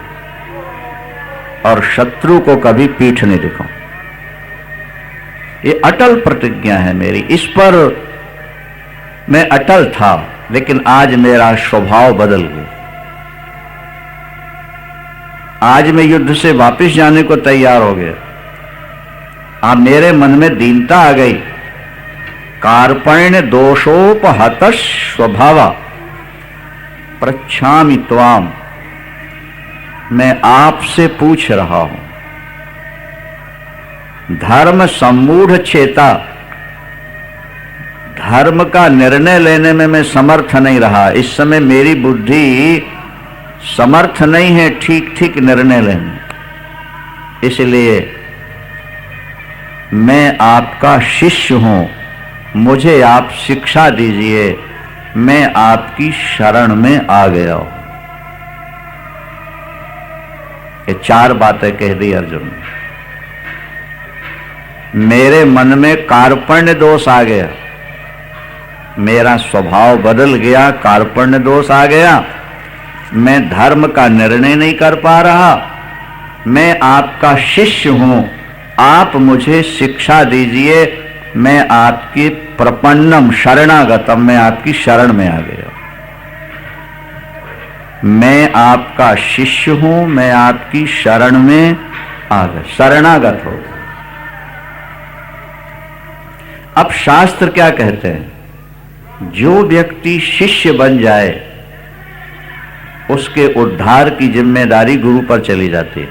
और शत्रु को कभी पीठ नहीं दिखाऊं। ये अटल प्रतिज्ञा है मेरी। इस पर मैं अटल था, लेकिन आज मेरा स्वभाव बदल गया। आज मैं युद्ध से वापस जाने को तैयार हो गया। अब मेरे मन में दीनता आ गई। कार्पण्य दोषोपहत स्वभाव पृच्छामि त्वाम, मैं आपसे पूछ रहा हूं धर्म सम्मूढ़ चेता, धर्म का निर्णय लेने में मैं समर्थ नहीं रहा। इस समय मेरी बुद्धि समर्थ नहीं है ठीक ठीक निर्णय लेने, इसलिए मैं आपका शिष्य हूं, मुझे आप शिक्षा दीजिए, मैं आपकी शरण में आ गया हूं। ये 4 बातें कह दी अर्जुन ने। मेरे मन में कार्पण्य दोष आ गया, मेरा स्वभाव बदल गया, कार्पण्य दोष आ गया, मैं धर्म का निर्णय नहीं कर पा रहा, मैं आपका शिष्य हूं, आप मुझे शिक्षा दीजिए, मैं आपकी प्रपन्नम शरणागतम, मैं आपकी शरण में आ गया। मैं आपका शिष्य हूं, मैं आपकी शरण में आ गया, शरणागत हो। अब शास्त्र क्या कहते हैं? जो व्यक्ति शिष्य बन जाए उसके उद्धार की जिम्मेदारी गुरु पर चली जाती है।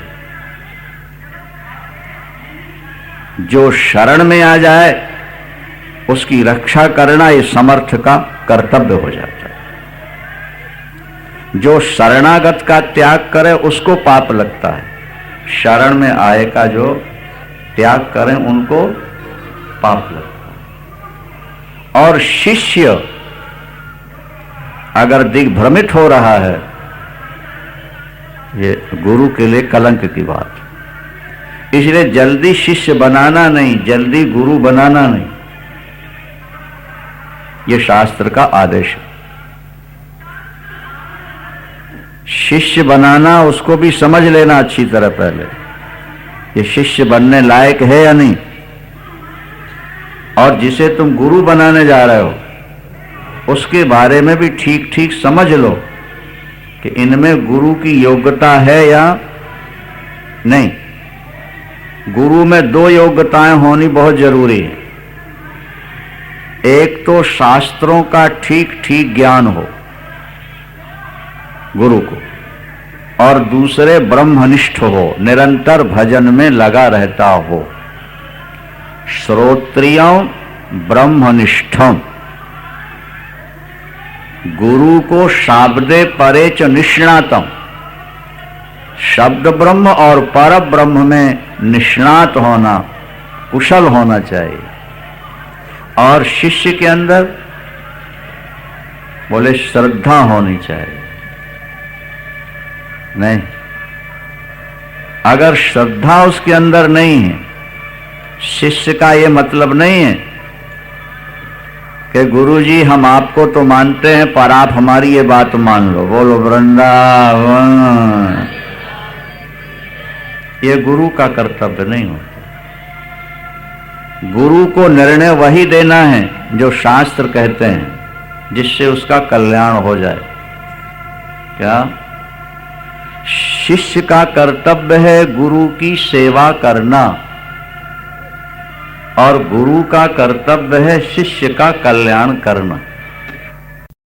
जो शरण में आ जाए उसकी रक्षा करना ये समर्थ का कर्तव्य हो जाता है। जो शरणागत का त्याग करे उसको पाप लगता है, शरण में आए का जो त्याग करें उनको पाप लगता है। और शिष्य अगर दिग्भ्रमित हो रहा है, ये गुरु के लिए कलंक की बात। इसलिए जल्दी शिष्य बनाना नहीं, जल्दी गुरु बनाना नहीं, ये शास्त्र का आदेश है। शिष्य बनाना उसको भी समझ लेना अच्छी तरह पहले, ये शिष्य बनने लायक है या नहीं। और जिसे तुम गुरु बनाने जा रहे हो उसके बारे में भी ठीक ठीक समझ लो कि इनमें गुरु की योग्यता है या नहीं। गुरु में 2 योग्यताएं होनी बहुत जरूरी है। एक तो शास्त्रों का ठीक ठीक ज्ञान हो गुरु को, और दूसरे ब्रह्मनिष्ठ हो, निरंतर भजन में लगा रहता हो। श्रोत्रियं ब्रह्मनिष्ठम, गुरु को शाब्दे परे च निष्णातम, शब्द ब्रह्म और पर ब्रह्म में निष्णात होना, कुशल होना चाहिए। और शिष्य के अंदर बोले श्रद्धा होनी चाहिए। नहीं, अगर श्रद्धा उसके अंदर नहीं है, शिष्य का ये मतलब नहीं है कि गुरुजी हम आपको तो मानते हैं पर आप हमारी ये बात मान लो, बोलो वृंदावन। ये गुरु का कर्तव्य नहीं होता। गुरु को निर्णय वही देना है जो शास्त्र कहते हैं, जिससे उसका कल्याण हो जाए। क्या? शिष्य का कर्तव्य है गुरु की सेवा करना, और गुरु का कर्तव्य है शिष्य का कल्याण करना।